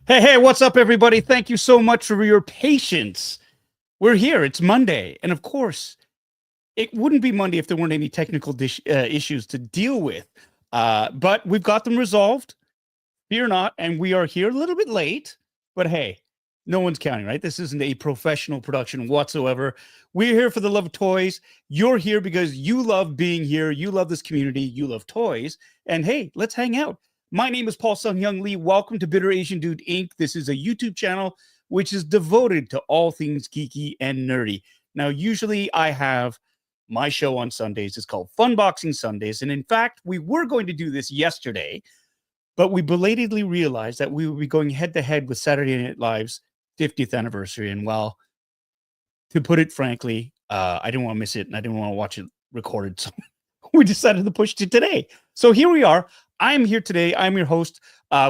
Hey, what's up, everybody? Thank you so much for your patience. We're here. It's Monday. And of course, it wouldn't be Monday if there weren't any technical issues to deal with. But we've got them resolved. Fear not. And we are here a little bit late. But hey, no one's counting, right? This isn't a professional production whatsoever. We're here for the love of toys. You're here because you love being here. You love this community. You love toys. And hey, let's hang out. My name is Paul Sun-Hyung Lee. Welcome to Bitter Asian Dude Inc. This is a YouTube channel which is devoted to all things geeky and nerdy. Now, usually I have my show on Sundays. It's called Funboxing Sundays. And in fact, we were going to do this yesterday, but we belatedly realized that we would be going head to head with Saturday Night Live's 50th anniversary. And well, to put it frankly, I didn't want to miss it and I didn't want to watch it recorded. So we decided to push it today. So here we are. I'm here today. I'm your host.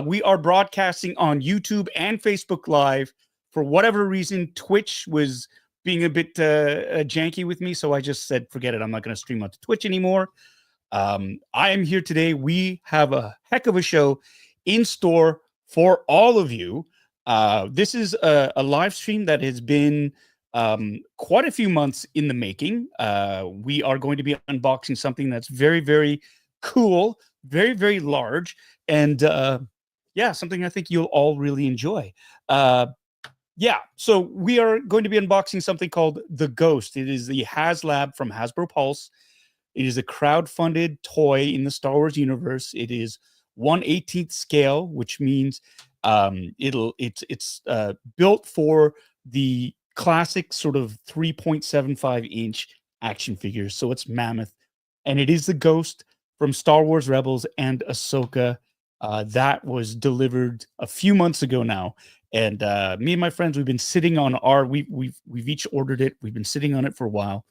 We are broadcasting on YouTube and Facebook Live. For whatever reason, Twitch was being a bit janky with me, so I just said, forget it. I'm not going to stream onto Twitch anymore. I am here today. We have a heck of a show in store for all of you. This is a live stream that has been quite a few months in the making. We are going to be unboxing something that's very, very cool, very, very large, and yeah, something I think you'll all really enjoy. Yeah, so we are going to be unboxing something called The Ghost. It is the Haslab from Hasbro Pulse. It is a crowd-funded toy in the Star Wars universe. It is 1/18th scale, which means it's built for the classic sort of 3.75-inch action figures. So it's mammoth, and it is the Ghost from Star Wars Rebels and Ahsoka. That was delivered a few months ago now, and me and my friends, we've been sitting on our we've each ordered it. We've been sitting on it for a while,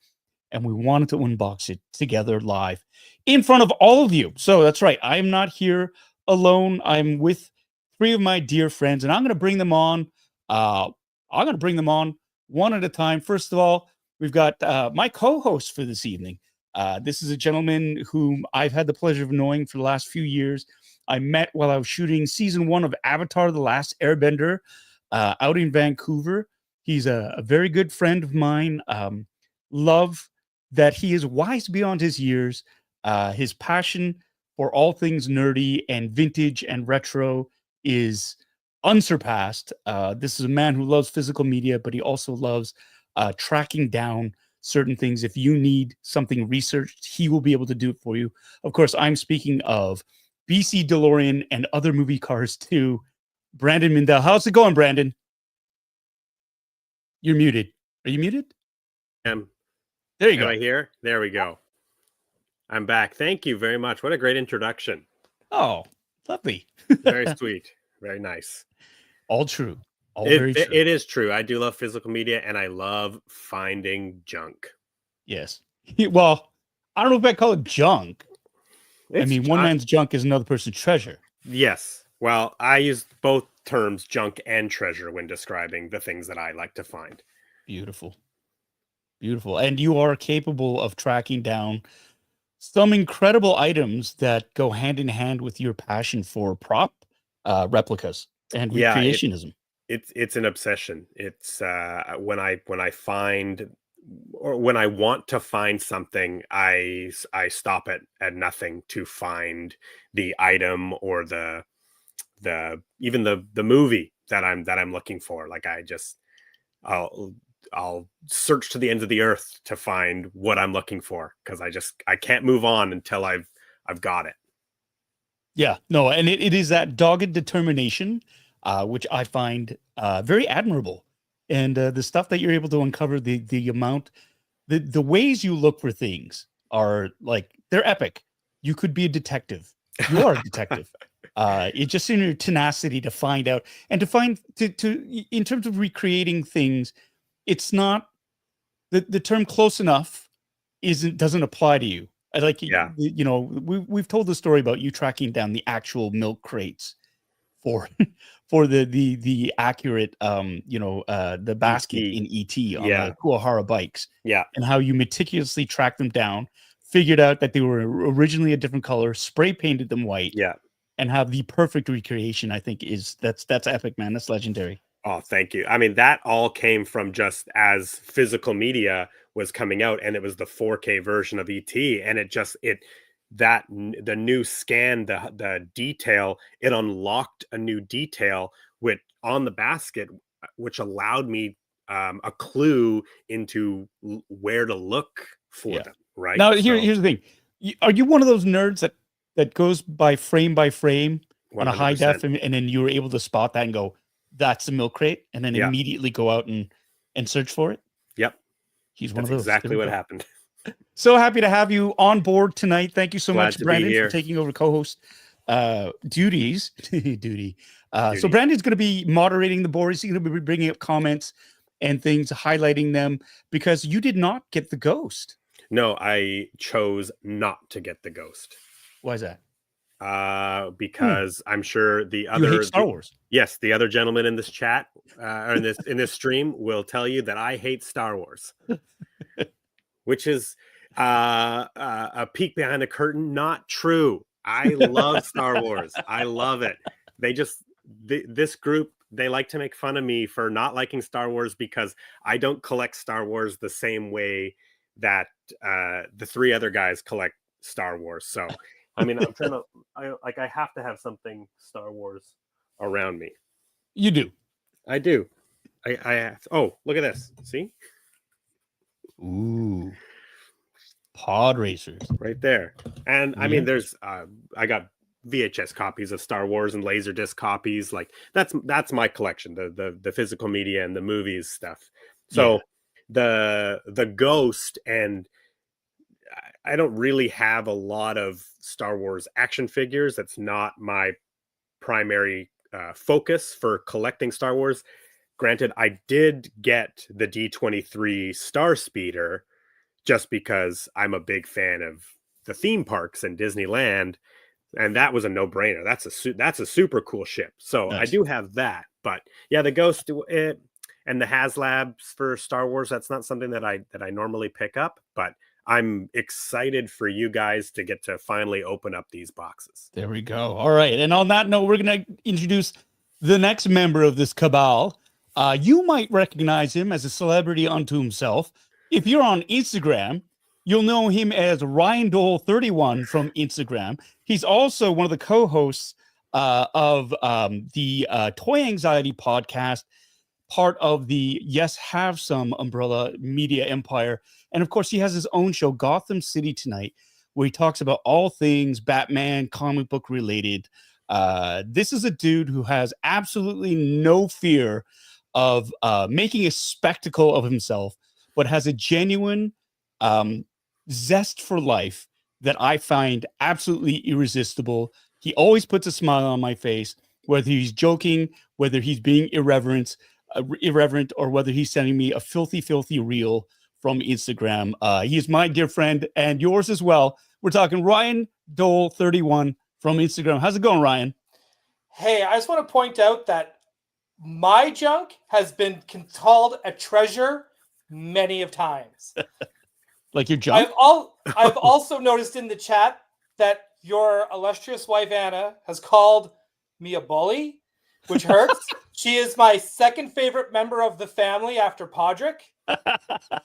and we wanted to unbox it together live in front of all of you. So that's right. I am not here alone. I'm with three of my dear friends, and I'm going to bring them on. I'm going to bring them on one at a time. First of all, we've got my co-host for this evening. This is a gentleman whom I've had the pleasure of knowing for the last few years. I met while I was shooting season 1 of Avatar: The Last Airbender out in Vancouver. He's a very good friend of mine. Love that he is wise beyond his years. His passion for all things nerdy and vintage and retro is unsurpassed. This is a man who loves physical media, but he also loves tracking down certain things. If you need something researched, he will be able to do it for you. Of course, I'm speaking of BC DeLorean and other movie cars too. Brandon Mindell. How's it going, Brandon? You're muted. Are you muted? There you go. Am I here? There we go. I'm back. Thank you very much. What a great introduction. Oh, lovely. Very sweet. Very nice. All true. Very true. It is true. I do love physical media, and I love finding junk. Yes. Well, I don't know if I call it junk. I mean, one man's junk is another person's treasure. Yes. Well, I use both terms, junk and treasure, when describing the things that I like to find. Beautiful. Beautiful. And you are capable of tracking down some incredible items that go hand in hand with your passion for prop replicas and recreationism. It's an obsession. It's when I find, or when I want to find something, I stop at nothing to find the item or the even the movie that I'm looking for. Like I'll search to the ends of the earth to find what I'm looking for, because I can't move on until I've got it. Yeah, no, and it is that dogged determination, which I find very admirable. And the stuff that you're able to uncover, the amount, the ways you look for things are like, they're epic. You could be a detective. You are a detective. It's just in your tenacity to find out and to find to in terms of recreating things. It's not the term close enough doesn't apply to you. I like, yeah. You know, we've told the story about you tracking down the actual milk crates for the accurate the basket in ET on the Kuahara bikes. Yeah. And how you meticulously tracked them down, figured out that they were originally a different color, spray painted them white. Yeah. and have the perfect recreation, I think that's epic, man. That's legendary. Oh, thank you. I mean, that all came from just as physical media was coming out, and it was the 4K version of ET, and the new scan, the detail, it unlocked a new detail with on the basket, which allowed me a clue into where to look for them. Right now, here's the thing: are you one of those nerds that goes by frame on a high 100%. def, and then you were able to spot that and go, "That's a milk crate," and then immediately go out and search for it? Yep, he's one that's of those. exactly what happened. So happy to have you on board tonight. Thank you so much, to be Brandon, for here. taking over co-host duties. So Brandon's going to be moderating the board. He's going to be bringing up comments and things, highlighting them, because you did not get the ghost. No, I chose not to get the ghost. Why is that? Because I'm sure the You other hate Star Wars. Yes, the other gentleman in this chat or in this stream will tell you that I hate Star Wars, which is a peek behind the curtain. Not true. I love Star Wars. I love it. This group, they like to make fun of me for not liking Star Wars because I don't collect Star Wars the same way that the three other guys collect Star Wars. So, I mean, I have to have something Star Wars around me. You do. I do. I have. Oh, look at this. See? Ooh. Pod racers. Right there. And I mean, there's I got VHS copies of Star Wars and Laserdisc copies. Like that's my collection, the physical media and the movies stuff. So the Ghost, and I don't really have a lot of Star Wars action figures. That's not my primary focus for collecting Star Wars. Granted, I did get the D23 Star Speeder just because I'm a big fan of the theme parks and Disneyland, and that was a no-brainer. That's a super cool ship. So nice. I do have that, but yeah, the Ghost and the Haslabs for Star Wars, that's not something that I normally pick up, but I'm excited for you guys to get to finally open up these boxes. There we go. All right. And on that note, we're going to introduce the next member of this cabal. You might recognize him as a celebrity unto himself. If you're on Instagram, you'll know him as Ryan Dole 31 from Instagram. He's also one of the co-hosts of the Toy Anxiety podcast, part of the Yes Have Some umbrella media empire. And of course, he has his own show, Gotham City Tonight, where he talks about all things Batman, comic book related. This is a dude who has absolutely no fear of making a spectacle of himself, but has a genuine zest for life that I find absolutely irresistible. He always puts a smile on my face, whether he's joking, whether he's being irreverent, or whether he's sending me a filthy reel from Instagram. He is my dear friend and yours as well. We're talking Ryan Dole 31 from Instagram. How's it going, Ryan? Hey, I just want to point out that my junk has been called a treasure many of times. Like your junk? I've also noticed in the chat that your illustrious wife Anna has called me a bully, which hurts. She is my second favorite member of the family after Podrick.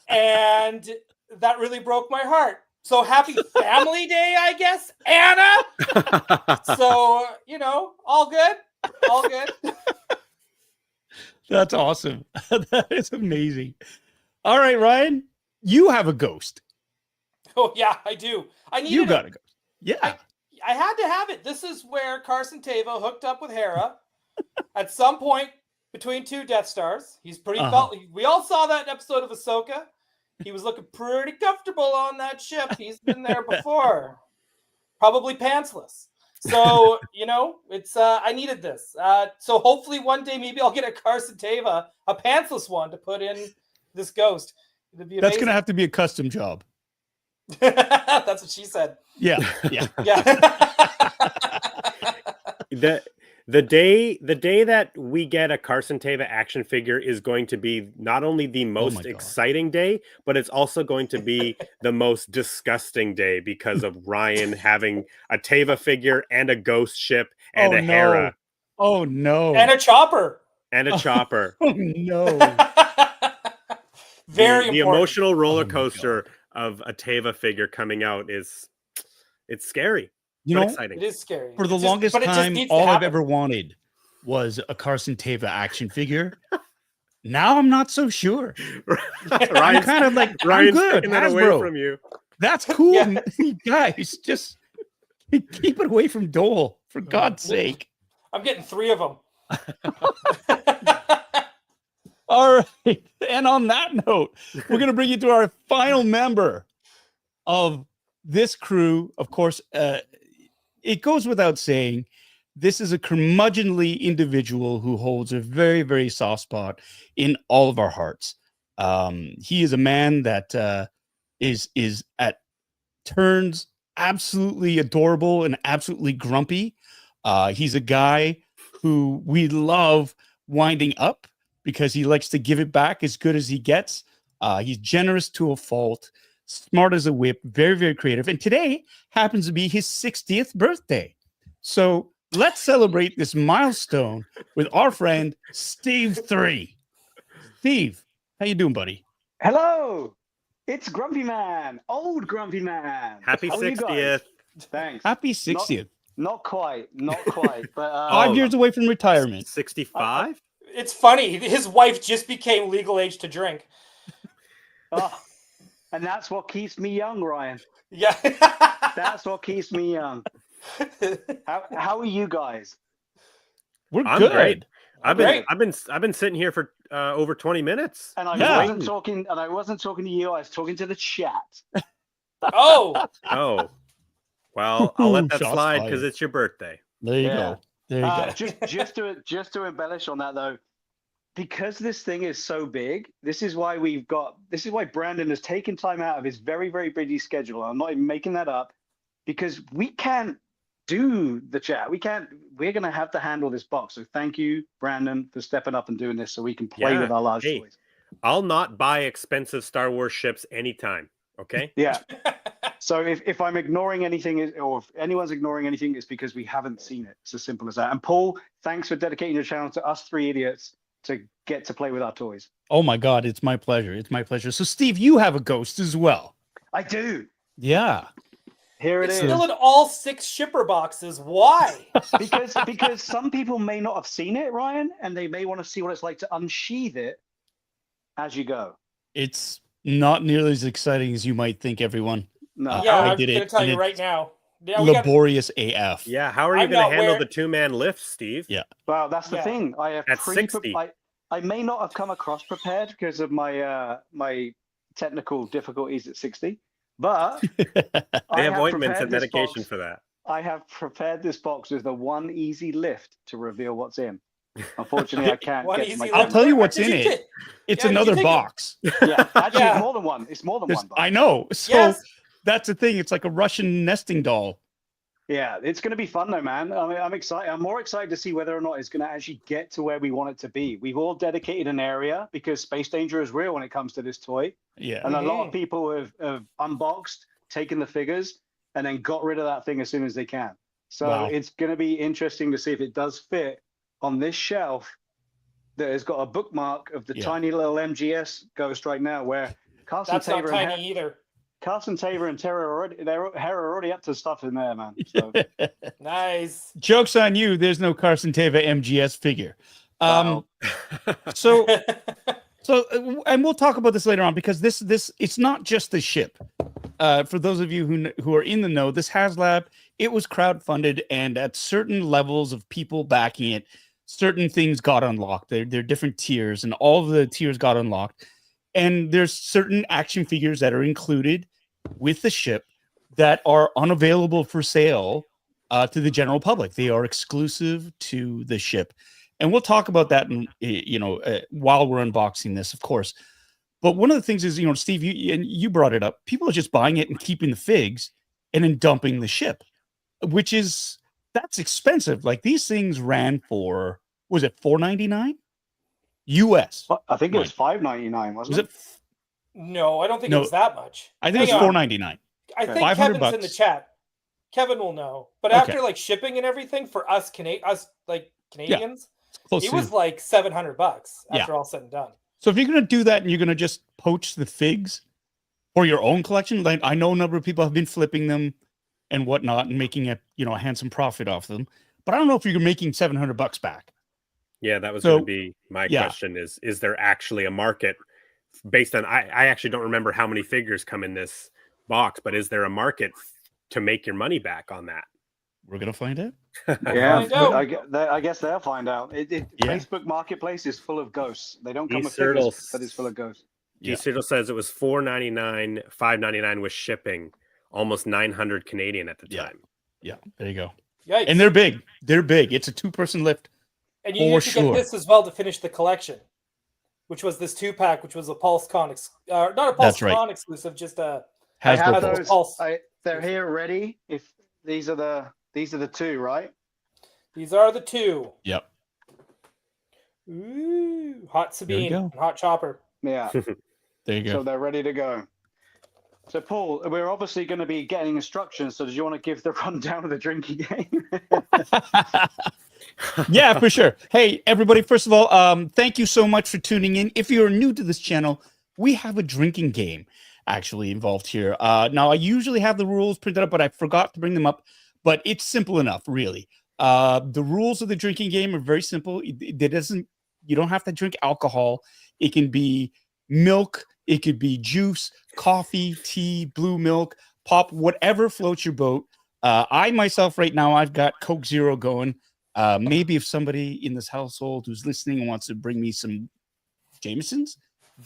And that really broke my heart. So happy family day, I guess, Anna. So, all good. All good. That's awesome. That is amazing. All right, Ryan, you have a ghost. Oh, yeah, I do. You got a ghost. Yeah. I had to have it. This is where Carson Teva hooked up with Hera at some point between two Death Stars. He's pretty we all saw that episode of Ahsoka. He was looking pretty comfortable on that ship. He's been there before. Probably pantsless. So, it's I needed this. So hopefully one day maybe I'll get a Carson Teva, a pantsless one, to put in this ghost. That's going to have to be a custom job. That's what she said. Yeah. Yeah. The day that we get a Carson Teva action figure is going to be not only the most God. exciting day, but it's also going to be the most disgusting day because of Ryan having a Teva figure and a ghost ship and a Hera Oh no. And a chopper. and a chopper. Oh no. Very the important. emotional roller Oh my coaster of a Teva figure coming out it's scary. You but know, exciting. It is scary. for the It just- longest but it just time, needs to all I've happen. ever wanted was a Carson Teva action figure. Now I'm not so sure. I'm Ryan's, kind of like, I'm Ryan's good. taking that away Hasbro. from you. That's cool. Yeah. Guys, just keep it away from Dole, for God's sake. I'm getting 3 of them. All right. And on that note, we're going to bring you to our final member of this crew. Of course, it goes without saying, this is a curmudgeonly individual who holds a very, very soft spot in all of our hearts. He is a man that is at turns absolutely adorable and absolutely grumpy. He's a guy who we love winding up because he likes to give it back as good as he gets. He's generous to a fault, smart as a whip, very, very creative. And today happens to be his 60th birthday. So let's celebrate this milestone with our friend Steve 3. Steve, how you doing, buddy? Hello, it's Grumpy Man, old Grumpy Man. Happy How are you guys? 60th. Thanks. Happy 60th. Not quite, but 5 years away from retirement. 65? It's funny. His wife just became legal age to drink. oh, and that's what keeps me young, Ryan. Yeah. That's what keeps me young. How are you guys? We're I'm good. great. I've Great. been sitting here for over 20 minutes. And I Yeah. wasn't talking to you. I was talking to the chat. Oh, Oh. Well, I'll let that Shots slide fired. because it's your birthday. There you Yeah. go. There you go. Just to embellish on that though, because this thing is so big, this is why Brandon has taken time out of his very, very busy schedule. I'm not even making that up, because we can't do the chat. We're gonna have to handle this box. So thank you, Brandon, for stepping up and doing this so we can play Yeah. with our large Hey. toys. I'll not buy expensive Star Wars ships anytime. Okay. Yeah. So if I'm ignoring anything, or if anyone's ignoring anything, it's because we haven't seen it. It's as simple as that. And Paul, thanks for dedicating your channel to us 3 idiots to get to play with our toys. Oh my God, it's my pleasure. It's my pleasure. So, Steve, you have a ghost as well. I do. Yeah. Here it it's is. still in all 6 shipper boxes. Why? because some people may not have seen it, Ryan, and they may want to see what it's like to unsheath it as you go. It's not nearly as exciting as you might think, everyone. No. Yeah, I I'm did gonna it, tell and you it's right now. Yeah, we got Laborious AF. Yeah. How are you I'm going not to handle where- the 2-man lift, Steve? Yeah. Well, that's the Yeah. thing. I have At 60. I may not have come across prepared because of my my technical difficulties at 60, but They have ointments prepared and this medication box- for that. I have prepared this box with the one easy lift to reveal what's in. Unfortunately, I can't One get to easy my lift. I'll camera. tell you what's Did in you it. take- It's Yeah, did you another take a- box. Yeah, actually, Yeah. it's more than one. It's more than There's- one box. I know. So Yes. that's the thing. It's like a Russian nesting doll. Yeah, it's going to be fun though, man. I mean, I'm excited. I'm more excited to see whether or not it's going to actually get to where we want it to be. We've all dedicated an area because space danger is real when it comes to this toy. Yeah. And a lot Mhm. of people have unboxed, taken the figures, and then got rid of that thing as soon as they can. So Wow. it's going to be interesting to see if it does fit on this shelf that has got a bookmark of the Yeah. tiny little MGS ghost right now, where Carson That's not Tabor tiny either. and Hera are already up to stuff in there, man. So, Nice. Joke's on you. There's no Carson Teva MGS figure. wow. So and we'll talk about this later on, because this it's not just the ship. For those of you who are in the know, this Haslab, it was crowdfunded, and at certain levels of people backing it, certain things got unlocked. There are different tiers, and all of the tiers got unlocked. And there's certain action figures that are included with the ship that are unavailable for sale to the general public. They are exclusive to the ship. And we'll talk about that while we're unboxing this, of course. But one of the things is, Steve, you brought it up. People are just buying it and keeping the figs and then dumping the ship, which is that's expensive. Like these things ran for, was it $4.99 US? I think it was $5.99, wasn't Was it? it? No, I don't think it No, was that much. I think it Hang was on. $4.99. I Okay. think 500 Kevin's in the bucks. chat. Kevin will know. But Okay. after like shipping and everything for us Canadians, Close it to- was like $700 Yeah. after all said and done. So if you're gonna do that and you're gonna just poach the figs for your own collection, like I know a number of people have been flipping them and whatnot and making a handsome profit off them, but I don't know if you're making $700 back. Yeah, that was So, going to be my yeah. question: is there actually a market based on? I actually don't remember how many figures come in this box, but is there a market to make your money back on that? We're gonna find out. Yeah, Find out. I guess they'll find out. Yeah. Facebook Marketplace is full of ghosts. They don't come with T-Turtle figures, but it's full of ghosts. Yeah. T-Turtle says it was $4.99, $5.99 with shipping, almost 900 Canadian at the Yeah. time. Yeah, there you go. Yikes. And they're big. They're big. It's a 2-person lift. And you for need to sure. get this as well to finish the collection, which was this 2-pack, which was a PulseCon, not a That's PulseCon right. exclusive, just a I Hasbro have Pulse. those. Pulse. They're here ready. If these are the two, right? These are the two. Yep. Ooh, Hot Sabine, go. and Hot Chopper. Yeah. There you So go. they're ready to go. So Paul, we're obviously going to be getting instructions. So did you want to give the rundown of the drinking game? Yeah, for sure. Hey, everybody, first of all, thank you so much for tuning in. If you're new to this channel, we have a drinking game actually involved here. Now, I usually have the rules printed up, but I forgot to bring them up. But it's simple enough, really. The rules of the drinking game are very simple. You don't have to drink alcohol. It can be milk. It could be juice, coffee, tea, blue milk, pop, whatever floats your boat. I myself right now, I've got Coke Zero going. Maybe if somebody in this household who's listening wants to bring me some Jamesons,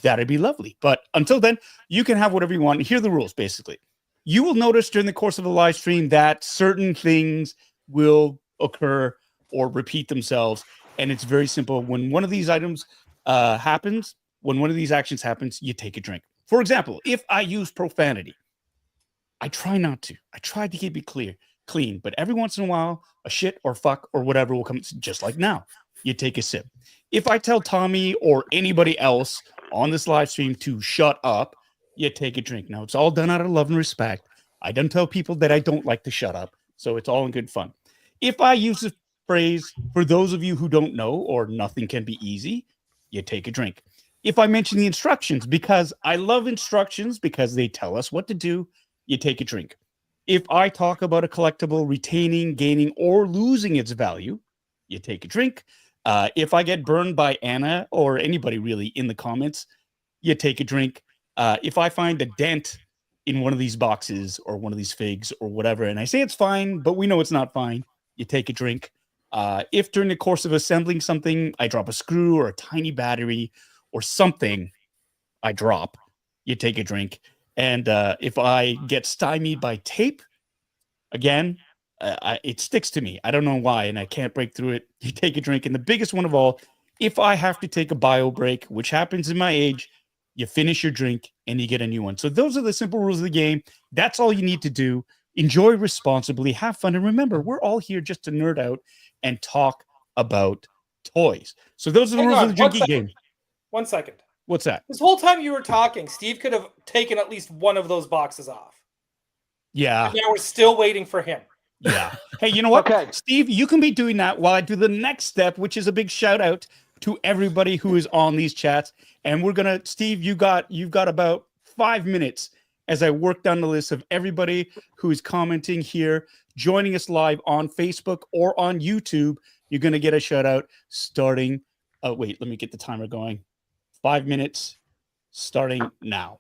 that'd be lovely. But until then, you can have whatever you want. Here are the rules, basically. You will notice during the course of the live stream that certain things will occur or repeat themselves. And it's very simple. When one of these items happens, when one of these actions happens, you take a drink. For example, if I use profanity, I try not to. I try to keep it clean. But every once in a while, a shit or fuck or whatever will come, just like now. You take a sip. If I tell Tommy or anybody else on this live stream to shut up, you take a drink. Now, it's all done out of love and respect. I don't tell people that I don't like to shut up. So it's all in good fun. If I use the phrase, for those of you who don't know, or nothing can be easy, you take a drink. If I mention the instructions, because I love instructions, because they tell us what to do, you take a drink. If I talk about a collectible retaining, gaining, or losing its value, you take a drink. If I get burned by Anna or anybody really in the comments, you take a drink. If I find a dent in one of these boxes or one of these figs or whatever, and I say it's fine, but we know it's not fine, you take a drink. If during the course of assembling something, I drop a screw or a tiny battery or something, I drop, you take a drink. And if I get stymied by tape, again, it sticks to me. I don't know why, and I can't break through it. You take a drink. And the biggest one of all, if I have to take a bio break, which happens in my age, you finish your drink and you get a new one. So those are the simple rules of the game. That's all you need to do. Enjoy responsibly, have fun. And remember, we're all here just to nerd out and talk about toys. So those are the Hang rules on, of the drinking game. 1 second. What's that? This whole time you were talking, Steve could have taken at least one of those boxes off. Yeah. And now we're still waiting for him. Yeah. Hey, you know what? Okay. Steve, you can be doing that while I do the next step, which is a big shout out to everybody who is on these chats. And we're gonna, Steve, you've got about 5 minutes as I work down the list of everybody who is commenting here, joining us live on Facebook or on YouTube. You're gonna get a shout out starting. Oh, wait, let me get the timer going. 5 minutes starting now.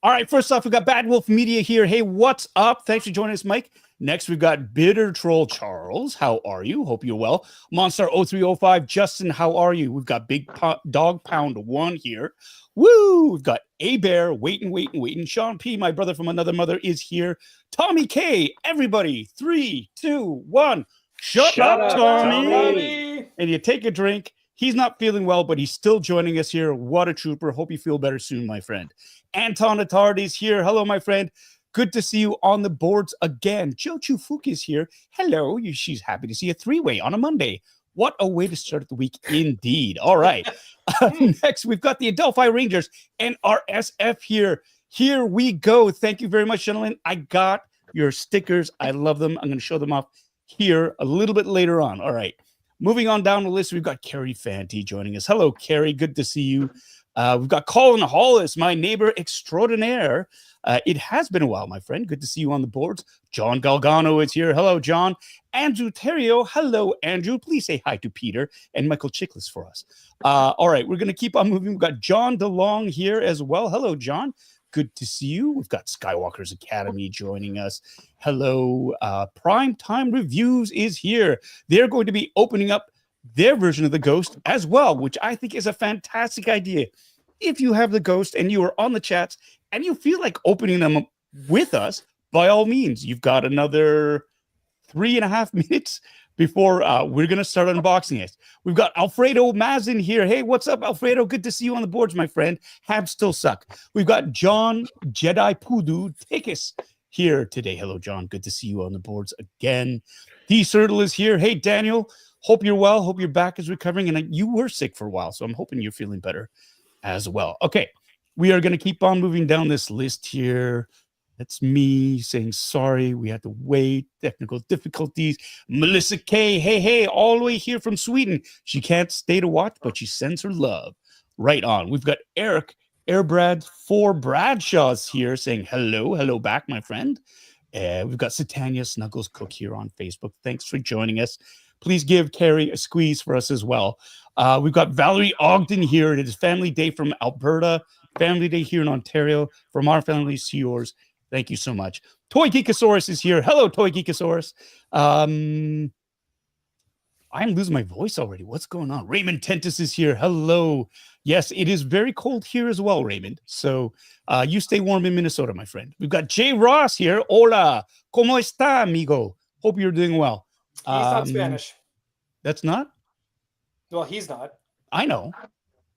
All right, first off, we've got Bad Wolf Media here. Hey, what's up? Thanks for joining us, Mike. Next, we've got Bitter Troll Charles. How are you? Hope you're well. Monster 0305, Justin, how are you? We've got Big Dog Pound 1 here. Woo! We've got A Bear, waiting. Sean P, my brother from another mother, is here. Tommy K, everybody, 3, 2, 1. Shut up, Tommy. Tommy. And you take a drink. He's not feeling well, but he's still joining us here. What a trooper. Hope you feel better soon, my friend. Anton Attard is here. Hello, my friend. good to see you on the boards again. Jill Chufuk is here. Hello. She's happy to see a three-way on a Monday. What a way to start the week indeed. All right. Next, we've got the Adelphi Rangers and RSF here. Here we go. Thank you very much, gentlemen. I got your stickers. I love them. I'm going to show them off here a little bit later on. All right. Moving on down the list, we've got Carrie Fanti joining us. Hello, Carrie. Good to see you. We've got Colin Hollis, my neighbor extraordinaire. It has been a while, my friend. Good to see you on the boards. John Galgano is here. Hello, John. Andrew Terrio. Hello, Andrew. Please say hi to Peter and Michael Chiklis for us. All right, we're going to keep on moving. We've got John DeLong here as well. Hello, John. Good to see you. We've got Skywalker's Academy joining us. Hello. Prime Time Reviews is here. They're going to be opening up their version of the Ghost as well, which I think is a fantastic idea. If you have the Ghost and you are on the chats and you feel like opening them up with us, by all means, you've got another 3.5 minutes before we're going to start unboxing it. We've got Alfredo Mazin here. Hey, what's up, Alfredo? Good to see you on the boards, my friend. Habs still suck. We've got John Jedi Pudu Tikis here today. Hello, John. Good to see you on the boards again. D Sertle is here. Hey, Daniel. Hope you're well. Hope your back is recovering. And you were sick for a while, so I'm hoping you're feeling better as well. Okay, we are going to keep on moving down this list here. That's me saying sorry. We had to wait. Technical difficulties. Melissa K. Hey, all the way here from Sweden. She can't stay to watch, but she sends her love. Right on. We've got Eric Airbrad 4 Bradshaws here saying hello back, my friend. We've got Satania Snuggles Cook here on Facebook. Thanks for joining us. Please give Carrie a squeeze for us as well. We've got Valerie Ogden here. It is Family Day from Alberta. Family Day here in Ontario. From our families to yours. Thank you so much. Toy Geekosaurus is here. Hello, Toy Geekosaurus. I'm losing my voice already. What's going on? Raymond Tentis is here. Hello. Yes, it is very cold here as well, Raymond. So you stay warm in Minnesota, my friend. We've got Jay Ross here. Hola. ¿Cómo está, amigo? Hope you're doing well. He's not Spanish. That's not? Well, he's not. I know.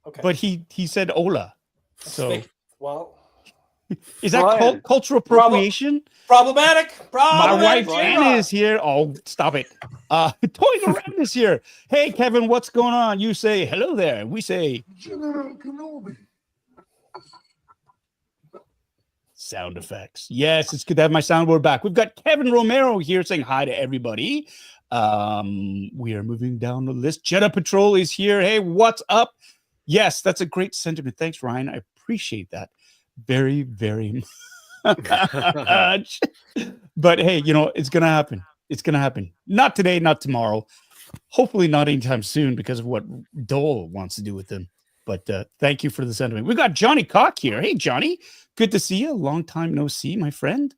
Okay. But he said hola. So well, is that cultural appropriation? Problematic. My wife Anna is here. Oh, stop it. Toy Loren is here. Hey, Kevin, what's going on? You say hello there. We say General Kenobi. Sound effects. Yes, it's good to have my soundboard back. We've got Kevin Romero here saying hi to everybody. We are moving down the list. Jetta Patrol is here. Hey, what's up? Yes, that's a great sentiment. Thanks, Ryan. I appreciate that very, very much. But hey, it's going to happen. It's going to happen. Not today, not tomorrow. Hopefully not anytime soon because of what Dole wants to do with them. But thank you for the sentiment. We've got Johnny Cock here. Hey, Johnny. Good to see you. Long time no see, my friend.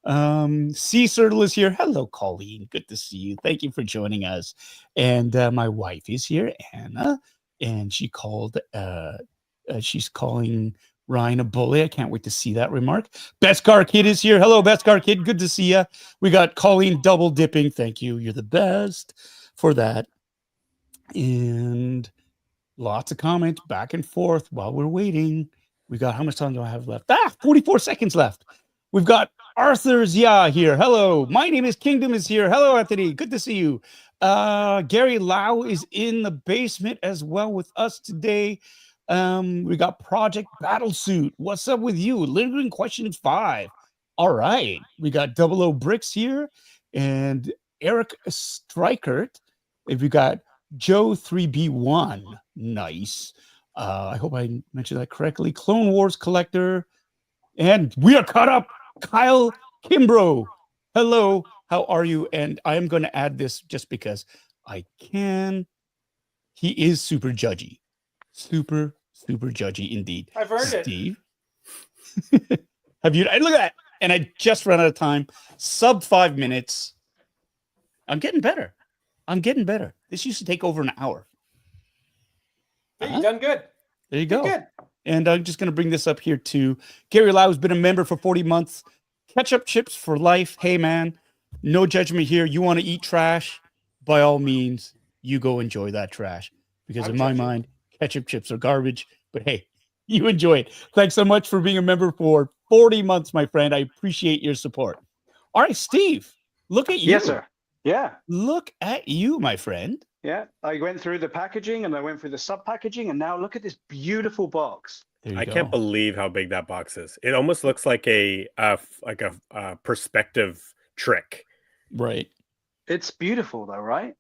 Sea Sertle is here. Hello, Colleen. Good to see you. Thank you for joining us. And my wife is here, Anna. And she called, she's calling Ryan a bully. I can't wait to see that remark. Beskar Kid is here. Hello, Beskar Kid. Good to see you. We got Colleen double dipping. Thank you. You're the best for that. And lots of comments back and forth while we're waiting. We got, how much time do I have left? 44 seconds left. We've got Arthur Zia here. Hello. My name is Kingdom is here. Hello, Anthony. Good to see you. Gary Lau is in the basement as well with us today. We got Project Battlesuit. What's up with you? Lingering Questions 5. All right. We got Double O Bricks here and Eric Strikert. If we got Joe 3B1. Nice. I hope I mentioned that correctly. Clone Wars Collector. And we are caught up. Kyle Kimbrough. Hello. How are you? And I am going to add this just because I can. He is super judgy. Super judgy indeed. I've earned Steve. Have you? Look at that. And I just ran out of time. Sub 5 minutes. I'm getting better. This used to take over an hour. Hey, you've done good. There you go. Good. And I'm just going to bring this up here too. Gary Lau has been a member for 40 months. Ketchup chips for life. Hey, man, no judgment here. You want to eat trash? By all means, you go enjoy that trash. Because in my mind, ketchup chips are garbage. But hey, you enjoy it. Thanks so much for being a member for 40 months, my friend. I appreciate your support. All right, Steve, look at you. Yes, sir. Yeah. Look at you, my friend. Yeah. I went through the packaging and I went through the sub packaging, and now look at this beautiful box. There you I go. can't believe how big that box is. It almost looks like a perspective trick. Right. It's beautiful though, right?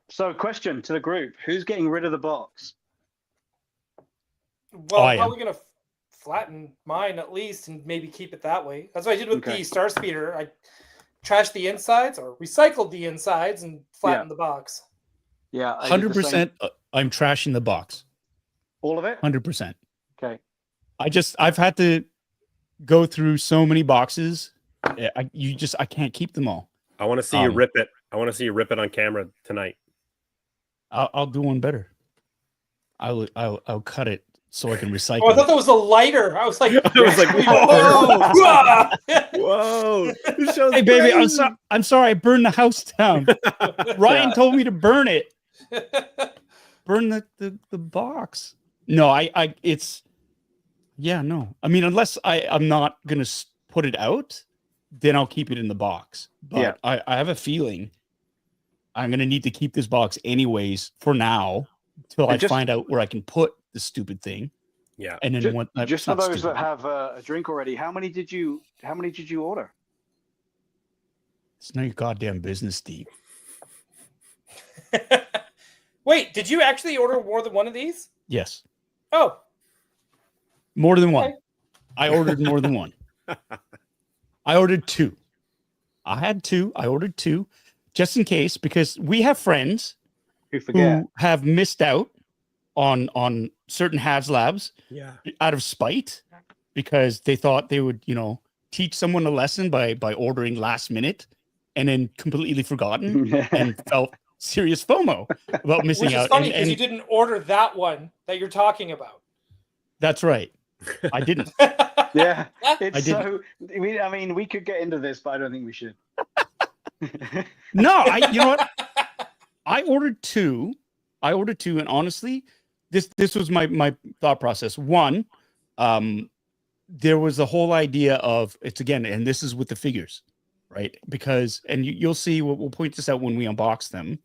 So, question to the group: who's getting rid of the box? Well, I I'm am. probably gonna flatten mine at least, and maybe keep it that way. That's what I did with Okay. the Star Speeder. I trashed the insides or recycled the insides and flattened the box. Yeah, I did the same. 100%. I'm trashing the box. All of it. 100%. Okay. I've had to go through so many boxes. I can't keep them all. I want to see you rip it. I want to see you rip it on camera tonight. I'll do one better. I'll cut it so I can recycle. Oh, I thought that was a lighter. I was like, I was like, whoa. whoa! This show's Hey, baby, crazy. I'm sorry. I burned the house down. Ryan told me to burn it. Burn the box. No, no. I mean, unless I'm not gonna put it out, then I'll keep it in the box. But Yeah. I have a feeling I'm gonna need to keep this box anyways for now till I find out where I can put the stupid thing. Yeah. And then Just for those that have a drink already, how many did you order? It's none of your goddamn business, Steve. Wait, did you actually order more than one of these? Yes. Oh, More than one. Okay. I ordered more than one. I ordered two. I had two. I ordered two just in case, because we have friends Who have missed out on certain Haslabs Yeah. out of spite because they thought they would, teach someone a lesson by ordering last minute and then completely forgotten and felt serious FOMO about missing which is out. funny because And you didn't order that one that you're talking about. that's right. I didn't. Yeah, I it's didn't. so. I mean, we could get into this, but I don't think we should. No, you know what? I ordered two, and honestly, this was my thought process. One, there was the whole idea of it's again, and this is with the figures, right? Because you'll see, we'll point this out when we unbox them.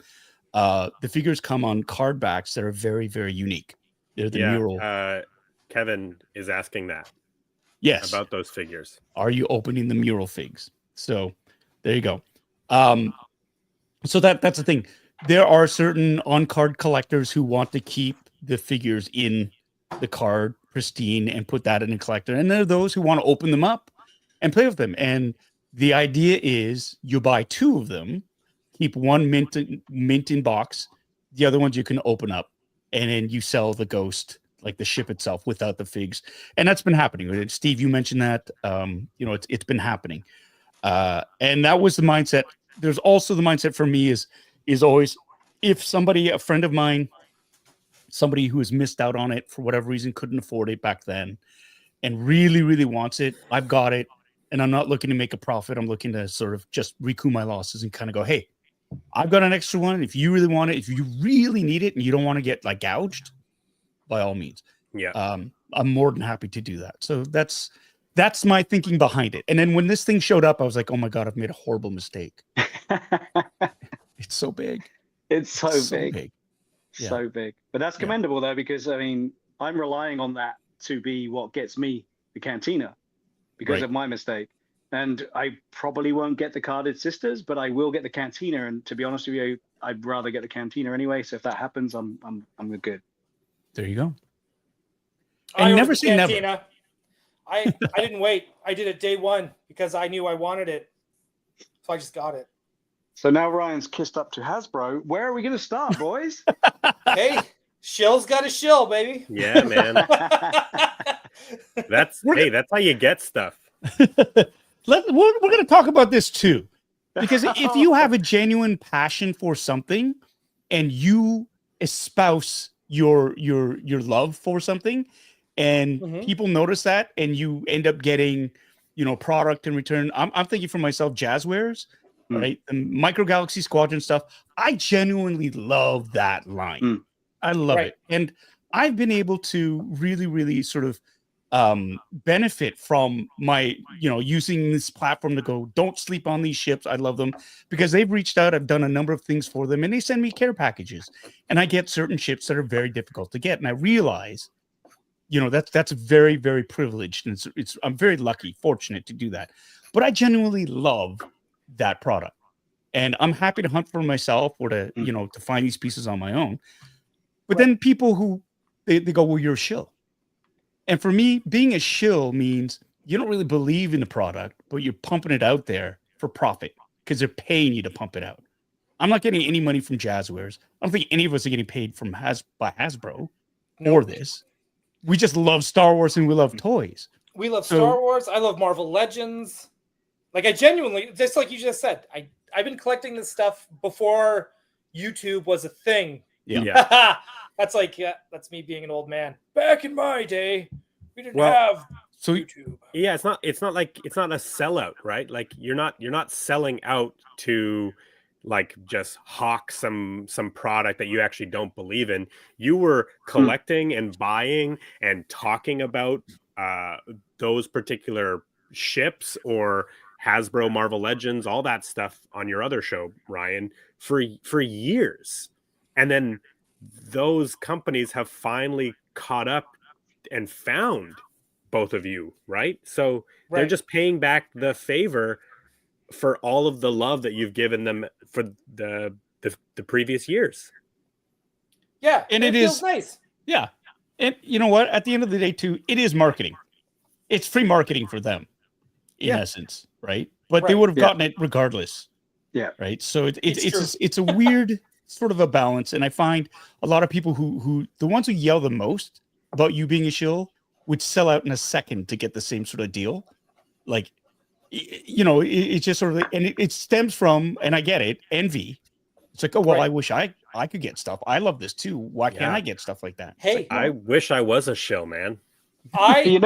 The figures come on card backs that are very, very unique. They're the mural. Kevin is asking that. Yes. About those figures. Are you opening the mural figs? So there you go. So that's the thing. There are certain on-card collectors who want to keep the figures in the card pristine and put that in a collector. And there are those who want to open them up and play with them. And the idea is you buy two of them, keep one mint in box, the other ones you can open up, and then you sell the ghost, like the ship itself, without the figs. And that's been happening. Steve, you mentioned that. It's been happening. And that was the mindset. There's also the mindset for me is always, if a friend of mine, somebody who has missed out on it for whatever reason, couldn't afford it back then, and really, really wants it, I've got it. And I'm not looking to make a profit. I'm looking to sort of just recoup my losses and kind of go, hey, I've got an extra one. If you really want it, if you really need it and you don't want to get like gouged, by all means. Yeah. I'm more than happy to do that. So that's my thinking behind it. And then when this thing showed up, I was like, oh my God, I've made a horrible mistake. It's so big. It's so big. Yeah. So big. But that's commendable though, because I mean, I'm relying on that to be what gets me the Cantina because of my mistake. And I probably won't get the Carded Sisters, but I will get the Cantina. And to be honest with you, I'd rather get the Cantina anyway. So if that happens, I'm good. There you go. I And never ordered say never. Cantina. I didn't wait. I did it day one because I knew I wanted it. So I just got it. So now Ryan's kissed up to Hasbro. Where are we going to start, boys? Hey, shill's got a shill, baby. Yeah, man. That's how you get stuff. We're going to talk about this too, because if you have a genuine passion for something and you espouse your love for something, and people notice that, and you end up getting, product in return. I'm thinking for myself, Jazzwares, right? The Micro Galaxy Squadron stuff. I genuinely love that line. I love it, and I've been able to really, really sort of benefit from my, using this platform to go, don't sleep on these ships. I love them because they've reached out. I've done a number of things for them and they send me care packages and I get certain ships that are very difficult to get. And I realize, that's very, very privileged. And I'm very lucky, fortunate to do that. But I genuinely love that product. And I'm happy to hunt for myself or to, to find these pieces on my own. But then people who they go, well, you're a shill. And for me, being a shill means you don't really believe in the product, but you're pumping it out there for profit because they're paying you to pump it out. I'm not getting any money from Jazzwares. I don't think any of us are getting paid by Hasbro or this. We just love Star Wars and we love toys. We love Star Wars. I love Marvel Legends. Like I genuinely, just like you just said, I've been collecting this stuff before YouTube was a thing. Yeah. That's me being an old man. Back in my day, we didn't have YouTube. Yeah, it's not a sellout, right? Like you're not selling out to like just hawk some product that you actually don't believe in. You were collecting and buying and talking about those particular ships or Hasbro, Marvel Legends, all that stuff on your other show, Ryan, for years. And then those companies have finally caught up and found both of you, right? So they're just paying back the favor for all of the love that you've given them for the previous years. Yeah, and it feels nice. Yeah. And you know what? At the end of the day, too, it is marketing. It's free marketing for them, in essence, right? But they would have gotten it regardless. Yeah. Right. So it's a weird sort of a balance. And I find a lot of people who the ones who yell the most about you being a shill would sell out in a second to get the same sort of deal. Like, it's just sort of, and it stems from, and I get it, envy. It's like, oh, well, I wish I could get stuff. I love this too. Why can't I get stuff like that? Hey, like, I wish I was a shill, man. You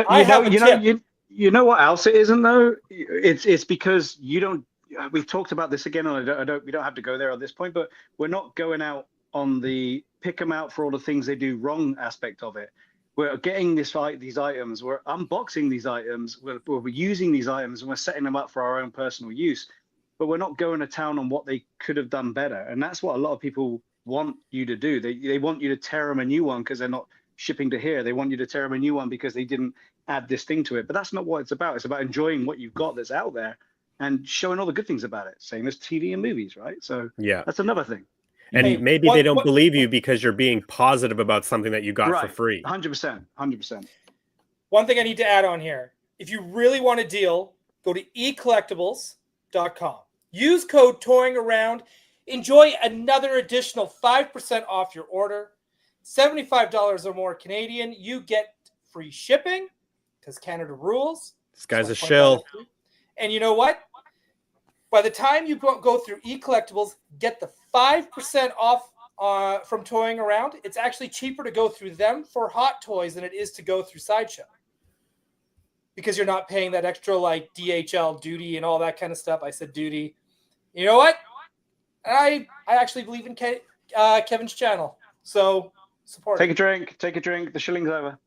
know what else it isn't though? It's because you don't. We've talked about this again, and we don't have to go there at this point, but we're not going out on the pick them out for all the things they do wrong aspect of it. We're getting these items, we're unboxing these items, we're using these items, and we're setting them up for our own personal use. But we're not going to town on what they could have done better, and that's what a lot of people want you to do. They want you to tear them a new one because they're not shipping to here. They want you to tear them a new one because they didn't add this thing to it. But that's not what it's about. It's about enjoying what you've got that's out there and showing all the good things about it. Same as TV and movies, right? So yeah, that's another thing. And maybe they don't believe you because you're being positive about something that you got for free. 100%. One thing I need to add on here. If you really want a deal, go to ecollectibles.com. Use code TOYINGAROUND. Enjoy another additional 5% off your order. $75 or more Canadian. You get free shipping because Canada rules. This guy's a shill. And you know what? By the time you go through eCollectibles, get the 5% off from Toying Around. It's actually cheaper to go through them for hot toys than it is to go through Sideshow. Because you're not paying that extra like DHL duty and all that kind of stuff. I said duty. You know what? I actually believe in Kevin's channel. So support Take a drink. The shilling's over.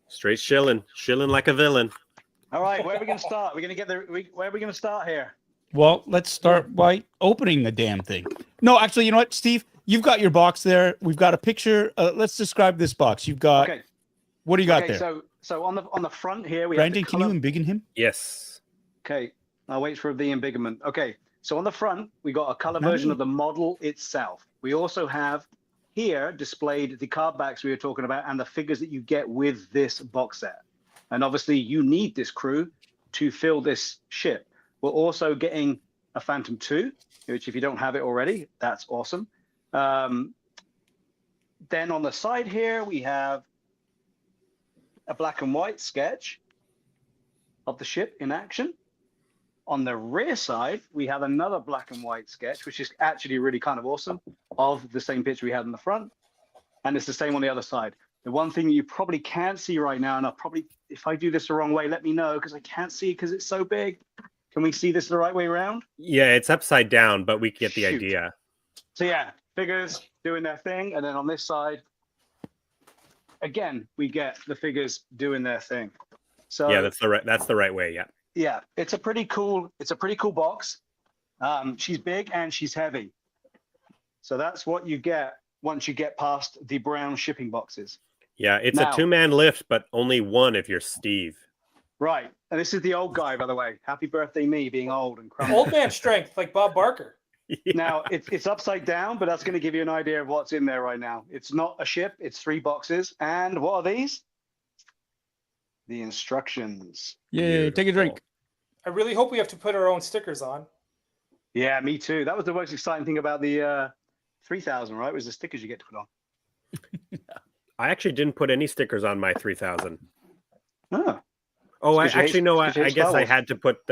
Straight shilling like a villain. All right, where are we going to start? Where are we going to start here? Well, let's start by opening the damn thing. No, actually, you know what, Steve? You've got your box there. We've got a picture. Let's describe this box. You've got. Okay. What do you got there? So on the front here we Brandon, have. Can you embiggen him? Yes. Okay, I'll wait for the embiggenment. Okay, so on the front we got a color version of the model itself. We also have here displayed the card backs we were talking about and the figures that you get with this box set. And obviously you need this crew to fill this ship. We're also getting a Phantom 2, which if you don't have it already, that's awesome. Then on the side here, we have a black and white sketch of the ship in action. On the rear side, we have another black and white sketch, which is actually really kind of awesome, of the same picture we had in the front. And it's the same on the other side. The one thing you probably can't see right now, and I'll probably, if I do this the wrong way, let me know, because I can't see it because it's so big. Can we see this the right way around? Yeah, it's upside down, but we get the idea. So yeah, figures doing their thing. And then on this side, again, we get the figures doing their thing. So Yeah, that's the right way. Yeah. yeah, it's a pretty cool box. She's big and she's heavy. So that's what you get once you get past the brown shipping boxes. Yeah, it's Now- a 2-man lift, but only one if you're Steve. Right. And this is the old guy, by the way. Happy birthday, me, being old and crumbly. Old man strength, like Bob Barker. Now, it's upside down, but that's going to give you an idea of what's in there right now. It's not a ship. It's 3 boxes. And what are these? The instructions. Yeah, take a drink. I really hope we have to put our own stickers on. Yeah, me too. That was the most exciting thing about the 3000, right? Was the stickers you get to put on. I actually didn't put any stickers on my 3000. Oh. Oh, I It's 'cause you hate- actually no. I it's 'cause you hate guess Star I Wars. had to put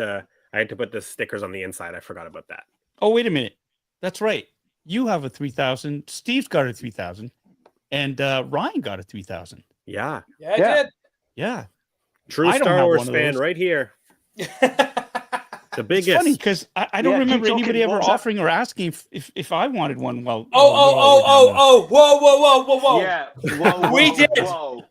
the stickers on the inside. I forgot about that. Oh, wait a minute. That's right. You have a 3000. Steve's got a 3000. And Ryan got a 3000. Yeah, Yeah, I Yeah. did. Yeah. true I don't Star have Wars one of fan those. right here. The It's biggest. funny because I don't Yeah, keep remember talking. anybody ever What was that? offering or asking if I wanted one. Well, Oh, whoa. Yeah. Whoa, We whoa, did. Whoa.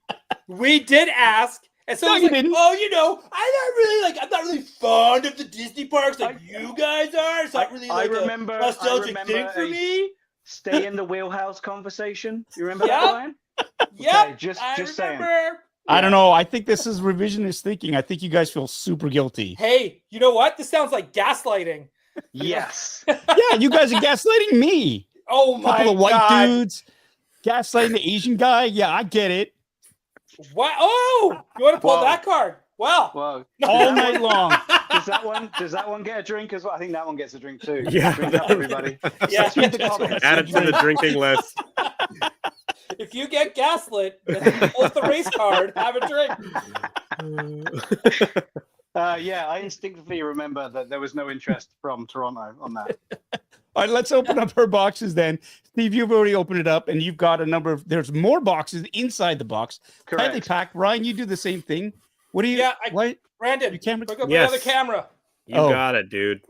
We did ask. And so No, I was you like, didn't. I'm not really fond of the Disney parks like you guys are. It's not really like a nostalgic thing for me. Stay in the wheelhouse conversation. You remember Yeah. that, Ryan? Yeah, Okay, just I saying. remember. I don't know. I think this is revisionist thinking. I think you guys feel super guilty. Hey, you know what? This sounds like gaslighting. Yes. Yeah, you guys are gaslighting me. Oh my Couple of white God. dudes gaslighting the Asian guy. Yeah, I get it. What? Oh, you want to pull Whoa. that card? Well, Whoa. All night long. Does that one get a drink as well? I think that one gets a drink too. Yeah. Drink up, everybody. yeah. Read the comments. Add it to the drinking list. If you get gaslit, then pull the race card. Have a drink. Yeah, I instinctively remember that there was no interest from Toronto on that. All right, let's open up her boxes then. Steve, you've already opened it up, and you've got a number of. There's more boxes inside the box. Tightly Correct. packed. Ryan, you do the same thing. What do you? Yeah, what? Brandon, You can't- hook up Yes. another camera. You Oh. got it, dude.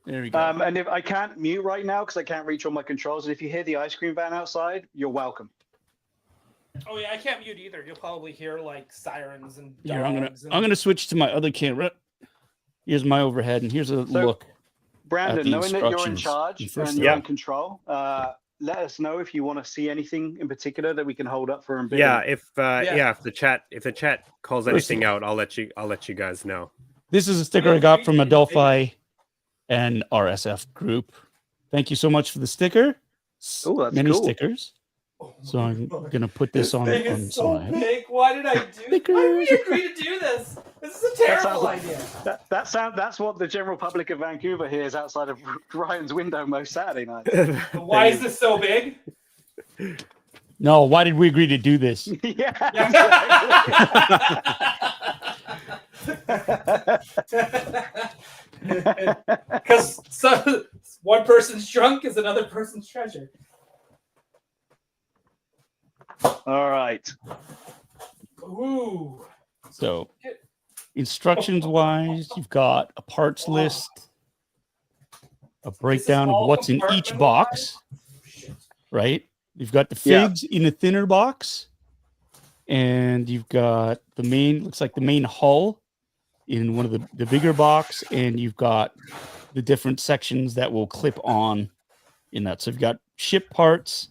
There we go. And if I can't mute right now because I can't reach all my controls, and if you hear the ice cream van outside, you're welcome. Oh yeah, I can't mute either. You'll probably hear like sirens and Here, dogs. I'm gonna switch to my other camera. Here's my overhead, and here's a look. Brandon, the knowing that you're in instructions. charge You first and you're Yeah. in control, let us know if you want to see anything in particular that we can hold up for him. Yeah, if Yeah. if the chat calls First anything of out, I'll let you guys know. This is a sticker I got from Adelphi and RSF group. Thank you so much for the sticker. Oh, that's Many cool. stickers. So I'm gonna put this on thing is so side. big. Why did I do? Why did we Stickers. agree to do this? This is a That terrible sounds idea. That's what the general public of Vancouver hears outside of Ryan's window most Saturday night. Why is this so big? No, why did we agree to do this? Yeah. Because one person's trunk is another person's treasure. All right. Ooh. So, instructions wise, you've got a parts list, a breakdown of all what's in each compartmentalized? box, Shit. right? You've got the Yeah. figs in a thinner box, and you've got the main, looks like the main hull in one of the bigger box, and you've got the different sections that will clip on in that. So you've got ship parts,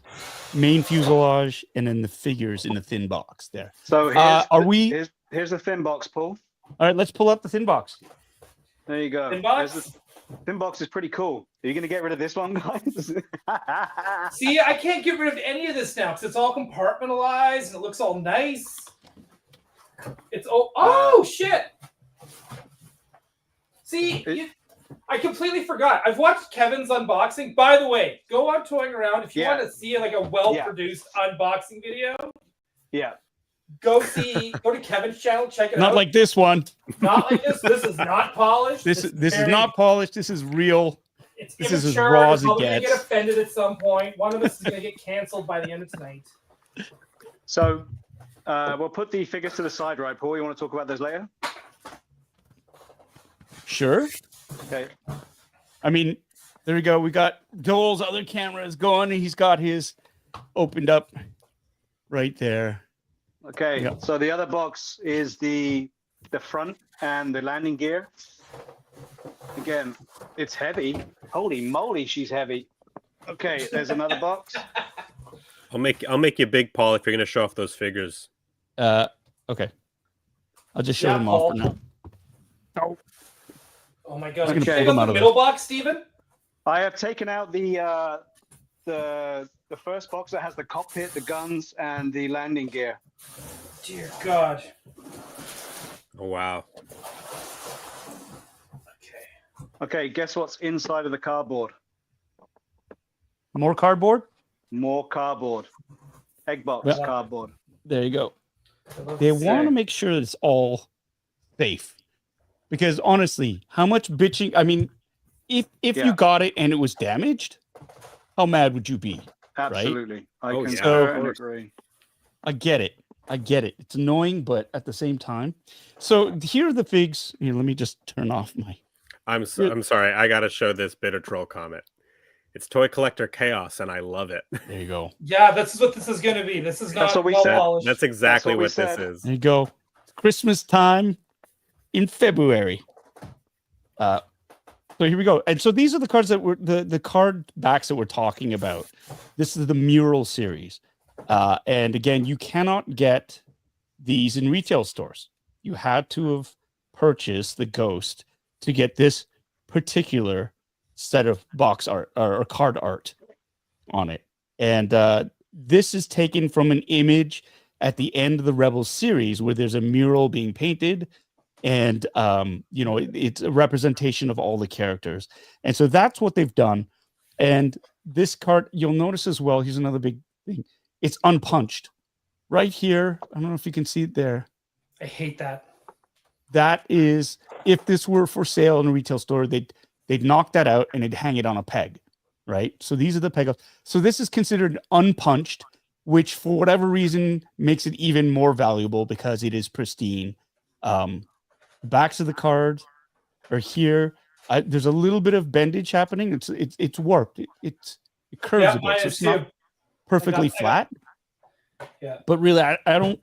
main fuselage, and then the figures in the thin box there. So here's, Are we? here's the thin box, Paul. All right, let's pull up the thin box. There you go. Thin box? There's the- thin box is pretty cool. Are you going to get rid of this one, guys? See, I can't get rid of any of this now because it's all compartmentalized and it looks all nice. It's oh shit! See, I completely forgot. I've watched Kevin's unboxing. By the way, go on Toying Around if you Yeah. want to see like a well-produced unboxing video. Yeah. Go to Kevin's channel, check it Not out. like this one. Not like this. This is not polished. This is very- not polished. This is real. It's this is as immature. raw We're as it probably gonna gets. get offended at some point. One of us is gonna get canceled by the end of tonight. So we'll put the figures to the side, right, Paul? You want to talk about those later? Sure. Okay. I mean, there we go. We got Joel's other camera is going, and he's got his opened up right there. Okay, Yeah. so the other box is the front and the landing gear. Again, it's heavy. Holy moly, she's heavy. Okay, there's another box. I'll make you big, Paul, if you're gonna show off those figures. Okay. I'll just show Yeah, them off for Paul. now. Oh my god! I'm gonna Did you pull take them out out the of middle box, Steven? I have taken out the first box that has the cockpit, the guns, and the landing gear. Dear God. Oh wow. Okay. Okay, guess what's inside of the cardboard? More cardboard? More cardboard. Egg box Well- cardboard. There you go. I love They to want to say. make sure that it's all safe. Because honestly, how much bitching? I mean, if Yeah. you got it and it was damaged, how mad would you be? Absolutely. I Oh, yeah, concur of and course. agree. I get it. I get it. It's annoying, but at the same time. So here are the figs. Here, let me just turn off my. I'm sorry. I gotta show this bitter troll comment. It's toy collector chaos, and I love it. There you go. Yeah, this is what this is going to be. This is That's not what we well said. polished. That's exactly what we what this said. is. There you go. Christmas time in February. So here we go. And so these are the cards that were the card backs that we're talking about. This is the mural series. And again, you cannot get these in retail stores. You had to have purchased the Ghost to get this particular set of box art or card art on it. And this is taken from an image at the end of the Rebels series where there's a mural being painted, and it's a representation of all the characters. And so that's what they've done. And this card, you'll notice as well, here's another big thing. It's unpunched right here. I don't know if you can see it there. I hate that. That is, if this were for sale in a retail store, they'd knock that out and they'd hang it on a peg, right? So these are the peg. So this is considered unpunched, which for whatever reason makes it even more valuable because it is pristine. Backs of the cards are here. There's a little bit of bendage happening. It's warped. It curves Yeah, a bit, mine so is it's not too. perfectly I got- flat. Yeah. But really, I don't.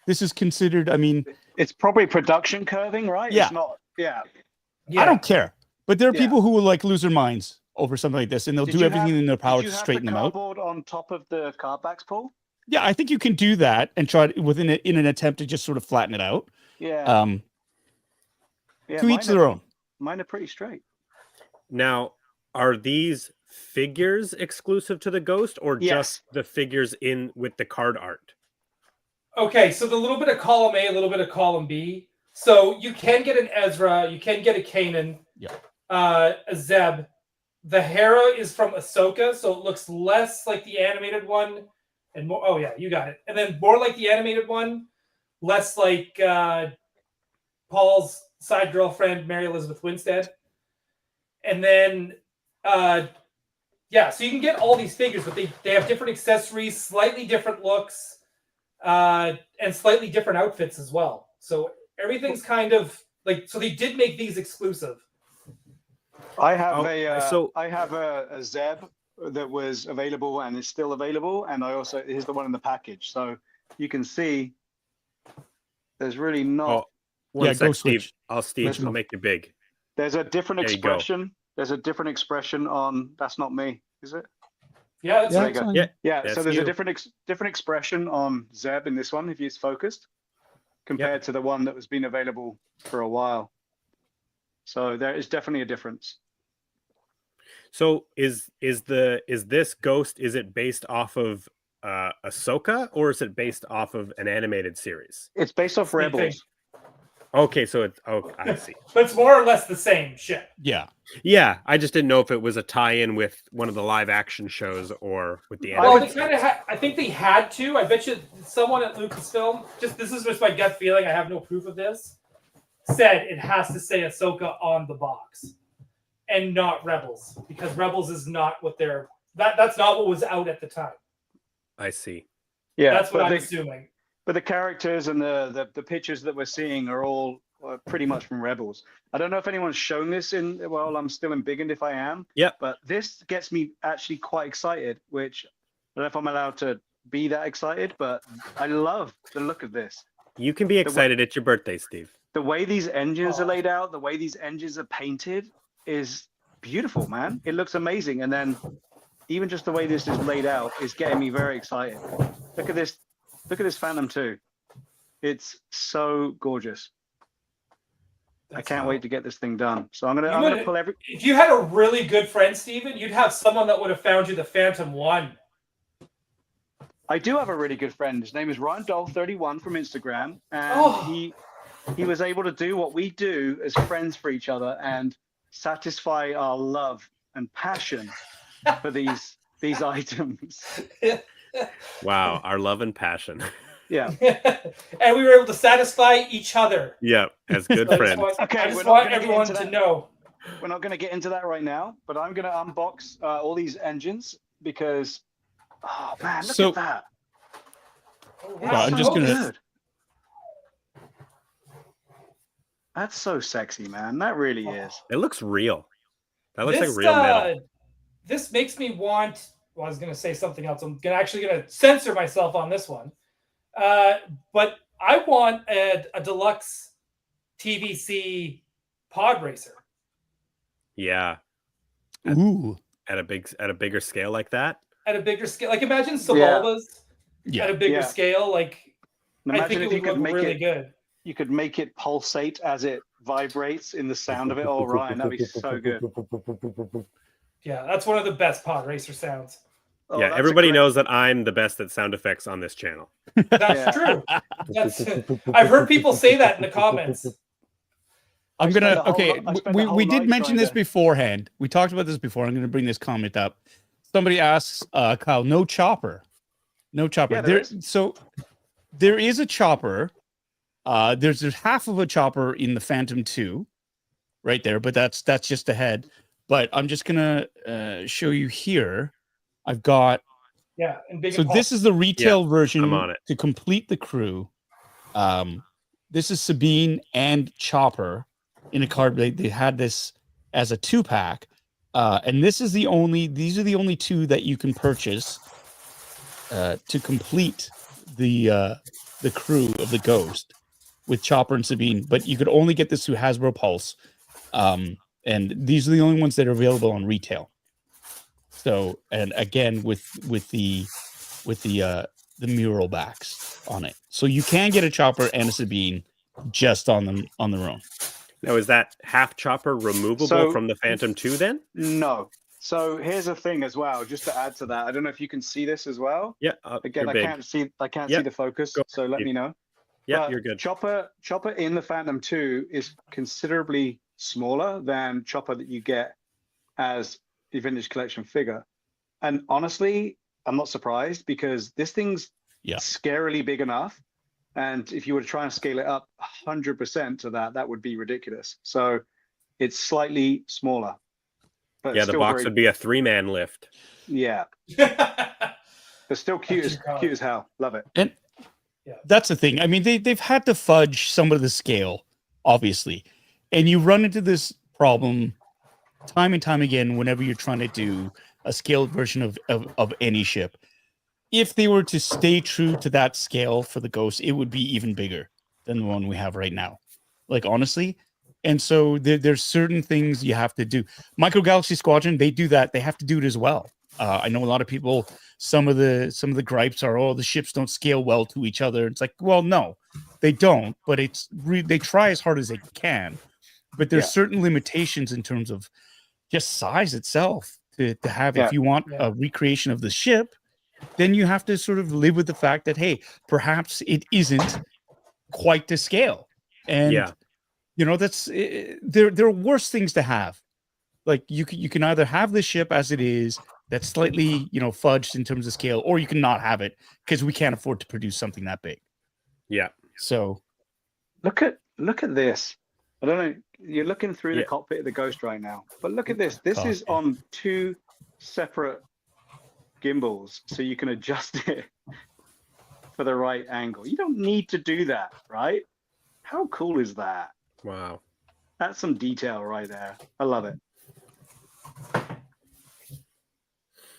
This is considered. I mean, It's probably production curving, right? Yeah. It's not. Yeah. Yeah. I don't care. But there are Yeah. people who will like lose their minds over something like this, and they'll Did do you everything have- in their power Did to you have straighten the them out. cardboard on top of the card backs, Paul? Yeah, I think you can do that and try to, in an attempt to just sort of flatten it out. Yeah. Yeah. To each their own. Mine are pretty straight. Now, are these figures exclusive to the Ghost, or Yes. just the figures in with the card art? Okay, so the little bit of column A, a little bit of column B. So you can get an Ezra, you can get a Kanan, Yeah. A Zeb. The Hera is from Ahsoka, so it looks less like the animated one, and more. Oh yeah, you got it. And then more like the animated one, less like Paul's side girlfriend, Mary Elizabeth Winstead. And then, yeah, so you can get all these figures, but they have different accessories, slightly different looks. And slightly different outfits as well. So everything's kind of like, so they did make these exclusive. I have Oh, I have a Zeb that was available and is still available, and I also here's the one in the package. So you can see there's really not. Oh, one Yeah, sec, go Steve. switch. I'll make you big. There's a different There you go. expression. There's a different expression on. That's not me, is it? Yeah, that's Yeah, There you it's go. fine. Yeah. Yeah. That's So there's you. a different expression on Zeb in this one if it's focused, compared to the one that was been available for a while. So there is definitely a difference. So is this Ghost? Is it based off of Ahsoka, or is it based off of an animated series? It's based off Same thing. Rebels. Okay, so it's I see. but it's more or less the same shit. Yeah. Yeah, I just didn't know if it was a tie-in with one of the live action shows or with the Well, animated. they kind of I think they had to. I bet you someone at Lucasfilm, this is just my gut feeling, I have no proof of this, said it has to say Ahsoka on the box and not Rebels, because Rebels is not what they're, that's not what was out at the time. I see. Yeah, That's what but I'm the, assuming. but the characters and the pictures that we're seeing are all pretty much from Rebels. I don't know if anyone's shown this in. Well, I'm still in Bigand if I am. Yep. But this gets me actually quite excited, which I don't know if I'm allowed to be that excited, but I love the look of this. You can be excited. It's your birthday, Steve. The way these engines are laid out, the way these engines are painted is beautiful, man. It looks amazing. And then even just the way this is laid out is getting me very excited. Look at this. Look at this Phantom 2. It's so gorgeous. I can't wait to get this thing done. So I'm gonna pull every. If you had a really good friend, Steven, you'd have someone that would have found you the Phantom 1. I do have a really good friend. His name is Ryan Doll 31 from Instagram, and he was able to do what we do as friends for each other and satisfy our love and passion for these items. Wow, our love and passion. Yeah. And we were able to satisfy each other. Yeah, as good friends. Okay, I just want everyone to know. We're not going to get into that right now, but I'm going to unbox all these engines because, oh man, look at that. Oh, Well, I'm so just gonna- good. That's so sexy, man. That really is. It looks real. That looks This, like real metal. This makes me want. Well, I was going to say something else. I'm actually going to censor myself on this one. But I want a deluxe TVC pod racer. Yeah. Ooh. At a bigger scale like that. At a bigger scale. Like imagine Savolva's Yeah. at a bigger scale. Like And I think it would look really good. You could make it pulsate as it vibrates in the sound of it. Oh, Ryan, that'd be so good. Yeah, that's one of the best pod racer sounds. Oh, Yeah, that's everybody a great- knows that I'm the best at sound effects on this channel. That's true. I've heard people say that in the comments. I'm spent gonna the whole okay. ni- I spent the We whole did night mention trying this to- beforehand. We talked about this before. I'm gonna bring this comment up. Somebody asks, Kyle, no chopper. No chopper. Yeah, there is. So there is a chopper. There's half of a chopper in the Phantom 2, right there, but that's just the head. But I'm just gonna show you here. I've got Yeah, and big. so and this is the retail version I'm on it. to complete the crew. This is Sabine and Chopper in a card. They had this as a 2-pack, and these are the only two that you can purchase to complete the crew of the Ghost with Chopper and Sabine. But you could only get this through Hasbro Pulse, and these are the only ones that are available on retail. So, and again with the mural backs on it, so you can get a Chopper and a Sabine just on their own. Now, is that half chopper removable So- from the Phantom 2 then? No. So here's the thing as well, just to add to that. I don't know if you can see this as well. Yeah. Again, you're I big. can't see Yep. the focus, Go so let ahead. me know. Yeah, But you're good. Chopper in the Phantom 2 is considerably smaller than Chopper that you get as the Vintage Collection figure. And honestly, I'm not surprised because this thing's scarily big enough. And if you were to try and scale it up 100% to that would be ridiculous. So it's slightly smaller. But Yeah, the still box very- would be a 3-man lift. Yeah, but still cute as hell. Love it. And that's the thing. I mean, they've had to fudge some of the scale, obviously, and you run into this problem time and time again whenever you're trying to do a scaled version of any ship. If they were to stay true to that scale for the Ghost, it would be even bigger than the one we have right now. Like, honestly. And so there's certain things you have to do. Micro Galaxy Squadron, they do that. They have to do it as well. I know a lot of people, some of the gripes are, oh, the ships don't scale well to each other. It's like, well, no, they don't, but they try as hard as they can. But there's certain limitations in terms of just size itself to have. If you want a recreation of the ship, then you have to sort of live with the fact that, hey, perhaps it isn't quite to scale. And you know, that's there are worse things to have. Like you can either have the ship as it is, that's slightly, you know, fudged in terms of scale, or you can not have it because we can't afford to produce something that big. Yeah. So look at this. I don't know. You're looking through the cockpit of the Ghost right now, but look at this. This is on 2 separate gimbals, so you can adjust it for the right angle. You don't need to do that, right? How cool is that? Wow. That's some detail right there. I love it.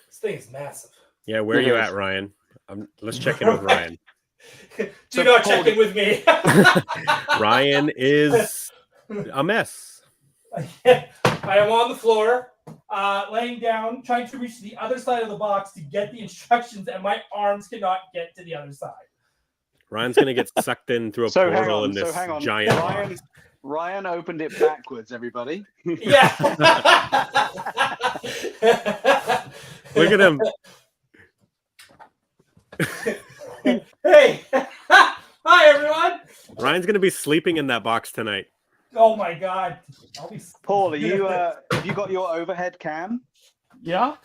This thing is massive. Yeah, where are It you is. at, Ryan? Let's check in with Ryan. Do not check in with me. Ryan is a mess. I am on the floor, laying down, trying to reach the other side of the box to get the instructions, and my arms cannot get to the other side. Ryan's gonna get sucked in through a portal in this giant box. Ryan opened it backwards, everybody. Yeah. Look at him. Hey. Hi, everyone. Ryan's gonna be sleeping in that box tonight. Oh my God. Paul, are you have you got your overhead cam? Yeah.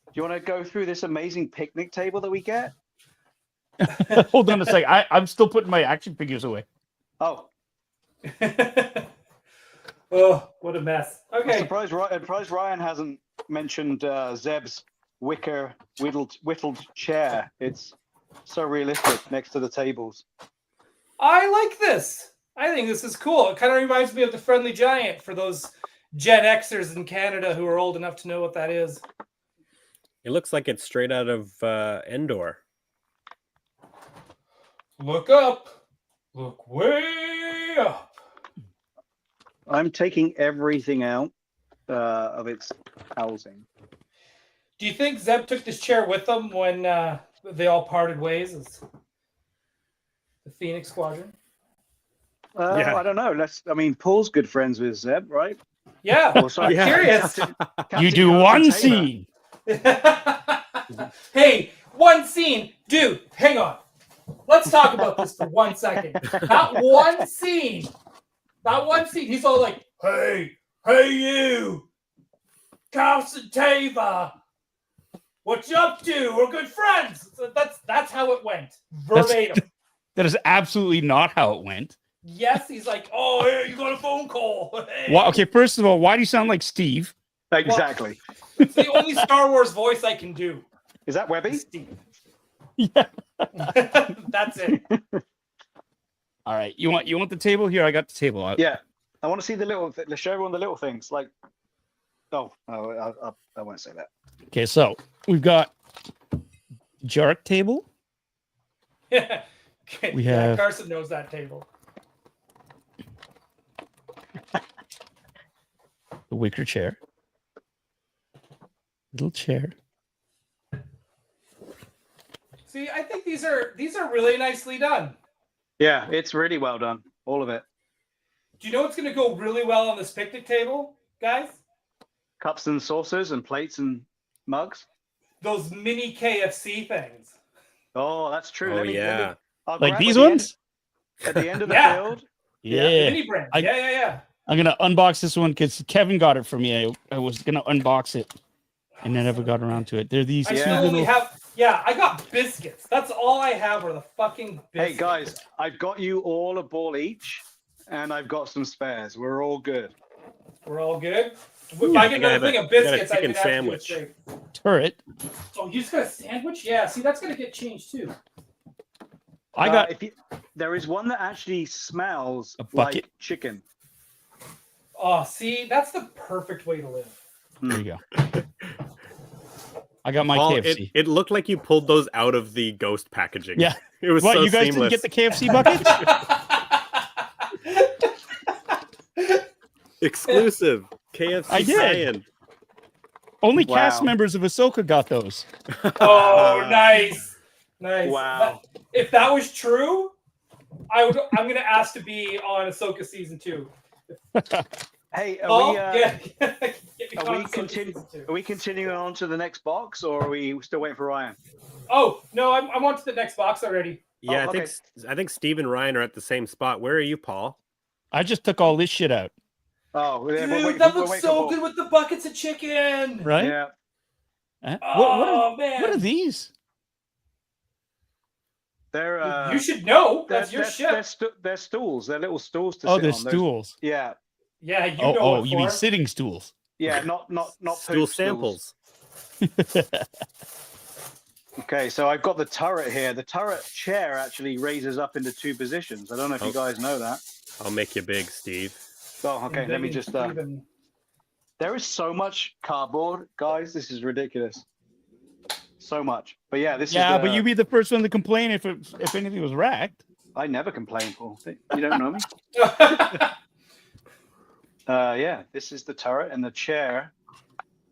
Do you want to go through this amazing picnic table that we get? Hold on a sec. I'm still putting my action figures away. Oh. Oh, what a mess. Okay. I'm surprised Ryan hasn't mentioned Zeb's wicker whittled chair. It's so realistic next to the tables. I like this. I think this is cool. It kind of reminds me of the Friendly Giant for those Gen Xers in Canada who are old enough to know what that is. It looks like it's straight out of Endor. Look up. Look way up. I'm taking everything out of its housing. Do you think Zeb took this chair with them when they all parted ways as the Phoenix Squadron? Yeah. I don't know. Paul's good friends with Zeb, right? Yeah. Oh, sorry. Yeah. Curious. You do one scene. Hey, one scene. Dude, hang on. Let's talk about this for 1 second. That one scene. He's all like, hey you, Carson Tava. What you up to? We're good friends. So that's how it went. Verbatim. That is absolutely not how it went. Yes, he's like, oh, here, you got a phone call. Hey. Well, okay, first of all, why do you sound like Steve? Exactly. It's the only Star Wars voice I can do. Is that Webby? Steve. Yeah. That's it. All right. You want the table? Here, I got the table. Yeah. I want to see the little. Let's show everyone the little things. Like, I won't say that. Okay, so we've got Jark table. Yeah. We have Carson knows that table. the wicker chair. Little chair. See, I think these are really nicely done. Yeah, it's really well done. All of it. Do you know what's going to go really well on this picnic table, guys? Cups and saucers and plates and mugs. Those mini KFC things. Oh, that's true. Oh, yeah. I'll Like grab these at the ones? At the end of the Yeah. field. Yeah. Mini brand. Yeah. I'm gonna unbox this one because Kevin got it for me. I was gonna unbox it, and I never got around to it. They're these I two still only little. have. Yeah, I got biscuits. That's all I have are the fucking biscuits. Hey guys, I've got you all a ball each, and I've got some spares. We're all good. We're all good. If I get another thing of biscuits, I chicken can sandwich. Turret. Oh, you just got a sandwich? Yeah. See, that's gonna get changed too. I got There is one that actually smells A bucket? like chicken. Oh, see, that's the perfect way to live. There you go. I got my Paul, KFC. it looked like you pulled those out of the ghost packaging. Yeah. It was What, so you guys seamless. didn't get the KFC bucket? Exclusive KFC I did. tie-in. Only Wow. cast members of Ahsoka got those. Oh, nice. Wow. If that was true, I'm gonna ask to be on Ahsoka season 2. Hey, Oh, are yeah. we continuing on to the next box, or are we still waiting for Ryan? Oh no, I'm on to the next box already. Yeah, Oh, I think Steve and Ryan are at the same spot. Where are you, Paul? I just took all this shit out. Oh, yeah, Dude, that looks so good with the buckets of chicken. Right? Yeah. Huh? Oh man, What are these? They're you should know. That's your ship. They're stools. They're little stools to Oh, sit they're on. stools. Yeah. Yeah, you Oh, know. oh, what you mean for. sitting stools? Yeah, not Stool poop samples. Okay, so I've got the turret here. The turret chair actually raises up into 2 positions. I don't know if you guys know that. I'll make you big, Steve. Oh, okay. Let me just. There is so much cardboard, guys. This is ridiculous. so much. But yeah, this Yeah, is but you'd be the first one to complain if anything was wrecked. I never complain, Paul. You don't know me. Yeah, this is the turret, and the chair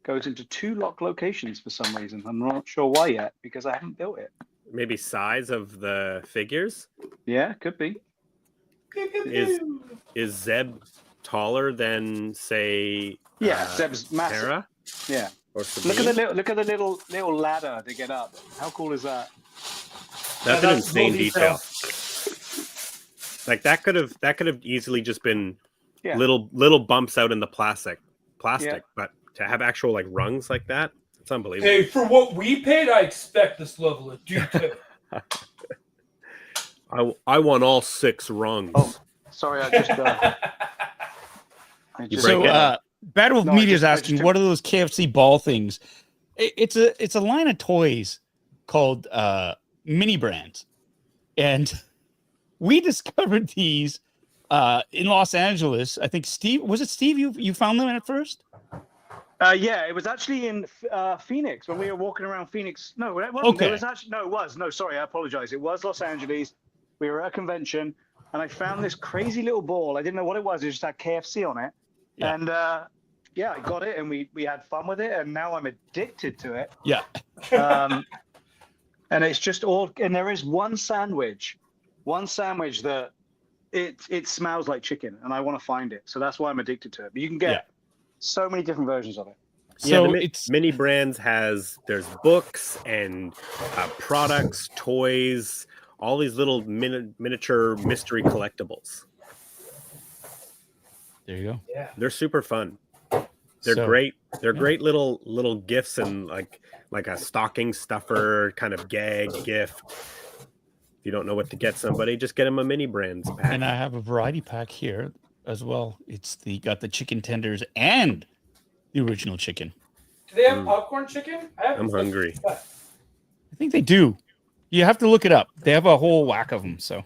goes into 2 lock locations for some reason. I'm not sure why yet, because I haven't built it. Maybe size of the figures. Yeah, could be. Is Zeb taller than, say, Yeah, Zeb's massive. Hera Yeah. or Look Sabine? at the little ladder to get up. How cool is that? That's an that's insane cool detail. Like that could have easily just been Yeah. little bumps out in the plastic, Yeah. but to have actual like rungs like that, it's unbelievable. Hey, for what we paid, I expect this level of detail. I want all 6 rungs. Oh, sorry, I just. You So, break it? Bad Wolf No, I Media is just asking, took- what are those KFC ball things? It's a line of toys called mini brands, and we discovered these in Los Angeles. I think Steve you found them at first? Yeah, it was actually in Phoenix when we were walking around Phoenix. No, it wasn't. Okay. It was actually no, it was no. Sorry, I apologize. It was Los Angeles. We were at a convention, and I found this crazy little ball. I didn't know what it was. It just had KFC on it, Yeah. and yeah, I got it, and we had fun with it, and now I'm addicted to it. Yeah. And it's just all. And there is one sandwich that it smells like chicken, and I want to find it. So that's why I'm addicted to it. But you can get so many different versions of it. So the it's mini brands there's books and products, toys, all these little miniature mystery collectibles. there you go. Yeah. They're super fun. They're So- great. They're great little gifts and like a stocking stuffer kind of gag gift. If you don't know what to get somebody, just get them a mini brands pack. And I have a variety pack here as well. It's got the chicken tenders and the original chicken. Do they have popcorn chicken? I'm hungry. I think they do. You have to look it up. They have a whole whack of them. So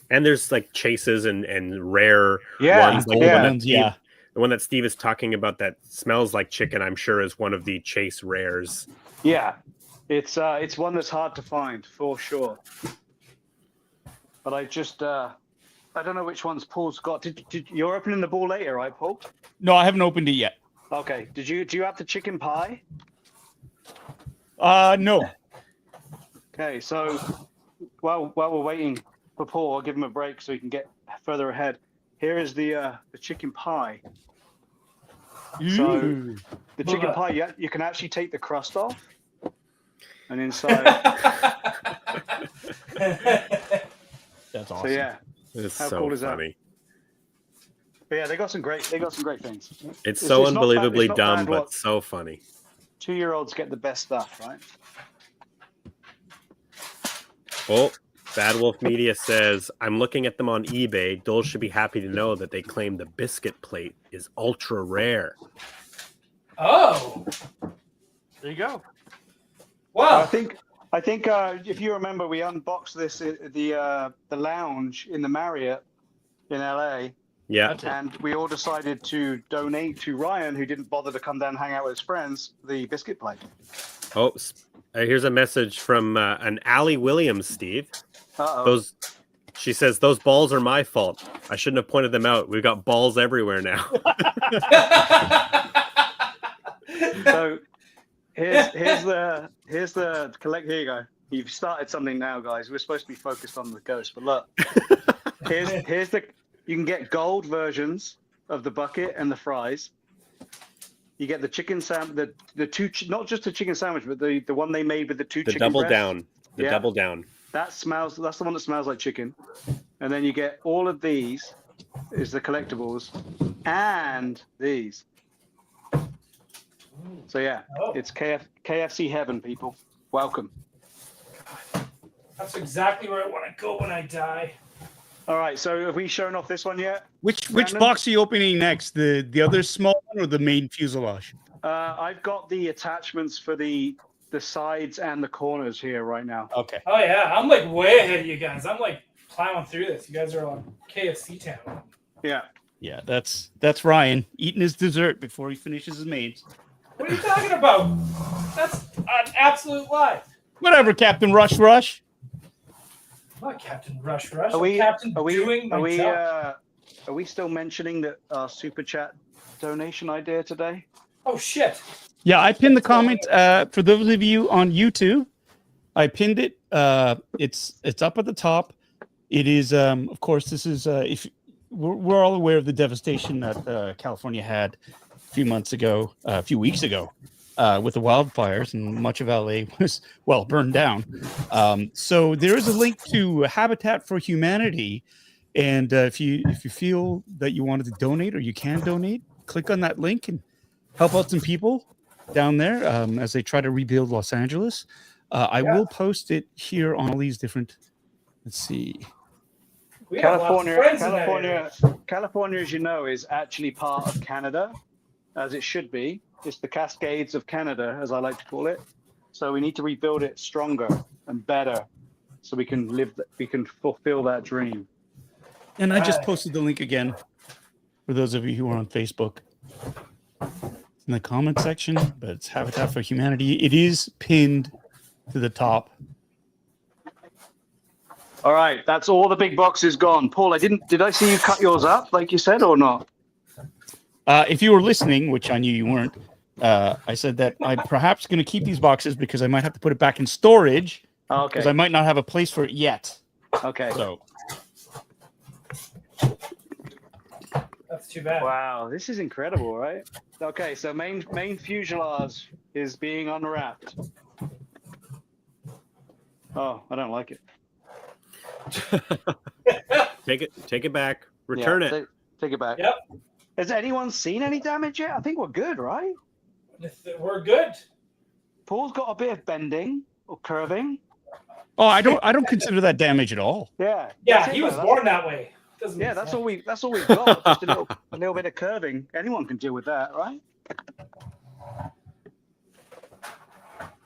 And there's like chases and rare Yeah, ones. Like gold the one that ones, Steve- yeah. the one that Steve is talking about that smells like chicken, I'm sure is one of the chase rares. Yeah, it's one that's hard to find for sure. But I just I don't know which ones Paul's got. You're opening the ball later, right, Paul? no, I haven't opened it yet. Okay. Do you have the chicken pie? No. Okay, so while we're waiting for Paul, I'll give him a break so he can get further ahead. Here is the chicken pie. So Ooh. the chicken pie, you can actually take the crust off, and inside. That's So awesome. yeah, It's How so cool is that? funny. but yeah, they got some great things. It's so it's not bad- unbelievably it's not dumb, bad what- but so funny. 2-year-olds get the best stuff, right? Oh, Bad Wolf Media says, I'm looking at them on eBay. Dole should be happy to know that they claim the biscuit plate is ultra rare. Oh, There you go. wow. I think if you remember, we unboxed this at the lounge in the Marriott in LA, Yeah. and we all decided to donate to Ryan, who didn't bother to come down and hang out with his friends, the biscuit plate. Oh, here's a message from an Allie Williams, Steve. Uh-oh. She says, those balls are my fault. I shouldn't have pointed them out. We've got balls everywhere now. So here's the collect. Here you go. You've started something now, guys. We're supposed to be focused on the ghost, but look, here's the. You can get gold versions of the bucket and the fries. You get the chicken the two, not just the chicken sandwich, but the one they made with the two The chicken double breasts. down. The Yeah. double down. That's the one that smells like chicken. And then you get all of these is the collectibles and these. So yeah, Oh. it's KFC heaven, people. Welcome. That's exactly where I want to go when I die. All right, so have we shown off this one yet? Which Brandon? box are you opening next? The other small one or the main fuselage? I've got the attachments for the sides and the corners here right now. Okay. Oh yeah, I'm like way ahead of you guys. I'm like plowing through this. You guys are on KFC town. Yeah. Yeah, that's Ryan eating his dessert before he finishes his mains. What are you talking about? That's an absolute lie. Whatever, Captain Rush. I'm not Captain Rush. I'm Are we Captain are we doing my are we job. are we still mentioning that our super chat donation idea today? Oh shit! Yeah, I pinned the comment for those of you on YouTube. I pinned it. It's up at the top. It is, of course, this is if we're all aware of the devastation that California had a few weeks ago, with the wildfires, and much of LA was burned down. So there is a link to Habitat for Humanity, and if you feel that you wanted to donate or you can donate, click on that link and help out some people down there as they try to rebuild Los Angeles. I will post it here on all these different. Let's see. We have lots of friends in that area. California, as you know, is actually part of Canada, as it should be. It's the Cascades of Canada, as I like to call it. So we need to rebuild it stronger and better, so we can fulfill that dream. And I just posted the link again for those of you who are on Facebook. In the comment section, but it's Habitat for Humanity. It is pinned to the top. All right, that's all the big boxes gone. Paul, did I see you cut yours up like you said or not? If you were listening, which I knew you weren't, I said that I'm perhaps going to keep these boxes because I might have to put it back in storage. Okay. Because I might not have a place for it yet. Okay. So. That's too bad. Wow, this is incredible, right? Okay, so main fuselage is being unwrapped. Oh, I don't like it. Take it back. Return it. Take it back. Yep. Has anyone seen any damage yet? I think we're good, right? We're good. Paul's got a bit of bending or curving. Oh, I don't consider that damage at all. Yeah. Yeah, he was born that way. Yeah, that's all we've got. Just a little bit of curving. Anyone can deal with that, right?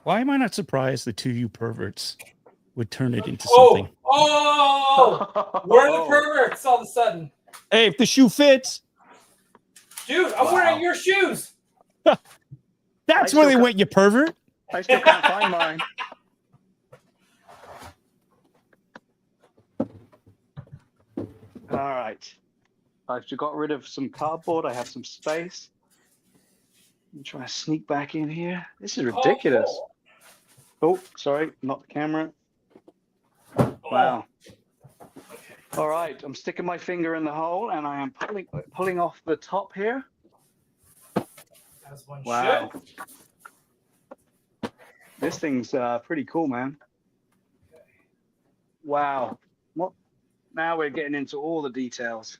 Why am I not surprised the two of you perverts would turn it into something? Oh, we're the perverts all of a sudden. Hey, if the shoe fits. Dude, I'm wearing your shoes. That's where they went, you pervert. I still can't find mine. All right. I've got rid of some cardboard. I have some space. I'm trying to sneak back in here. This is ridiculous. Oh, sorry, not the camera. Wow. All right, I'm sticking my finger in the hole and I am pulling off the top here. As one Wow. should. This thing's pretty cool, man. Wow. What? Now we're getting into all the details.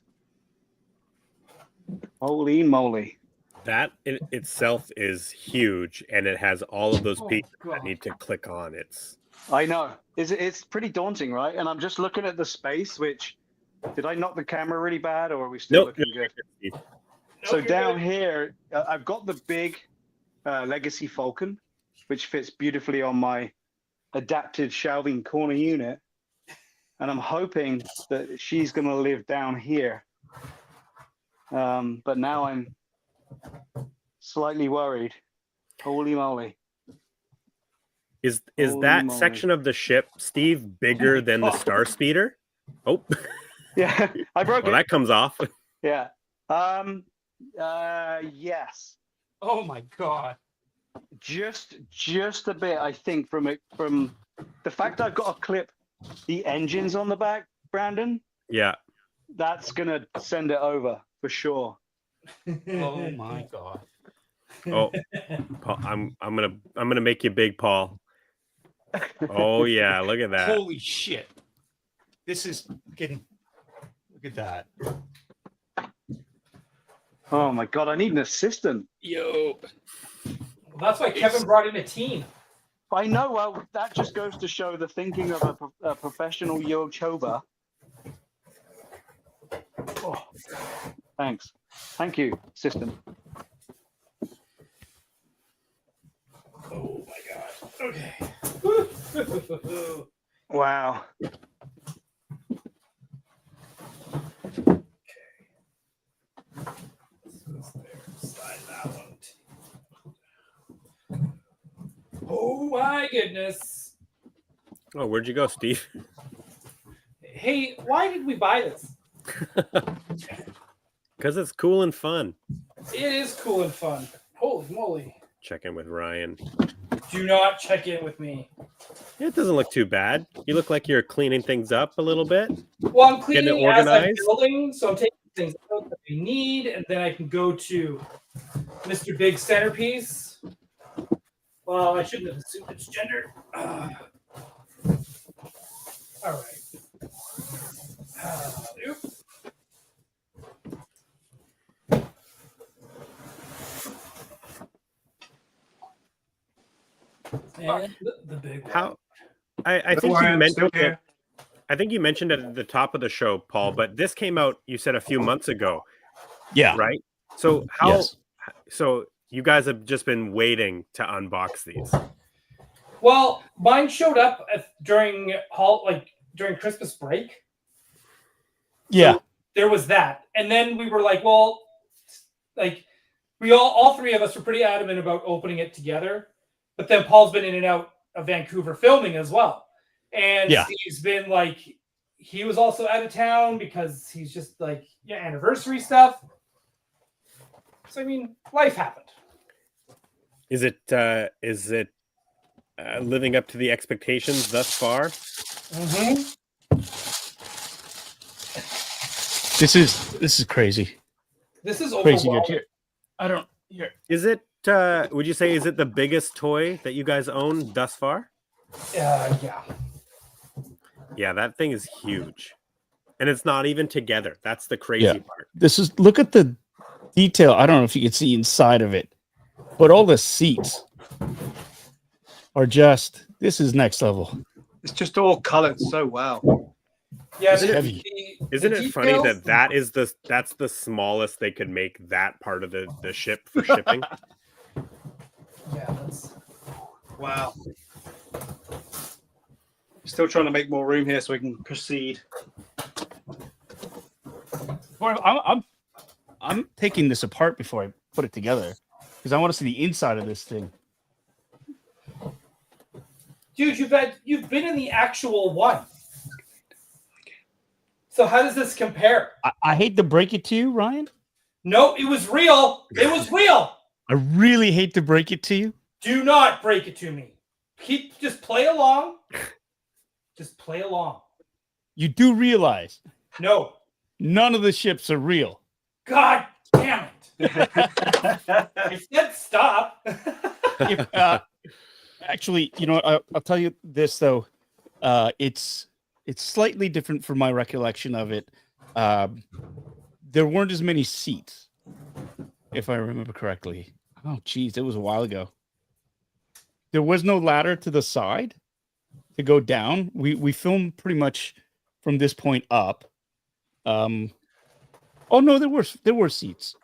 Holy moly. That in itself is huge, and it has all of those pieces God. that need to click on. I know. It's pretty daunting, right? And I'm just looking at the space, which, did I knock the camera really bad, or are we still looking good? So down here, I've got the big Legacy Falcon, which fits beautifully on my adapted shelving corner unit. And I'm hoping that she's going to live down here. But now I'm slightly worried. Holy moly. Is Holy that moly. section of the ship, Steve, bigger than the Star Speeder? Oh, Yeah, I broke well, it. that comes off. Yeah. Yes. Oh my god. Just a bit, I think, from the fact I've got to clip the engines on the back, Brandon. Yeah. That's gonna send it over for sure. Oh my god. Oh, Paul, I'm gonna make you big, Paul. Oh yeah, look at that. Holy shit. This is getting. Look at that. Oh my god, I need an assistant. Yo. Well, that's why Kevin brought in a team. I know. Well, that just goes to show the thinking of a professional Yochoba. Oh, thanks. Thank you, assistant. Oh my god. Okay. Wow. Slide that one. Oh my goodness. Oh, where'd you go, Steve? Hey, why did we buy this? Because it's cool and fun. It is cool and fun. Holy moly. Check in with Ryan. Do not check in with me. It doesn't look too bad. You look like you're cleaning things up a little bit. Well, I'm Getting it cleaning as I'm organized. building, so I'm taking things out that I need, and then I can go to Mr. Big Centerpiece. Well, I shouldn't have assumed its gender. All right. Oop. And the big one. How? I think you mentioned it. I think you mentioned it at the top of the show, Paul. But this came out, you said, a few months ago. Yeah. Right. So how? Yes. So you guys have just been waiting to unbox these. Well, mine showed up during Christmas break. Yeah. So there was that, and then we were like, well, like we all three of us were pretty adamant about opening it together. But then Paul's been in and out of Vancouver filming as well, and Yeah. Steve's been like, he was also out of town because he's just like anniversary stuff. So I mean, life happened. Is it living up to the expectations thus far? Mm-hmm. This is crazy. This is Crazy overwhelming. good. Here, I don't. Here. Is it? Would you say is it the biggest toy that you guys own thus far? Yeah. Yeah, that thing is huge, and it's not even together. That's the crazy part. This is. Look at the detail. I don't know if you can see inside of it, but all the seats are just. This is next level. It's just all colored so well. Yeah, It's heavy. Isn't the it funny details- that's the smallest they could make that part of the ship for shipping? Yeah, that's Wow. Still trying to make more room here so we can proceed. I'm taking this apart before I put it together because I want to see the inside of this thing. dude. You've been in the actual one. So how does this compare? I hate to break it to you, Ryan. No, it was real. It was real. I really hate to break it to you. Do not break it to me. Just play along. Just play along. You do realize No. none of the ships are real. God damn it. I said stop. If, actually, you know, I'll tell you this though. It's slightly different from my recollection of it. There weren't as many seats, if I remember correctly. Oh, geez, it was a while ago. There was no ladder to the side to go down. We filmed pretty much from this point up. Oh no, there were seats.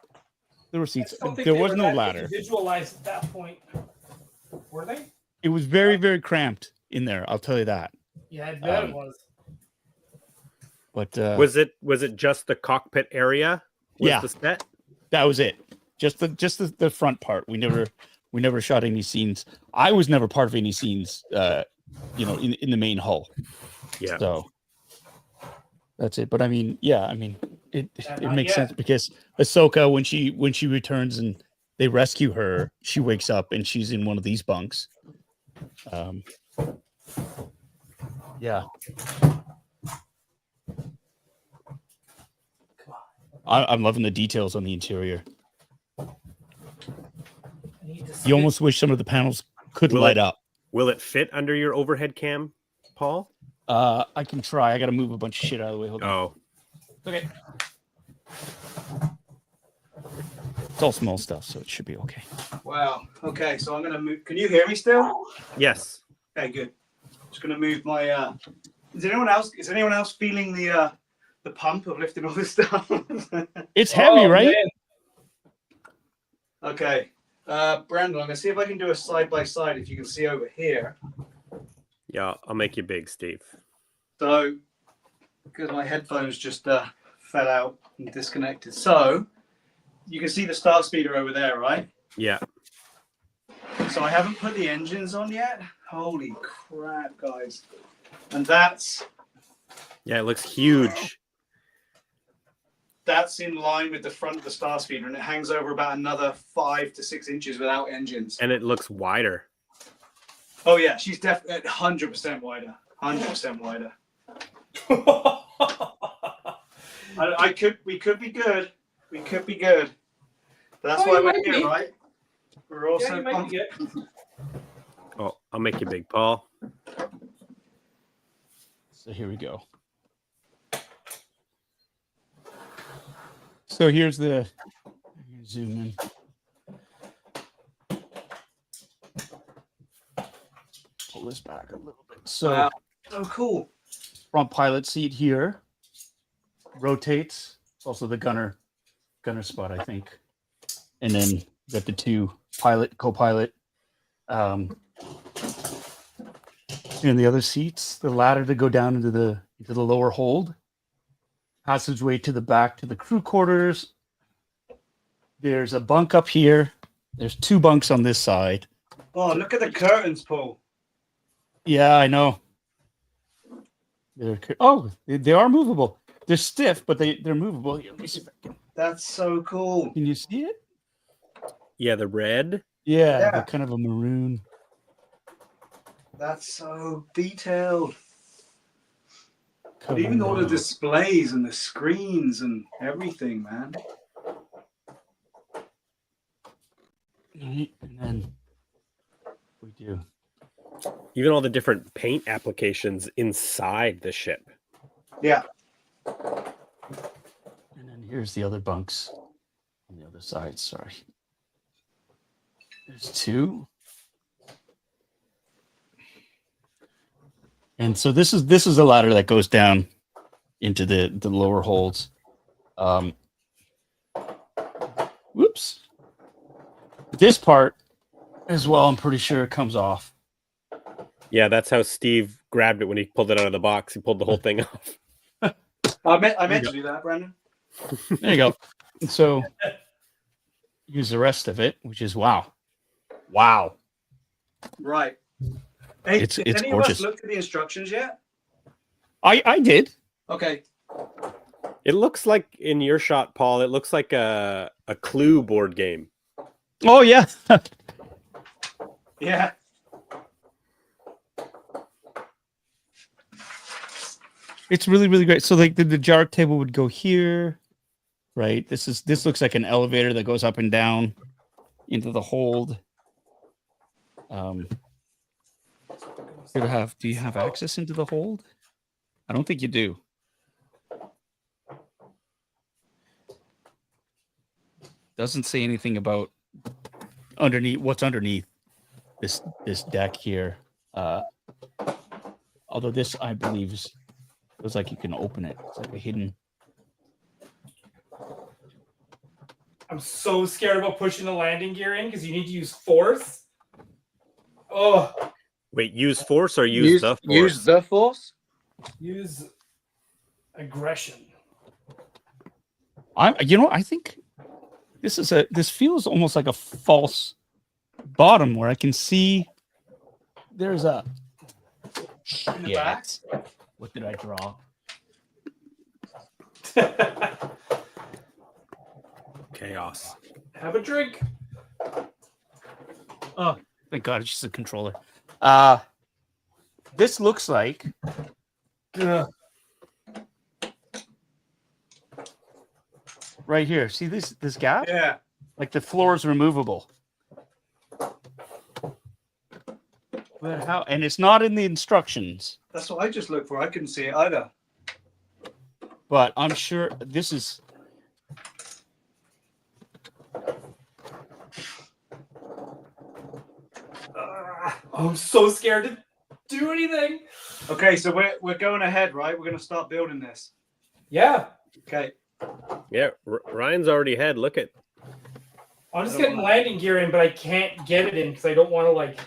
There were seats. I don't think There they was were no that ladder. Visualized at that point. Were they? It was very, very cramped in there. I'll tell you that. Yeah, I bet it was. But Was it just the cockpit area? Yeah. The set? that was it. Just the front part. We never shot any scenes. I was never part of any scenes. In the main hull. Yeah. So that's it. But I mean, yeah, I mean, it not makes yet. sense because Ahsoka, when she returns and they rescue her, she wakes up and she's in one of these bunks. Yeah. I'm loving the details on the interior. I need to You almost wish some of the panels could light up. Will it fit under your overhead cam, Paul? I can try. I got to move a bunch of shit out of the way. Hold on. Oh, Okay. It's all small stuff, so it should be okay. Wow. Okay, so I'm gonna move. Can you hear me still? yes. Okay, good. Just gonna move my. Is anyone else feeling the pump of lifting all this stuff? It's heavy, right? Man. Okay, Brandon, I'm gonna see if I can do a side by side. If you can see over here. Yeah, I'll make you big, Steve. So, because my headphones just fell out and disconnected. So, you can see the star speeder over there, right? Yeah. So I haven't put the engines on yet. Holy crap, guys. And that's Yeah, it looks huge. in line with the front of the star speeder, and it hangs over about another 5 to 6 inches without engines. And it looks wider. Oh yeah, she's definitely 100% wider. 100% wider. We could be good. We could be good. That's why we're here, right? We're also Yeah, you might be good. Oh, I'll make you big, Paul. So here we go. So here's the zoom in. Pull this back a little bit. So wow. Oh, cool. front pilot seat here rotates. It's also the gunner spot, I think. And then you got the two co-pilot. And the other seats, the ladder to go down into the lower hold. Passageway to the back to the crew quarters. There's a bunk up here. There's 2 bunks on this side. Oh, look at the curtains, Paul. Yeah, I know. They are movable. They're stiff, but they're movable. Here, let me see if I can. That's so cool. Can you see it? Yeah, the red. Yeah. They're kind of a maroon. That's so detailed. Cover Even all the now. displays and the screens and everything, man. And then we do. Even all the different paint applications inside the ship. Yeah. And then here's the other bunks on the other side. Sorry. There's 2. And so this is a ladder that goes down into the lower holds. Whoops. This part as well, I'm pretty sure it comes off. Yeah, that's how Steve grabbed it when he pulled it out of the box. He pulled the whole thing off. I meant to do that, Brandon. There you go. So use the rest of it, which is wow. Right. Hey, It's did any gorgeous. of us look at the instructions yet? I did. Okay. It looks like, in your shot, Paul, it looks like a Clue board game. Oh yeah. Yeah. It's really, really great. So like the jar table would go here, right? This looks like an elevator that goes up and down into the hold. Do you have access into the hold? I don't think you do. Doesn't say anything about what's underneath this deck here. Although this, I believe, looks like you can open it. It's like a hidden. I'm so scared about pushing the landing gear in because you need to use force. Oh, Wait, use force or use the force? Use the force. use aggression. I think this feels almost like a false bottom where I can see there's a In the back. What did I draw? Chaos. Have a drink. Oh, thank God, it's just a controller. This looks like right here. See this gap? Yeah. Like the floor is removable. But how? And it's not in the instructions. That's what I just looked for. I couldn't see it either. But I'm sure this is. I'm so scared to do anything. Okay, so we're going ahead, right? We're going to start building this. Yeah, Okay. Yeah, Ryan's already ahead. Look at. I'm just getting landing gear in, but I can't get it in because I don't want to like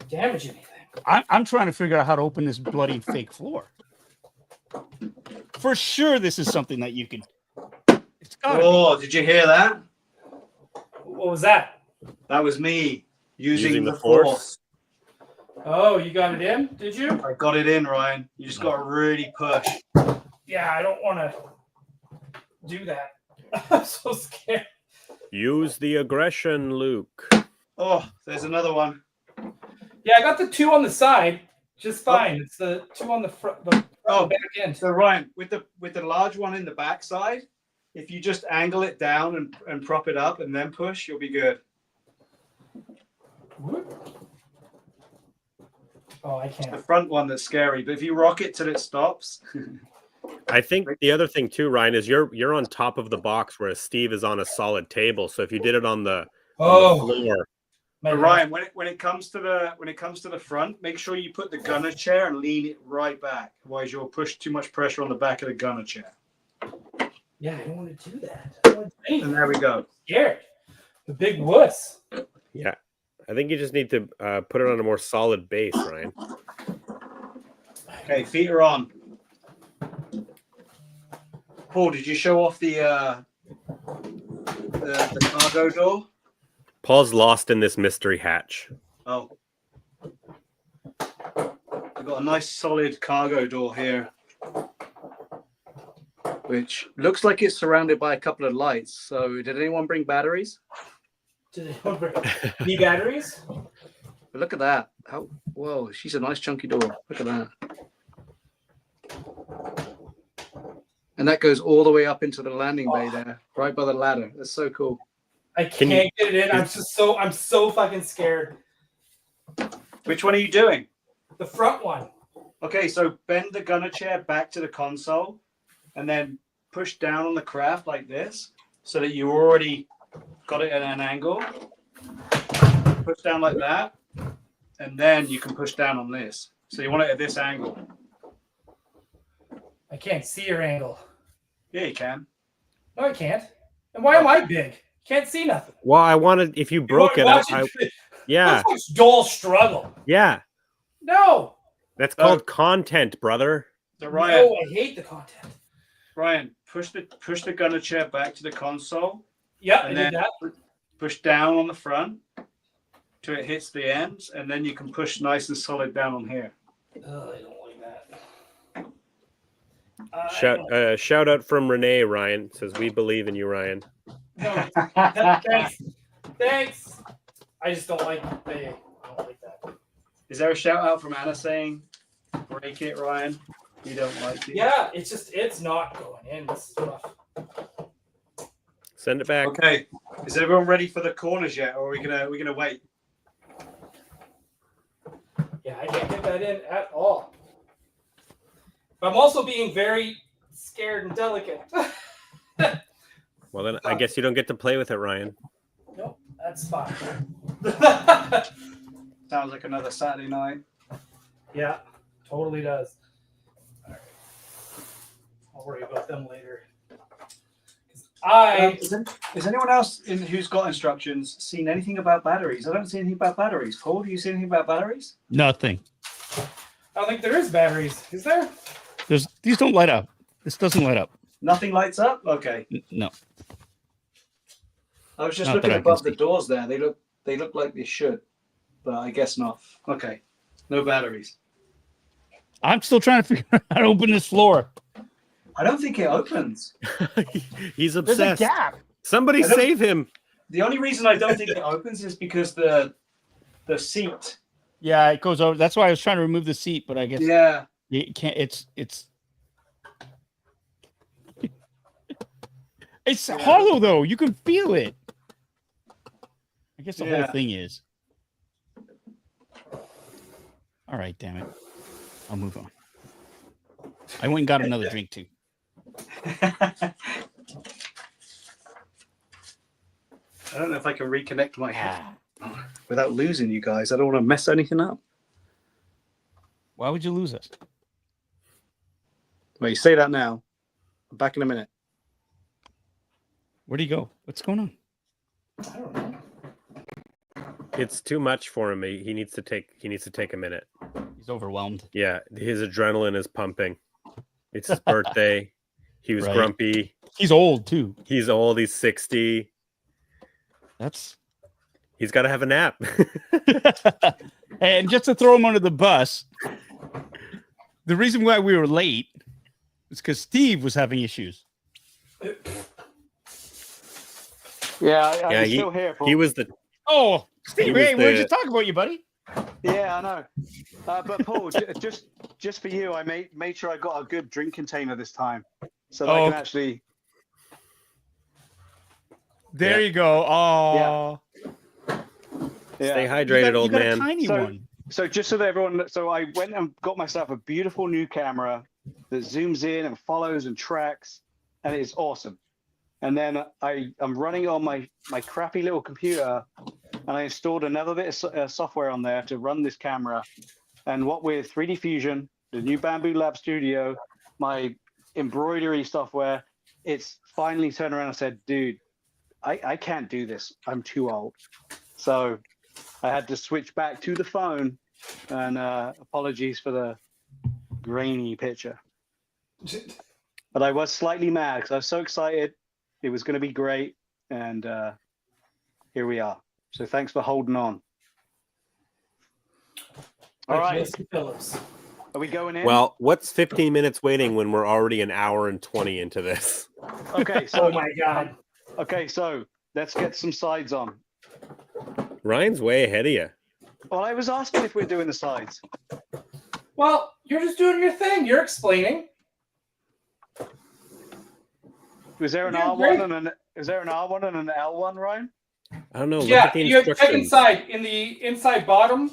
damage anything. I'm trying to figure out how to open this bloody fake floor. For sure, this is something that you can. It's gotta Oh, did you hear that? What was that? That was me using Using the the force? force. Oh, you got it in? Did you? I got it in, Ryan. You just got to really push. Yeah, I don't want to do that. I'm so scared. Use the aggression, Luke. Oh, there's another one. Yeah, I got the 2 on the side. Just fine. It's the 2 on the front, the back end. So Ryan, with the large one in the backside, if you just angle it down and prop it up and then push, you'll be good. Oh, I It's the can't. front one that's scary, but if you rock it till it stops. I think the other thing too, Ryan, is you're on top of the box, whereas Steve is on a solid table. So if you did it on the floor, But Ryan, when it comes to the front, make sure you put the gunner chair and lean it right back. Otherwise, you'll push too much pressure on the back of the gunner chair. Yeah, I don't want to do that. I don't want to do And anything. there we go. I'm scared. The big wuss. yeah, I think you just need to put it on a more solid base, Ryan. Okay, feet are on. Paul, did you show off the cargo door? Paul's lost in this mystery hatch. Oh. We've got a nice solid cargo door here, which looks like it's surrounded by a couple of lights. So did anyone bring batteries? Did it need batteries? But look at that. How, whoa, she's a nice chunky door. Look at that. And that goes all the way up into the landing bay there, right by the ladder. That's so cool. I can't get it in. I'm so fucking scared. Which one are you doing? The front one. Okay, so bend the gunner chair back to the console and then push down on the craft like this so that you already got it at an angle. Push down like that, and then you can push down on this. So you want it at this angle. I can't see your angle. Yeah, you can. No, I can't. And why am I big? Can't see nothing. Well, I wanted if you broke it, yeah, Let's watch Joel struggle. yeah. No. That's called content, brother. So Ryan, No, I hate the content. Ryan, push the gunner chair back to the console. Yeah, I And did then that. push down on the front till it hits the ends, and then you can push nice and solid down on here. Oh, I don't like that. Shout out from Renee. Ryan says we believe in you, Ryan. No, thanks. Thanks. I just don't like I don't like that. Is there a shout out from Anna saying, break it, Ryan? You don't like it? Yeah, it's not going in. This is rough. Send it back. Okay. Is everyone ready for the corners yet, or are we gonna wait? Yeah, I can't get that in at all. But I'm also being very scared and delicate. Well, then I guess you don't get to play with it, Ryan. Nope, that's fine. Sounds like another Saturday night. Yeah, totally does. All right. I'll worry about them later. Is anyone else who's got instructions seen anything about batteries? I don't see anything about batteries. Paul, do you see anything about batteries? Nothing. I don't think there is batteries. Is there? These don't light up. This doesn't light up. Nothing lights up? Okay. No. I was just Not looking that I can above the see. doors there. They look like they should, but I guess not. Okay. No batteries. I'm still trying to figure out how to open this floor. I don't think it opens. He's There's a obsessed. gap. Somebody I don't- save him. The only reason I don't think it opens is because the seat. Yeah, it goes over. That's why I was trying to remove the seat, but I guess Yeah. it can't. It's hollow though. You can feel it. I guess the Yeah. whole thing is. All right, damn it. I'll move on. I went and got another drink too. I don't know if I can reconnect my head without losing you guys. I don't want to mess anything up. Why would you lose us? Well, you say that now. I'm back in a minute. Where'd he go? What's going on? I don't know. It's too much for him. He needs to take a minute. He's overwhelmed. Yeah, his adrenaline is pumping. It's his birthday. He was Right. grumpy. He's old too. He's old. He's 60. That's He's got to have a nap. And just to throw him under the bus, the reason why we were late is because Steve was having issues. Yeah, Yeah, I'm still here. Paul. He was the. Oh, Steve, was hey, we were the- just talking about you, buddy. Yeah, I know. But Paul, just for you, I made sure I got a good drink container this time, so that I can Okay. actually. There Yeah. you go. Oh, Yeah. Stay hydrated, old you got man. a tiny So- one. So just so that everyone, so I went and got myself a beautiful new camera that zooms in and follows and tracks, and it's awesome. And then I'm running it on my crappy little computer, and I installed another bit of software on there to run this camera. And what with 3D Fusion, the new Bamboo Lab Studio, my embroidery software, it's finally turned around and said, dude, I can't do this. I'm too old. So I had to switch back to the phone, and apologies for the grainy picture. But I was slightly mad because I was so excited. It was going to be great, and here we are. So thanks for holding on. All right, Mr. Phillips. are we going in? Well, what's 15 minutes waiting when we're already an hour and 20 into this? Okay, Oh so my God. okay, so let's get some sides on. Ryan's way ahead of you. Well, I was asking if we're doing the sides. Well, you're just doing your thing. You're explaining. Was there an Yeah, R1 great. and an L1, Ryan? I don't know. Look Yeah, at the you check instructions. inside. In the inside bottom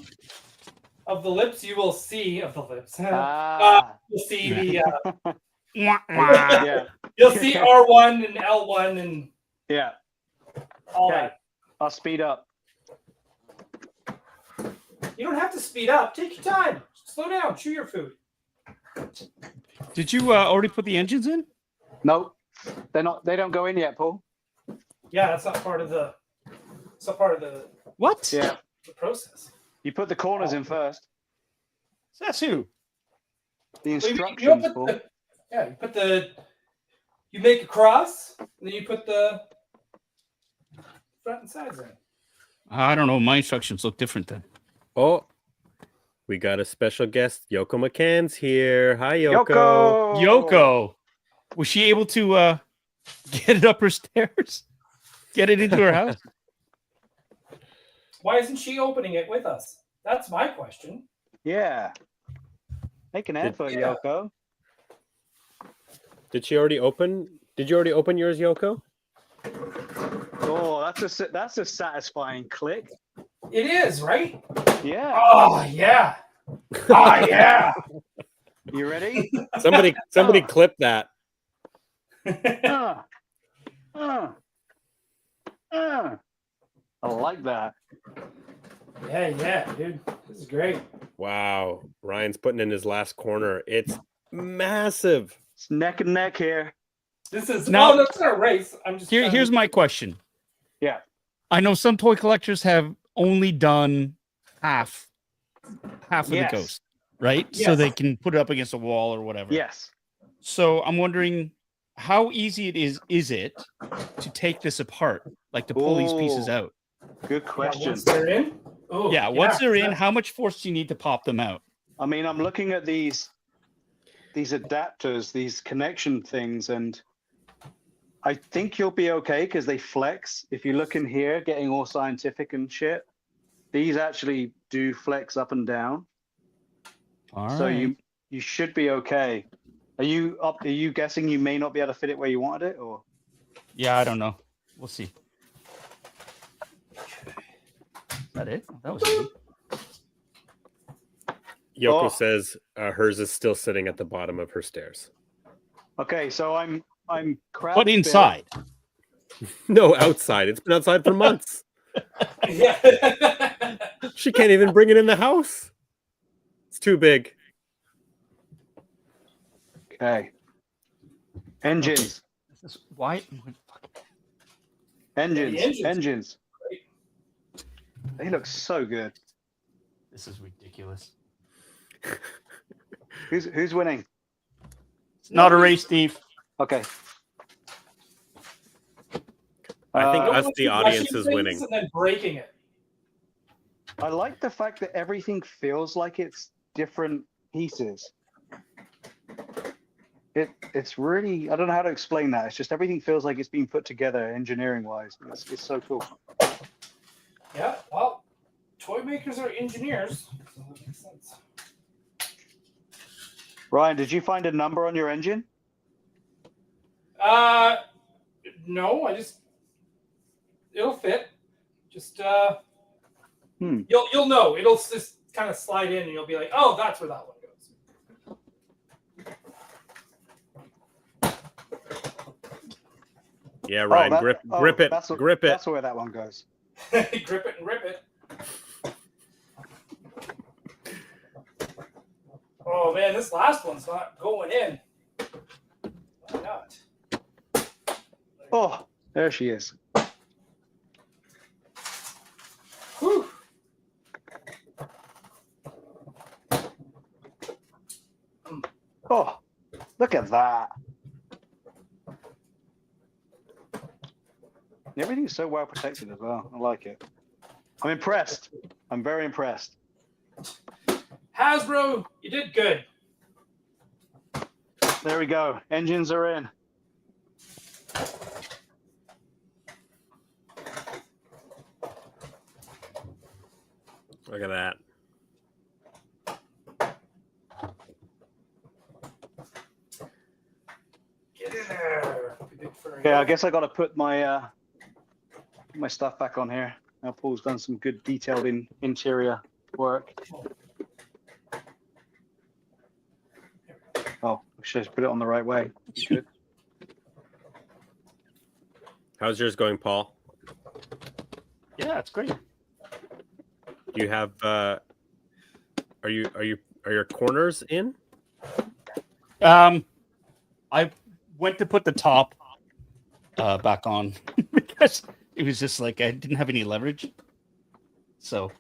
of the lips, you will see Ah, you'll see the Wah, wah. yeah, you'll see R1 and L1 and yeah. all Okay. that. I'll speed up. You don't have to speed up. Take your time. Slow down. Chew your food. Did you already put the engines in? Nope, they're not. They don't go in yet, Paul. Yeah, that's not part of the. It's not part of the What? Yeah, process. you put the corners in first. That's who. The You instructions, put Paul. you make a cross, and then you put the front and sides in. I don't know. My instructions look different then. Oh, we got a special guest. Yoko McCann's here. Hi, Yoko. Yoko, was she able to get it up her stairs? Get it into her house? Why isn't she opening it with us? That's my question. Yeah. Make an effort, Yeah. Yoko. Did she already open? Did you already open yours, Yoko? Oh, that's a satisfying click. It is, right? Yeah. Oh yeah. Oh yeah. You ready? Somebody clip that. uh, uh, uh. I like that. Yeah, dude. This is great. Wow. Ryan's putting in his last corner. It's massive. It's neck and neck here. This is Now- no, that's not a race. I'm just Here's my question. Yeah. I know some toy collectors have only done half of Yes. the ghost, right? So Yes. they can put it up against a wall or whatever. Yes. So I'm wondering how easy it is it to take this apart, like to pull these pieces Ooh. out? Good question. Once they're in. Oh, Yeah, once they're in, how much force do you need to pop them out? I mean, I'm looking at these adapters, these connection things, and I think you'll be okay because they flex. If you look in here, getting all scientific and shit, these actually do flex up and down. All So right. you should be okay. Are you guessing you may not be able to fit it where you wanted it, or? Yeah, I don't know. We'll see. Is that it? That was easy. Yoko Oh. says hers is still sitting at the bottom of her stairs. Okay, so I'm crab But fit. inside. No, outside. It's been outside for months. Yeah. She can't even bring it in the house. It's too big. Okay. Engines. This is, why? Engines. the Engines. They look so good. This is ridiculous. Who's winning? It's not a race, Steve. Okay. I think Uh, us, the audience, is Rushing winning. things and then breaking it. I like the fact that everything feels like it's different pieces. It's really, I don't know how to explain that. It's just everything feels like it's being put together engineering wise. It's so cool. Yeah, well, toy makers are engineers, so that makes sense. Ryan, did you find a number on your engine? No, it'll fit. Just you'll know. It'll just kind of slide in, and you'll be like, oh, that's where that one goes. Yeah, Ryan, grip it, grip it. That's where that one goes. Grip it and rip it. Oh man, this last one's not going in. Why not? Oh, there she is. Whew. Oh, look at that. Everything's so well protected as well. I like it. I'm impressed. I'm very impressed. Hasbro, you did good. There we go. Engines are in. Look at that. Get in there. Yeah, I guess I got to put my my stuff back on here. Now Paul's done some good detailed interior work. Oh, I should have put it on the right way. Good. How's yours going, Paul? Yeah, it's great. Do you have are your corners in? I went to put the top back on because it was just like I didn't have any leverage. So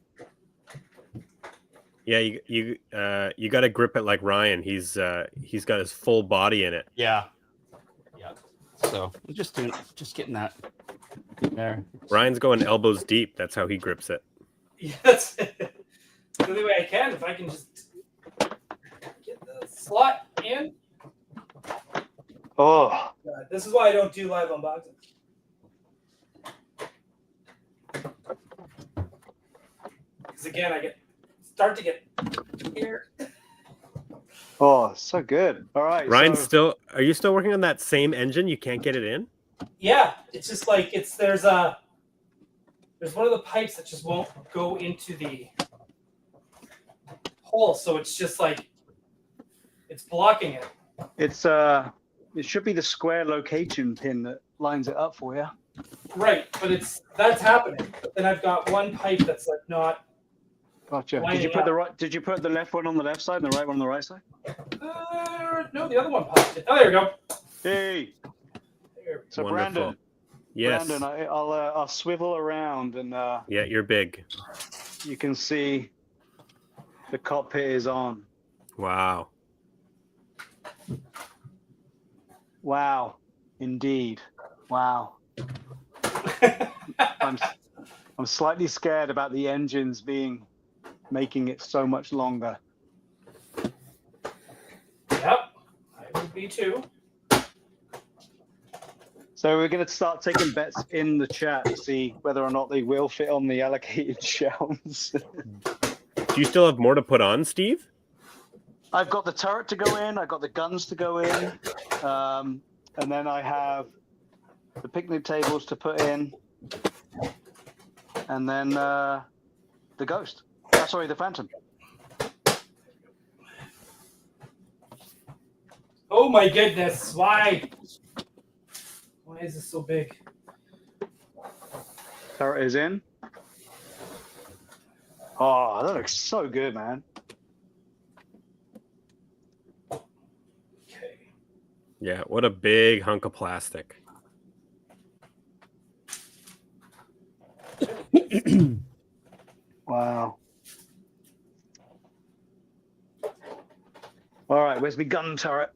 Yeah, you got to grip it like Ryan. He's got his full body in it. yeah. So I'm just getting that there. Ryan's going elbows deep. That's how he grips it. Yeah, that's the only way I can. If I can just get the slot in. Oh, God, this is why I don't do live unboxing. Because again, I start to get here. oh, so good. All right. Ryan, so, are you still working on that same engine? You can't get it in? Yeah, it's just like there's one of the pipes that just won't go into the hole, so it's just like it's blocking it. it's it should be the square location pin that lines it up for you. Right, but that's happening. But then I've got one pipe that's like not. Gotcha. Lining Did you put up. the right? Did you put the left one on the left side and the right one on the right side? No, the other one popped it. Oh, there we go. Hey. There. So Wonderful. Brandon, Yes. Brandon, I'll swivel around and Yeah, you're big. you can see the cockpit is on. Wow. Wow, indeed. Wow. I'm slightly scared about the engines making it so much longer. Yep, I would be too. So we're going to start taking bets in the chat to see whether or not they will fit on the allocated shelves. Do you still have more to put on, Steve? I've got the turret to go in. I've got the guns to go in. And then I have the picnic tables to put in. And then the ghost. Sorry, the phantom. Oh my goodness, why? Why is this so big? Turret is in. Oh, that looks so good, man. Okay. Yeah, what a big hunk of plastic. Wow. All right, where's my gun turret?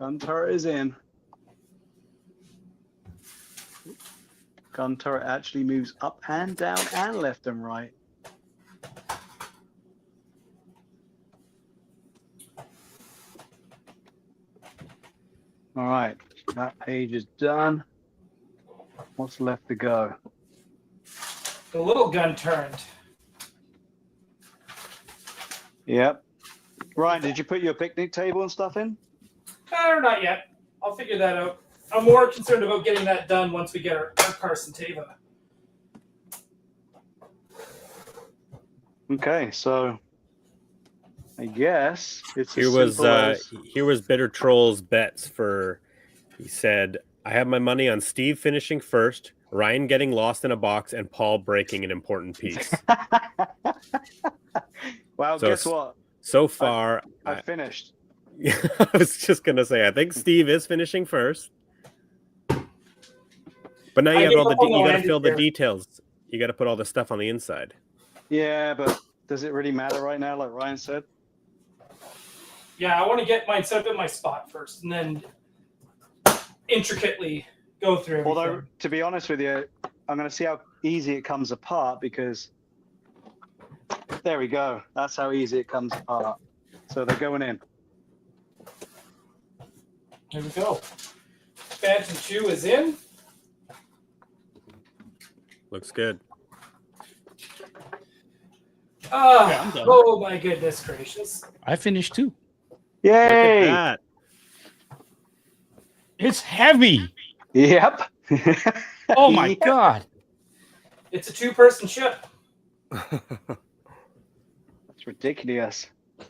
Gun turret is in. Gun turret actually moves up and down and left and right. All right, that page is done. What's left to go? The little gun turned. Yep. Ryan, did you put your picnic table and stuff in? Or not yet. I'll figure that out. I'm more concerned about getting that done once we get our Carson Teva. Okay, so I guess it's Here was Bitter Troll's bets for. He said, "I have my money on Steve finishing first, Ryan getting lost in a box, and Paul breaking an important piece." Well, So guess what? So far, I finished. I was just gonna say, I think Steve is finishing first, but now you have all the you got to fill the details. You got to put all the stuff on the inside. Yeah, but does it really matter right now, like Ryan said? Yeah, I want to get mine set up in my spot first, and then intricately go through everything. Although, to be honest with you, I'm going to see how easy it comes apart because there we go. That's how easy it comes apart. So they're going in. There we go. Phantom 2 is in. Looks good. I'm done. Oh my goodness gracious. I finished too. Look at Yay! that. It's heavy. Yep. Oh my Yep. God. It's a 2-person ship. That's ridiculous. I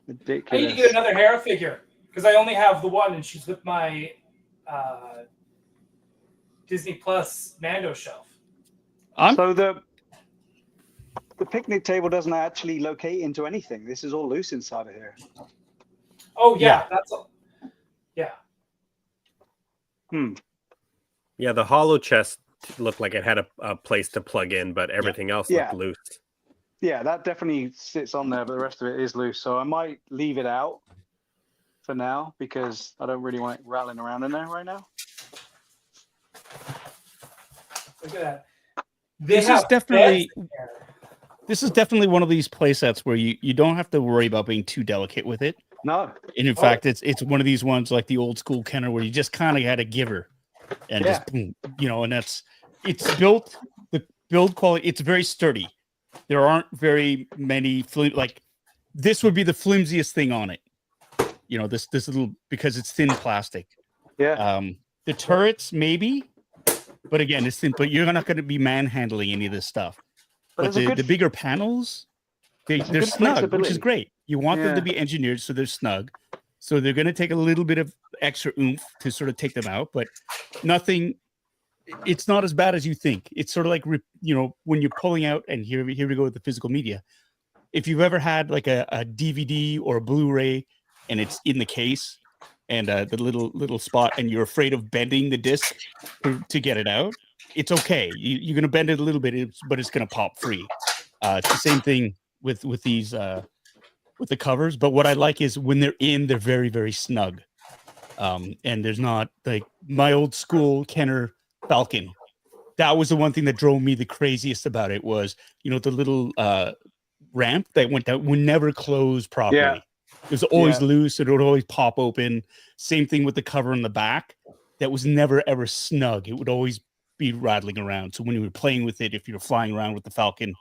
need Ridiculous. to get another Hera figure because I only have the one, and she's with my Disney Plus Mando shelf. So the picnic table doesn't actually locate into anything. This is all loose inside of here. Oh yeah, that's all. Yeah. Yeah, the hollow chest looked like it had a place to plug in, but everything else Yeah. looked loose. Yeah, that definitely sits on there, but the rest of it is loose. So I might leave it out for now because I don't really want it rattling around in there right now. Look at that. This is definitely one of these play sets where you don't have to worry about being too delicate with it. No. And in fact, it's one of these ones like the old school Kenner where you just kind of had to give her and just boom, and it's built, the build quality, it's very sturdy. There aren't very many like this would be the flimsiest thing on it. This little, because it's thin plastic. Yeah. The turrets maybe, but again, it's thin, but you're not going to be manhandling any of this stuff. But the bigger panels, they're snug, which is great. You want them to be engineered so they're snug. So they're going to take a little bit of extra oomph to sort of take them out, but nothing. It's not as bad as you think. It's sort of like, when you're pulling out, and here we go with the physical media. If you've ever had like a DVD or a Blu-ray and it's in the case and the little spot, and you're afraid of bending the disc to get it out, it's okay. You're going to bend it a little bit, but it's going to pop free. It's the same thing with these, with the covers. But what I like is when they're in, they're very, very snug. And there's not like my old school Kenner Falcon. That was the one thing that drove me the craziest about it was, the little ramp that went down would never close properly. Yeah. It was always loose. It would always pop open. Same thing with the cover on the back. That was never, ever snug. It would always be rattling around. So when you were playing with it, if you're flying around with the Falcon,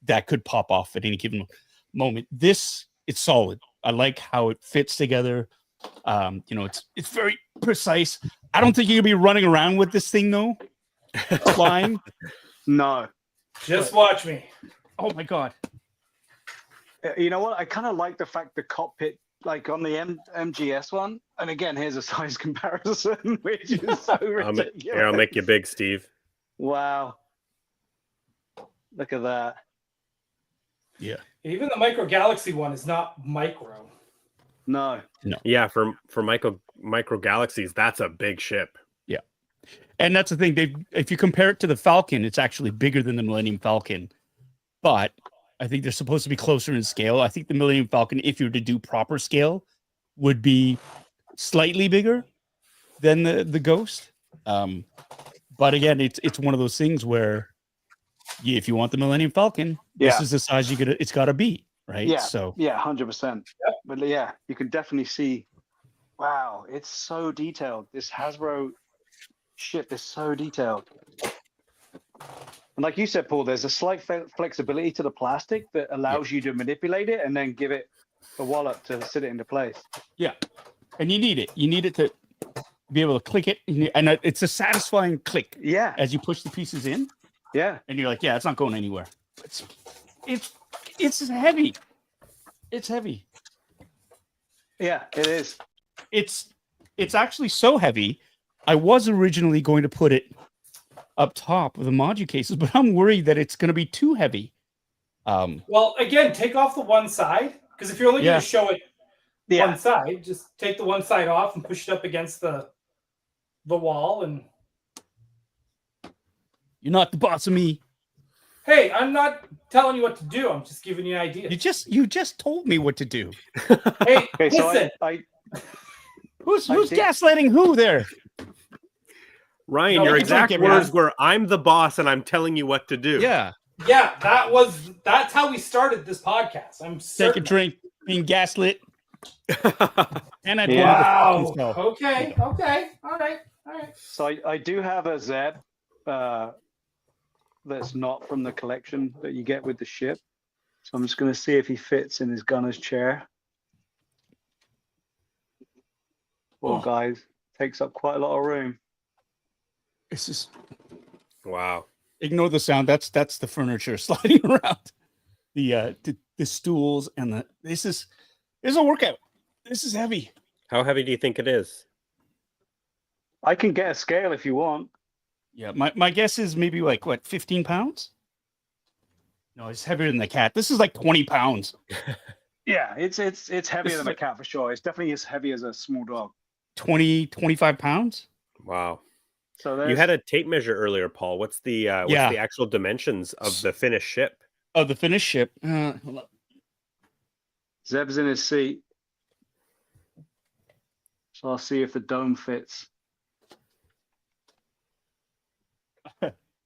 that could pop off at any given moment. This, it's solid. I like how it fits together. It's very precise. I don't think you're gonna be running around with this thing though. Flying. No. Just watch me. Oh my God. You know what? I kind of like the fact the cockpit, like on the MGS one, and again, here's a size comparison, which is so ridiculous. I'll make you big, Steve. Wow. Look at that. Yeah. Even the Micro Galaxy one is not micro. No. Yeah, for micro galaxies, that's a big ship. Yeah. And that's the thing. If you compare it to the Falcon, it's actually bigger than the Millennium Falcon. But I think they're supposed to be closer in scale. I think the Millennium Falcon, if you were to do proper scale, would be slightly bigger than the Ghost. But again, it's one of those things where if you want the Millennium Falcon, this is the size it's got to be, right? Yeah. So 100%. But yeah, you can definitely see. Wow, it's so detailed. This Hasbro ship is so detailed. And like you said, Paul, there's a slight flexibility to the plastic that allows you to manipulate it and then give it a wallop to sit it into place. yeah, and you need it. You need it to be able to click it, and it's a satisfying click. Yeah. As you push the pieces in. Yeah. And you're like, yeah, it's not going anywhere. It's heavy. It's heavy. Yeah, it is. It's actually so heavy. I was originally going to put it up top of the module cases, but I'm worried that it's going to be too heavy. Well, again, take off the one side, because if you're only going to show it one side, just take the one side off and push it up against the wall. And you're not the boss of me. Hey, I'm not telling you what to do. I'm just giving you an idea. You just told me what to do. Hey, Okay, listen. so Who's gaslighting who there? Ryan, No, your you exact don't get words mad. were, "I'm the boss and I'm telling you what to do." Yeah. Yeah, that's how we started this podcast. I'm Take a certain. drink, being gaslit. And I Wow. told Okay. All right. So I do have a Zeb that's not from the collection that you get with the ship. So I'm just going to see if he fits in his gunner's chair. Well, guys, takes up quite a lot of room. This is Wow. ignore the sound. That's the furniture sliding around. The stools and this is a workout. This is heavy. How heavy do you think it is? I can get a scale if you want. Yeah, my guess is maybe like what, 15 pounds? No, it's heavier than the cat. This is like 20 pounds. Yeah, it's heavier is than a like- cat for sure. It's definitely as heavy as a small dog. 25 pounds. Wow. So there's, You had a tape measure earlier, Paul. What's the actual dimensions of the finished ship? Oh, the finished ship. Hold on. Zeb's in his seat. So I'll see if the dome fits.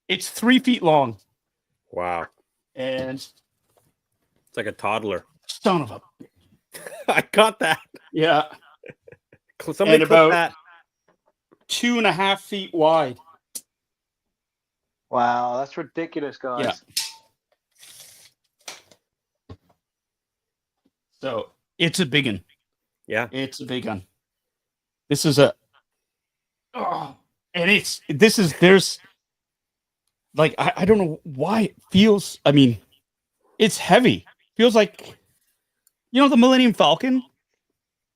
It's 3 feet long. Wow. And It's like a toddler. son of a I got that. yeah, Somebody And clip about- that. 2.5 feet wide. Wow, that's ridiculous, guys. Yeah. So it's a big one. Yeah. It's a big one. This is there's like, I don't know why it feels, I mean, it's heavy. Feels like, the Millennium Falcon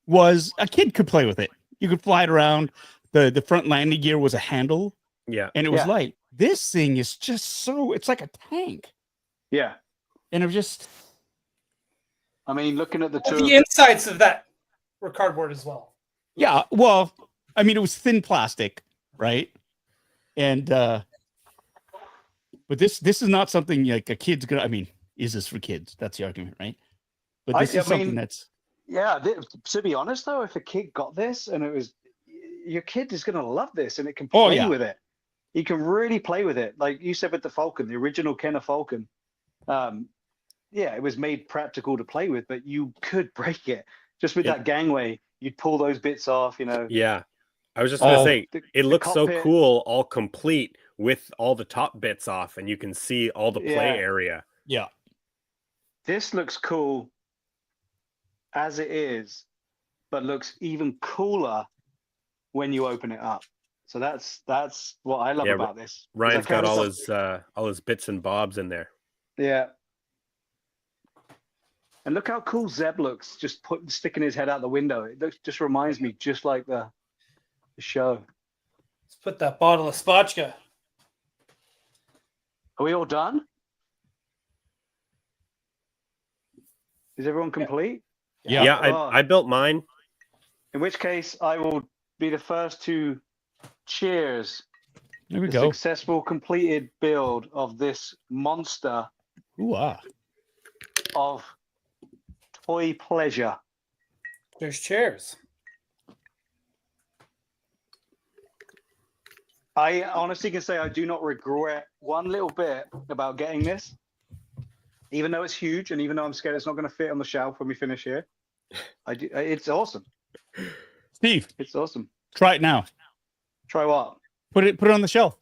was, a kid could play with it. You could fly it around. The front landing gear was a handle Yeah. and it was Yeah. light. This thing is just it's like a tank. Yeah. And I'm just, I mean, looking at the Well, two. the insides of that were cardboard as well. yeah, well, I mean, it was thin plastic, right? And, but this is not something like a kid's gonna, I mean, is this for kids? That's the argument, right? But this is something that's, Yeah, to be honest though, if a kid got this and it was, your kid is going to love this and it can play yeah. with it. He can really play with it. Like you said with the Falcon, the original Kenner Falcon. Yeah, it was made practical to play with, but you could break it just with that gangway. You'd pull those bits off, Yeah. I was just going to say, it looks so cockpit. cool, all complete with all the top bits off, and you can see all the play Yeah. area. yeah. This looks cool as it is, but looks even cooler when you open it up. So that's what I love Yeah, about this. 'Cause Ryan's I kinda got saw- all his bits and bobs in there. Yeah. And look how cool Zeb looks, just sticking his head out the window. It just reminds me just like the show. Let's put that bottle of Spotchka. Are we all done? Is everyone complete? Yeah. Yeah, Oh. I built mine. In which case, I will be the first to cheers There we the go. successful completed build of this monster Ooh, of toy pleasure. There's chairs. I honestly can say I do not regret one little bit about getting this, even though it's huge and even though I'm scared it's not going to fit on the shelf when we finish here. It's awesome. Steve, It's awesome. try it now. Try what? Put it on the shelf.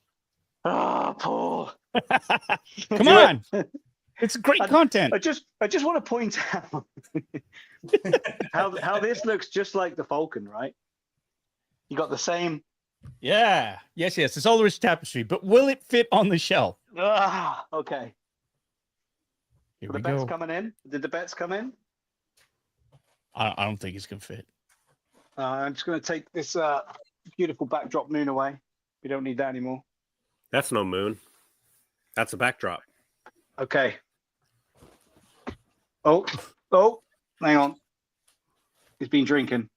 Ah, Paul. Come on. It's great content. I just want to point out how this looks just like the Falcon, right? You got the same. Yeah. Yes. It's all rich tapestry, but will it fit on the shelf? Okay. Here Are we the bets go. coming in? Did the bets come in? I don't think it's gonna fit. I'm just going to take this beautiful backdrop moon away. We don't need that anymore. That's no moon. That's a backdrop. Okay. Oh, hang on. He's been drinking.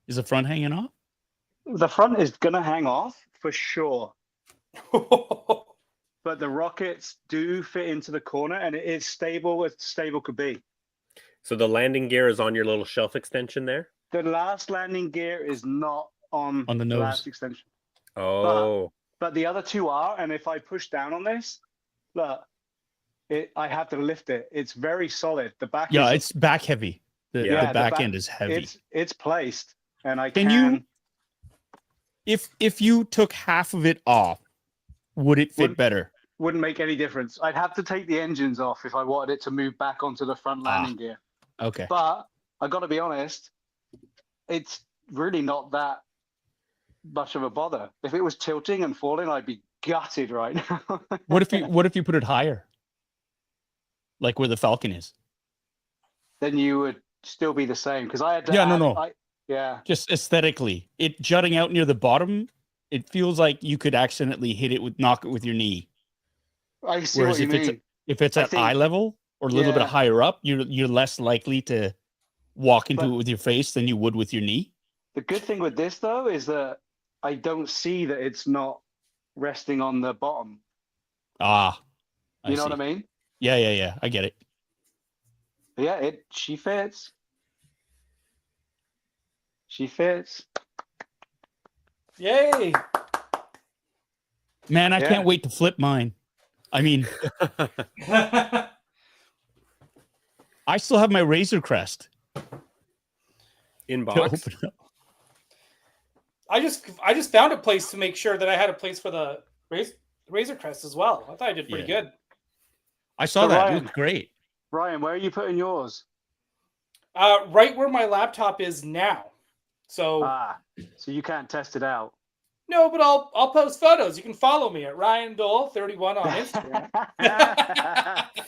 Is the front hanging off? The front is going to hang off for sure. But the rockets do fit into the corner and it is stable as stable could be. So the landing gear is on your little shelf extension there? The last landing gear is not on the nose. last extension. Oh. But the other two are, and if I push down on this, look, I have to lift it. It's very solid. The back it's back heavy. The Yeah, back end is heavy. It's placed, and I Can you if you took half of it off, would it fit better? Wouldn't make any difference. I'd have to take the engines off if I wanted it to move back onto the front landing gear. Okay. But I got to be honest, it's really not that much of a bother. If it was tilting and falling, I'd be gutted right now. What if you put it higher? Like where the Falcon is? Then you would still be the same because I had to. Yeah. Just aesthetically, it jutting out near the bottom, it feels like you could accidentally knock it with your knee. I see what you mean. If it's at eye level or a little bit higher up, you're less likely to walk into it with your face than you would with your knee. The good thing with this though is that I don't see that it's not resting on the bottom. You know what I mean? Yeah. I get it. Yeah, she fits. She fits. Yay! Man, I can't wait to flip mine. I mean, I still have my Razor Crest in box. I just found a place to make sure that I had a place for the Razor Crest as well. I thought I did pretty good. I saw that. It looked great. Ryan, where are you putting yours? Right where my laptop is now. So so you can't test it out. No, but I'll post photos. You can follow me at Ryan Dole 31 on Instagram.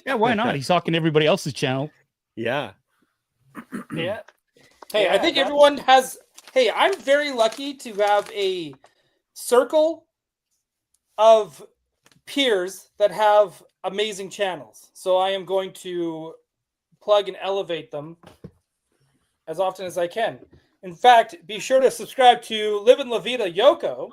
Yeah, why not? He's talking everybody else's channel. Yeah. Yeah. Hey, I think everyone has. Hey, I'm very lucky to have a circle of peers that have amazing channels. So I am going to plug and elevate them as often as I can. In fact, be sure to subscribe to Livin' La Vida Yoko,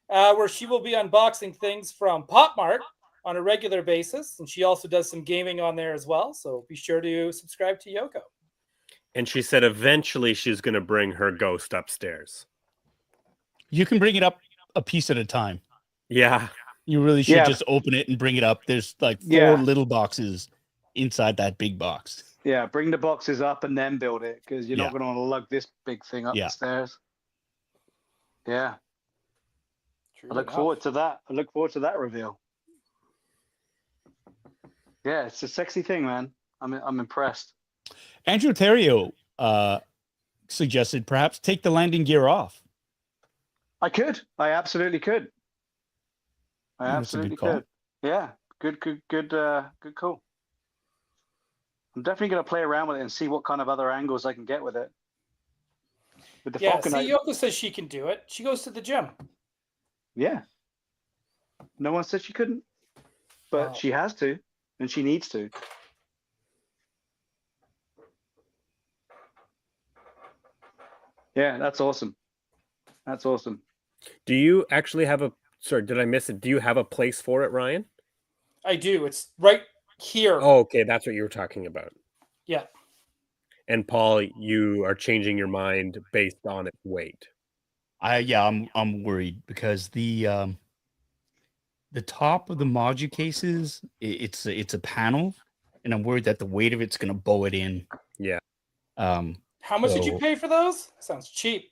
where she will be unboxing things from Pop Mart on a regular basis. And she also does some gaming on there as well. So be sure to subscribe to Yoko. And she said eventually she's going to bring her ghost upstairs. You can bring it up a piece at a time. Yeah. You really should just open it and bring it up. There's like 4 little boxes inside that big box. Yeah, bring the boxes up and then build it because you're not going to want to lug this big thing up the stairs. Yeah. I look forward to that. I look forward to that reveal. Yeah, it's a sexy thing, man. I'm impressed. Andrew Terrio suggested perhaps take the landing gear off. I could. I absolutely could. I absolutely could. Yeah. Good call. I'm definitely going to play around with it and see what kind of other angles I can get with it. With the Falcon, Yoko says she can do it. She goes to the gym. Yeah. No one said she couldn't, but she has to, and she needs to. Yeah, that's awesome. That's awesome. Do you actually have sorry, did I miss it? Do you have a place for it, Ryan? I do. It's right here. Oh, okay, that's what you were talking about. Yeah. And Paul, you are changing your mind based on its weight. I'm worried because the top of the module cases, it's a panel, and I'm worried that the weight of it's gonna bow it in. Yeah. How much did you pay for those? Sounds cheap.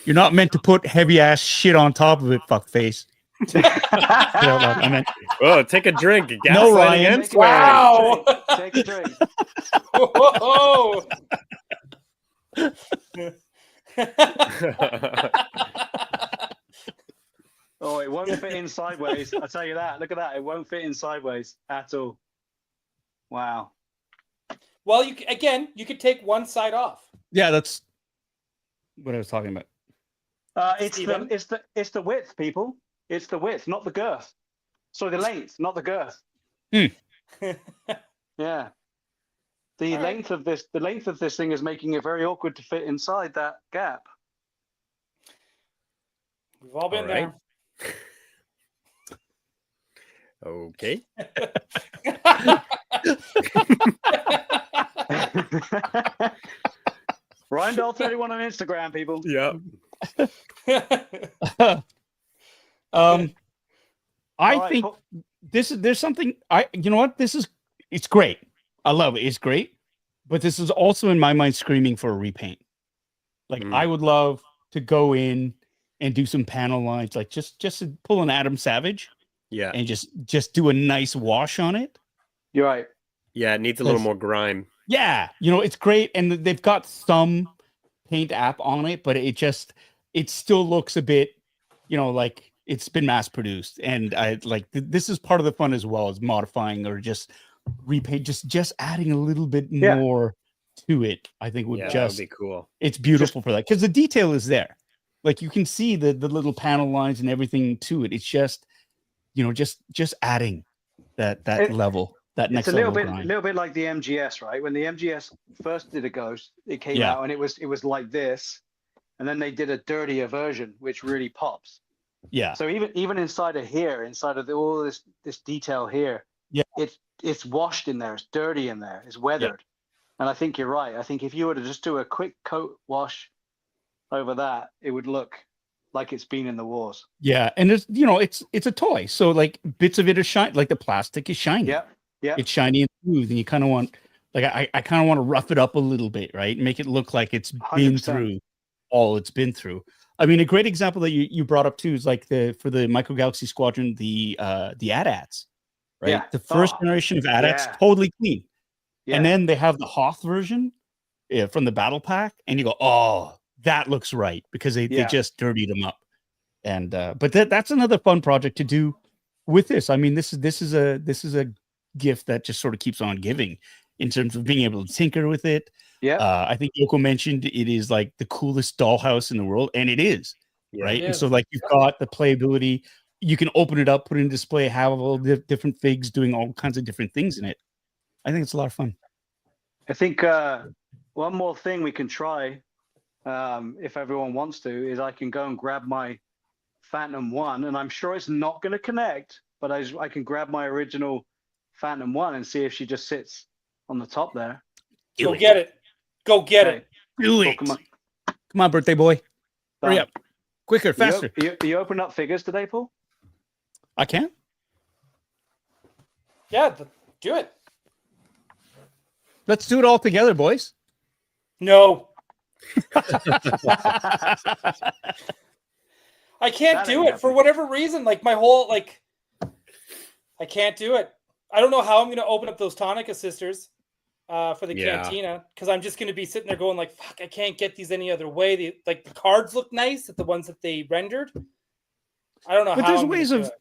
You're not meant to put heavy ass shit on top of it, fuckface. I meant, Oh, take a drink. No, Gaslighting Ryan. and swearing. Wow. Take a drink. Whoa. Oh, it won't fit in sideways. I'll tell you that. Look at that. It won't fit in sideways at all. Wow. Well, you could take one side off. yeah, that's what I was talking about. It's the width, people. It's the width, not the girth. So the length, not the girth. Yeah. The length of this thing is making it very awkward to fit inside that gap. We've all been All right. Okay. Ryan Doll 31 on Instagram, people. Yeah. there. I All right, think there's something you know what? It's great. I love it. It's great. But this is also in my mind screaming for a repaint. Like I would love to go in and do some panel lines, like just to pull an Adam Savage. Yeah. And just do a nice wash on it. You're right. Yeah, it needs a little more grime. Yeah, it's great, and they've got some paint app on it, but it still looks a bit, like it's been mass produced. And I like this is part of the fun as well, as modifying or just repaint, just adding a little bit more to it. I think would that would be cool. It's beautiful for that because the detail is there. Like you can see the little panel lines and everything to it. It's just just adding that level, that next level. It's a little bit like the MGS, right? When the MGS first did a Ghost, it came out and it was like this, and then they did a dirtier version, which really pops. Yeah. So even inside of here, inside of all this detail here, it's washed in there, it's dirty in there, it's weathered, and I think you're right. I think if you were to just do a quick coat wash over that, it would look like it's been in the wars. Yeah, and it's a toy, so like bits of it are shiny, like the plastic is shiny. Yeah, it's shiny and smooth, and you kind of want, like, I kind of want to rough it up a little bit, right? Make it look like it's been 100%. through all it's been through. I mean, a great example that you brought up too is like for the Micro Galaxy Squadron, the AT-ATs, right? Yeah. The first generation of AT-ATs, totally clean, and then they have the Hoth version from the battle pack, and you go, oh, that looks right, because they just dirtied them up. And but that's another fun project to do with this. I mean, this is a gift that just sort of keeps on giving in terms of being able to tinker with it. I think Yoko mentioned it is like the coolest dollhouse in the world, and it is, right? And so like you've got the playability, you can open it up, put it in display, have all the different figs doing all kinds of different things in it. I think it's a lot of fun. I think one more thing we can try, if everyone wants to, is I can go and grab my Phantom 1, and I'm sure it's not going to connect, but I can grab my original Phantom 1 and see if she just sits on the top there. Go get it. Go get it. Do it. Come on, birthday boy. Hurry up. Quicker, faster. You open up figures today, Paul? I can. Yeah, do it. Let's do it all together, boys. No. I can't do it for whatever reason. Like my whole, I can't do it. I don't know how I'm going to open up those Tonica sisters for the Cantina, because I'm just going to be sitting there going like, fuck, I can't get these any other way. The cards look nice, the ones that they rendered. I don't know but how. There's ways of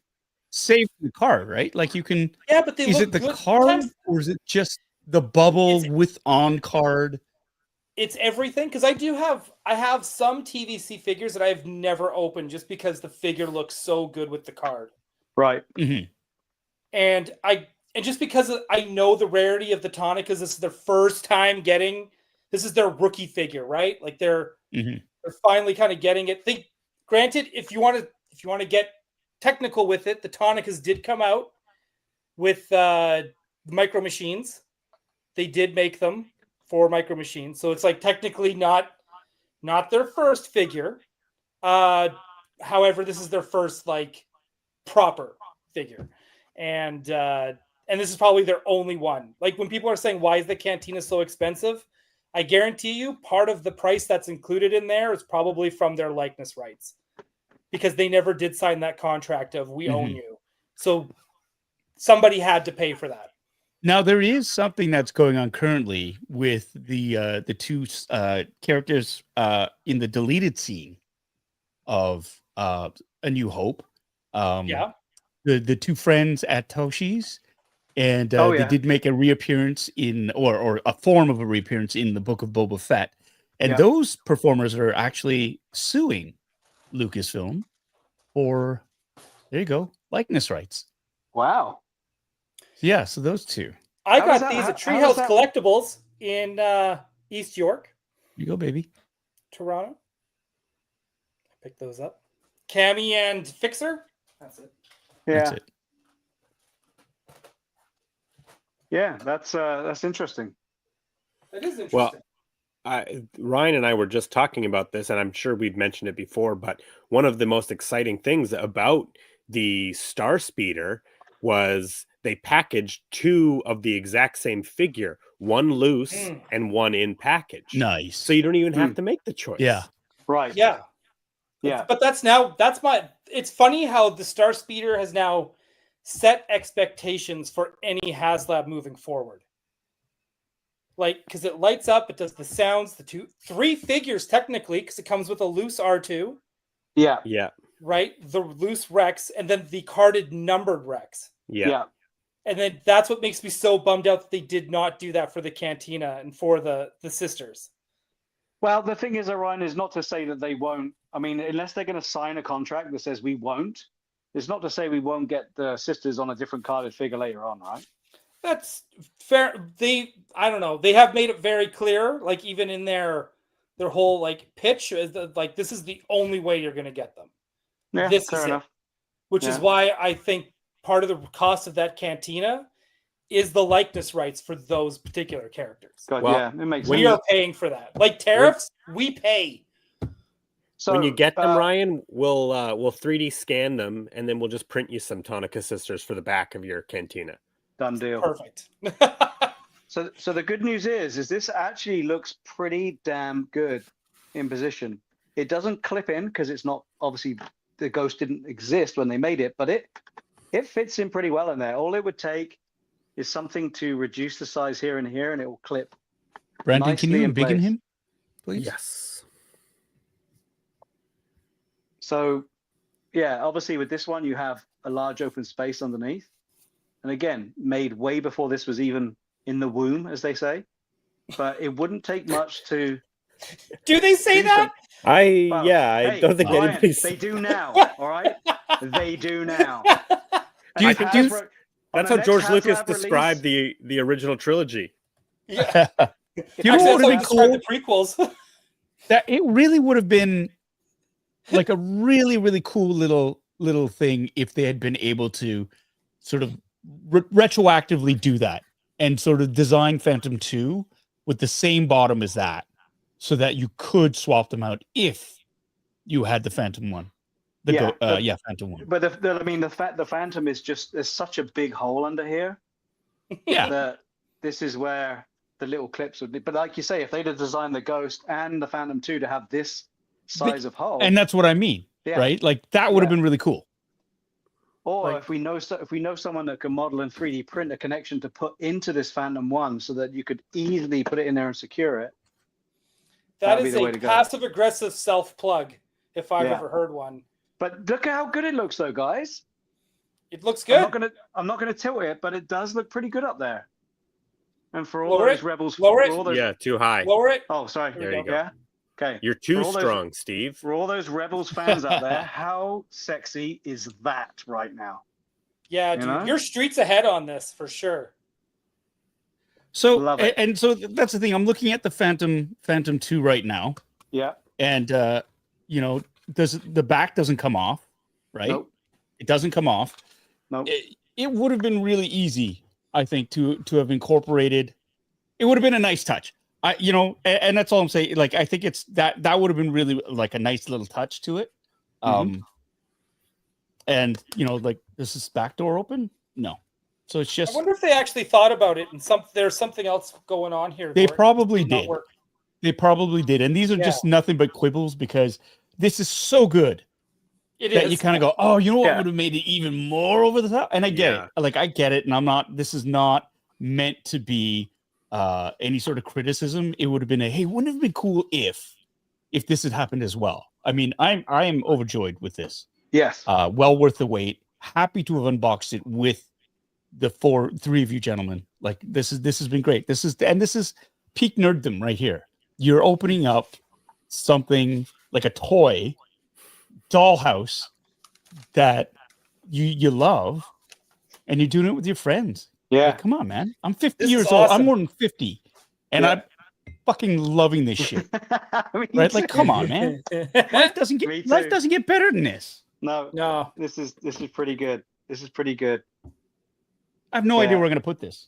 saving the card, right? Like you can. Yeah, but is it the card or is it just the bubble with on card? It's everything, because I have some TVC figures that I've never opened just because the figure looks so good with the card. Right. Mm-hmm. And just because I know the rarity of the Tonicas, this is their first time this is their rookie figure, right? Like they're finally kind of getting it. Granted, if you want to get technical with it, the Tonicas did come out with Micro Machines. They did make them for Micro Machines, so it's like technically not their first figure. However, this is their first like proper figure, and this is probably their only one. Like when people are saying, "Why is the Cantina so expensive?" I guarantee you, part of the price that's included in there is probably from their likeness rights, because they never did sign that contract of "we own you," so somebody had to pay for that. Now there is something that's going on currently with the two characters in the deleted scene of A New Hope. The two friends at Toshi's, and they did make a reappearance in or a form of a reappearance in the Book of Boba Fett, and those performers are actually suing Lucasfilm for likeness rights. Wow. Yeah, so those two. I got these at Treehouse Collectibles in East York. You go, baby. Toronto. Pick those up. Cammy and Fixer. That's it. Yeah. That's it. Yeah, that's interesting. That is interesting. Well, Ryan and I were just talking about this, and I'm sure we've mentioned it before, but one of the most exciting things about the Star Speeder was they packaged two of the exact same figure, one loose and one in package. Nice. So you don't even have to make the choice. Yeah. Right. Yeah. Yeah. But it's funny how the Star Speeder has now set expectations for any Haslab moving forward. Like, because it lights up, it does the sounds, three figures technically, because it comes with a loose R2. Yeah. Yeah. Right? The loose Rex, and then the carded numbered Rex. Yeah. And then that's what makes me so bummed out that they did not do that for the Cantina and for the sisters. Well, the thing is, Orion, is not to say that they won't. I mean, unless they're going to sign a contract that says we won't, it's not to say we won't get the sisters on a different carded figure later on, right? That's fair. I don't know. They have made it very clear, like even in their whole like pitch, like this is the only way you're going to get them. Yeah, this fair is enough. Which is why I think part of the cost of that Cantina is the likeness rights for those particular characters. God, yeah, it makes sense. We are paying for that. Like tariffs, we pay. So when you get them, Ryan, we'll 3D scan them, and then we'll just print you some Tonica sisters for the back of your Cantina. Done deal. Perfect. So the good news is this actually looks pretty damn good in position. It doesn't clip in because it's not, obviously the Ghost didn't exist when they made it, but it fits in pretty well in there. All it would take is something to reduce the size here and here, and it will clip. Brandon, can you embiggen him, please? Yes. So, yeah, obviously with this one, you have a large open space underneath. And again, made way before this was even in the womb, as they say. But it wouldn't take much to... Do they say that? I hey, don't think Ryan, anybody's... They do now, all right? They do now. That's how George Lucas described the original trilogy. Yeah. You know what would have been cool? The prequels. That it really would have been like a really, really cool little thing if they had been able to sort of retroactively do that and sort of design Phantom 2 with the same bottom as that, so that you could swap them out if you had the Phantom 1. Phantom 1. But the Phantom is just, there's such a big hole under here. Yeah. That this is where the little clips would be. But like you say, if they'd have designed the Ghost and the Phantom 2 to have this size of hole, and that's what I mean, right? Like that would have been really cool. Or if we know someone that can model and 3D print a connection to put into this Phantom 1 so that you could easily put it in there and secure it. That is a passive aggressive self plug, if I've ever heard one. But look at how good it looks, though, guys. It looks good. I'm not gonna tilt it, but it does look pretty good up there. And for all Lower those it. rebels, Lower it. for all those, Yeah, too high. Lower it. Oh, sorry. There you go. Yeah. Okay. You're too For all those- strong, Steve. For all those Rebels fans out there, how sexy is that right now? Yeah, dude, you're streets ahead on this for sure. So Love it. and so that's the thing. I'm looking at the Phantom 2 right now. Yeah. And the back doesn't come off, right? Nope. It doesn't come off. Nope. it would have been really easy, I think, to have incorporated. It would have been a nice touch. And that's all I'm saying. Like, I think it's that would have been really like a nice little touch to it. And like, this is back door open. No, so it's just. I wonder if they actually thought about it, and there's something else going on here. They probably did. Work. They probably did, and these are just nothing but quibbles because this is so good. That you kind of go, oh, you know what would have made it even more over the top? And I get it. Like, I get it. And this is not meant to be any sort of criticism. It would have been hey, wouldn't it have been cool if this had happened as well? I mean, I am overjoyed with this. Yes. Well worth the wait. Happy to have unboxed it with the three of you gentlemen. Like, this has been great. This is peak nerddom right here. You're opening up something like a toy dollhouse that you love, and you're doing it with your friends. Yeah, like, come on, man. I'm 50 years old. I'm more than 50, and I'm fucking loving this shit. Right? Like, come on, man. Life doesn't get better than this. No. This is pretty good. This is pretty good. I have no idea where we're gonna put this,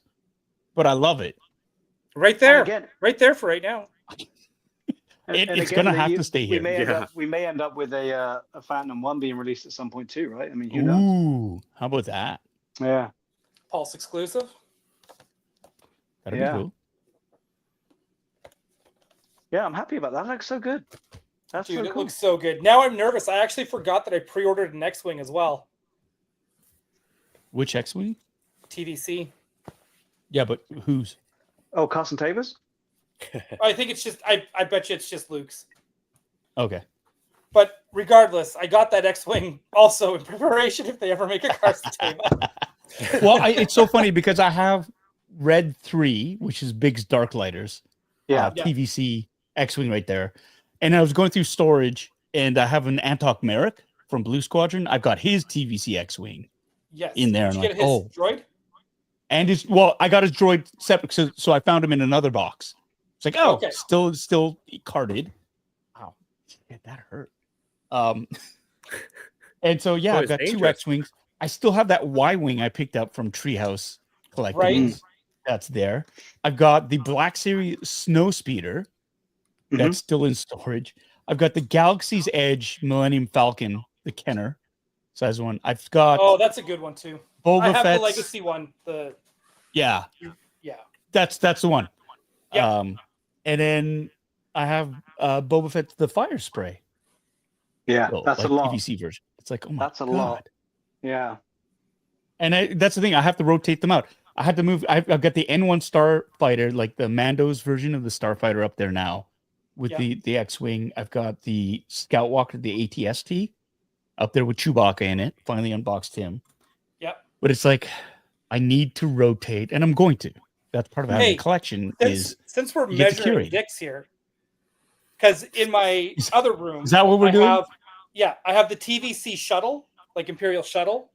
but I love it. Right there, right there for right now. It's going to have to stay here. We may end up with a Phantom 1 being released at some point too, right? I mean, who knows? Ooh, how about that? Yeah. Pulse exclusive. That'd be cool. Yeah, I'm happy about that. That looks so good. That's Dude, so it cool. looks so good. Now I'm nervous. I actually forgot that I pre-ordered an X-Wing as well. Which X-Wing? TVC. Yeah, but whose? Oh, Carson Taver's? I think it's just I bet you it's just Luke's. Okay. But regardless, I got that X-Wing also in preparation if they ever make a Carson Tava. Well, it's so funny because I have Red 3, which is Big's Darklighters. TVC X-Wing right there. And I was going through storage, and I have an Antok Merrick from Blue Squadron. I've got his TVC X-Wing in there. Did you get his droid? And I got his droid separate, so I found him in another box. It's like, okay. still carded. Wow, shit, that hurt. And so I've got two X-Wings. I still have that Y-Wing I picked up from Treehouse Collectibles. Right. That's there. I've got the Black Series Snow Speeder. That's still in storage. I've got the Galaxy's Edge Millennium Falcon, the Kenner size one. I've got. Oh, that's a good one too. Boba I have Fett's, the Legacy one. Yeah. That's the one. Yeah. And then I have Boba Fett's the Fire Spray. Yeah, that's a lot. PVC version. It's like, oh my god. That's a lot. Yeah. And that's the thing. I have to rotate them out. I had to move. I've got the N1 Starfighter, like the Mando's version of the Starfighter, up there now with the X-Wing. I've got the Scout Walker, the ATST, up there with Chewbacca in it. Finally unboxed him. Yep. But it's like, I need to rotate, and I'm going to. That's part of having a collection. Since we're measuring dicks here, because in my other room, is that what we're doing? I have the TVC shuttle, like Imperial shuttle,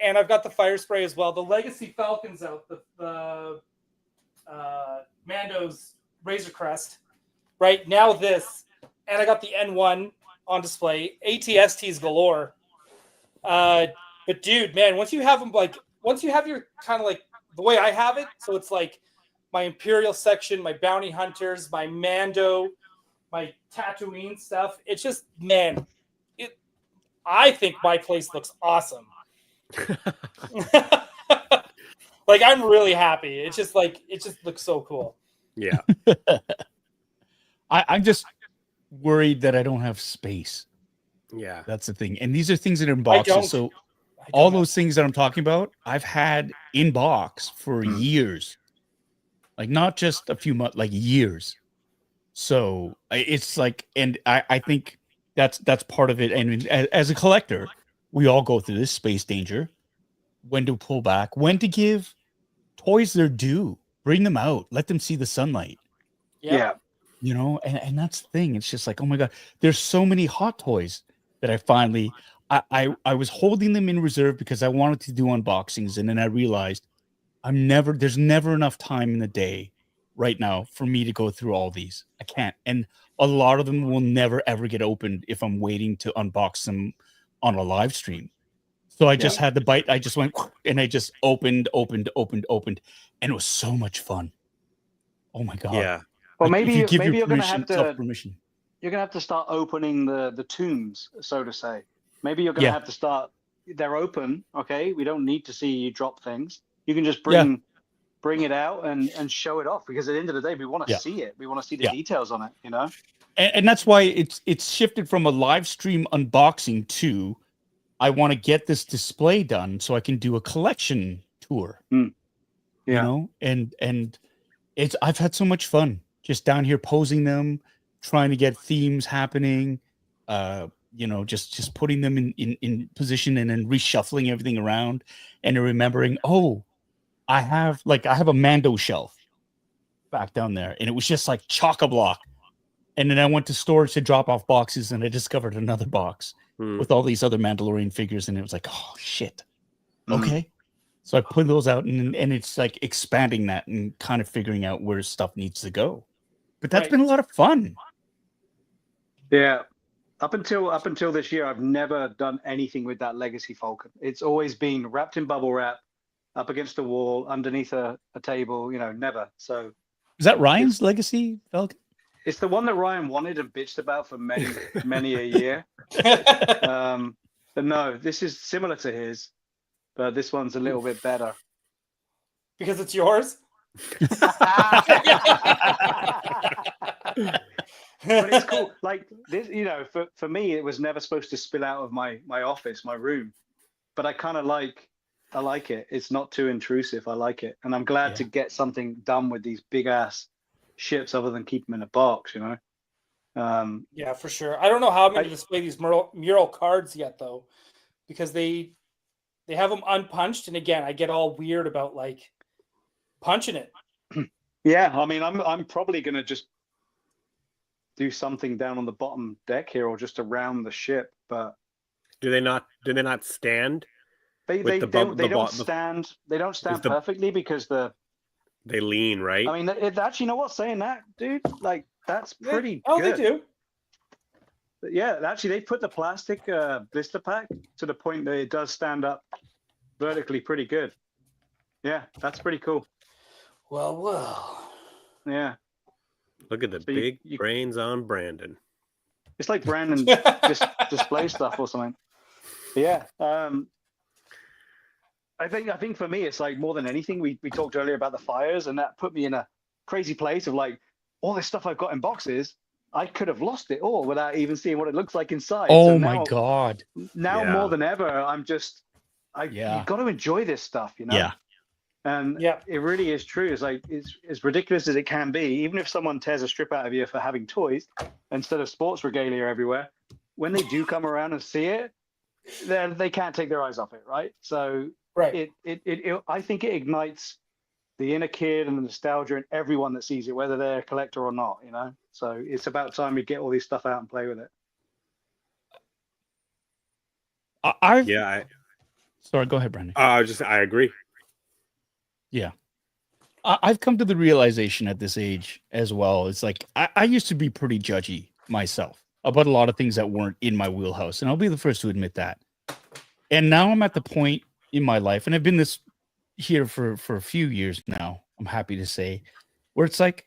and I've got the Fire Spray as well. The Legacy Falcon's out, the Mando's Razor Crest, right now this, and I got the N1 on display. ATSTs galore. But dude, man, once you have them, once you have your kind of like the way I have it, so it's like my Imperial section, my Bounty Hunters, my Mando, my Tatooine stuff. It's just, man, I think my place looks awesome. Like, I'm really happy. It just looks so cool. Yeah. I'm just worried that I don't have space. Yeah. That's the thing. And these are things that are in boxes. So all those things that I'm talking about, I've had in box for years. Like, not just a few months, like years. So it's like, and I think that's part of it. And as a collector, we all go through this space danger. When to pull back, when to give toys their due, bring them out, let them see the sunlight. Yeah. You know, and that's the thing. It's just like, oh my God, there's so many hot toys that I finally, I was holding them in reserve because I wanted to do unboxings. And then I realized there's never enough time in the day right now for me to go through all these. I can't. And a lot of them will never, ever get opened if I'm waiting to unbox them on a live stream. So I just had the bite. I just went and I just opened, and it was so much fun. Oh my god! Yeah. Well, Like, if maybe you give maybe your you're gonna have self to permission. you're gonna have to start opening the tombs, so to say. Maybe you're gonna have to start. They're open, okay. We don't need to see you drop things. You can just bring it out and show it off, because at the end of the day, we want to see it. We want to see the details on it, you know. And that's why it's shifted from a live stream unboxing to I want to get this display done so I can do a collection tour. Yeah. You know, and it's I've had so much fun just down here posing them, trying to get themes happening, you know, just putting them in position and then reshuffling everything around and remembering, oh, I have a Mando shelf back down there, and it was just like chock-a-block. And then I went to storage to drop off boxes, and I discovered another box with all these other Mandalorian figures, and it was like, oh shit, okay. So I put those out, and it's like expanding that and kind of figuring out where stuff needs to go. But that's been a lot of fun. Yeah. Up until this year, I've never done anything with that Legacy Falcon. It's always been wrapped in bubble wrap, up against a wall, underneath a table, you know, never. So is that Ryan's Legacy Falcon? It's the one that Ryan wanted and bitched about for many a year. But no, this is similar to his, but this one's a little bit better. Because it's yours? But it's cool. Like this, you know, for me, it was never supposed to spill out of my office, my room. But I kind of I like it. It's not too intrusive. I like it. And I'm glad to get something done with these big ass ships other than keep them in a box, you know? Yeah, for sure. I don't know how I'm going to display these mural cards yet, though, because they have them unpunched. And again, I get all weird about like punching it. Yeah. I mean, I'm probably going to just do something down on the bottom deck here or just around the ship, but do they not stand? They don't stand perfectly because they lean, right? I mean, actually, you know what? Saying that, dude, like that's pretty good. They do. Yeah, actually, they put the plastic blister pack to the point that it does stand up vertically pretty good. Yeah, that's pretty cool. Well. Yeah. Look at the big brains on Brandon. It's like Brandon just display stuff or something. Yeah. I think for me, it's like more than anything, we talked earlier about the fires, and that put me in a crazy place of like all this stuff I've got in boxes. I could have lost it all without even seeing what it looks like inside. Oh so my God. Now more than ever, you've got to enjoy this stuff, you know? Yeah. And it really is true. It's like, it's as ridiculous as it can be. Even if someone tears a strip out of you for having toys instead of sports regalia everywhere, when they do come around and see it, then they can't take their eyes off it, right? So I think it ignites the inner kid and the nostalgia in everyone that sees it, whether they're a collector or not, you know? So it's about time we get all this stuff out and play with it. Sorry, go ahead, Brandon. I agree. Yeah. I've come to the realization at this age as well. It's like I used to be pretty judgy myself about a lot of things that weren't in my wheelhouse, and I'll be the first to admit that. And now I'm at the point in my life, and I've been here for a few years now, I'm happy to say, where it's like,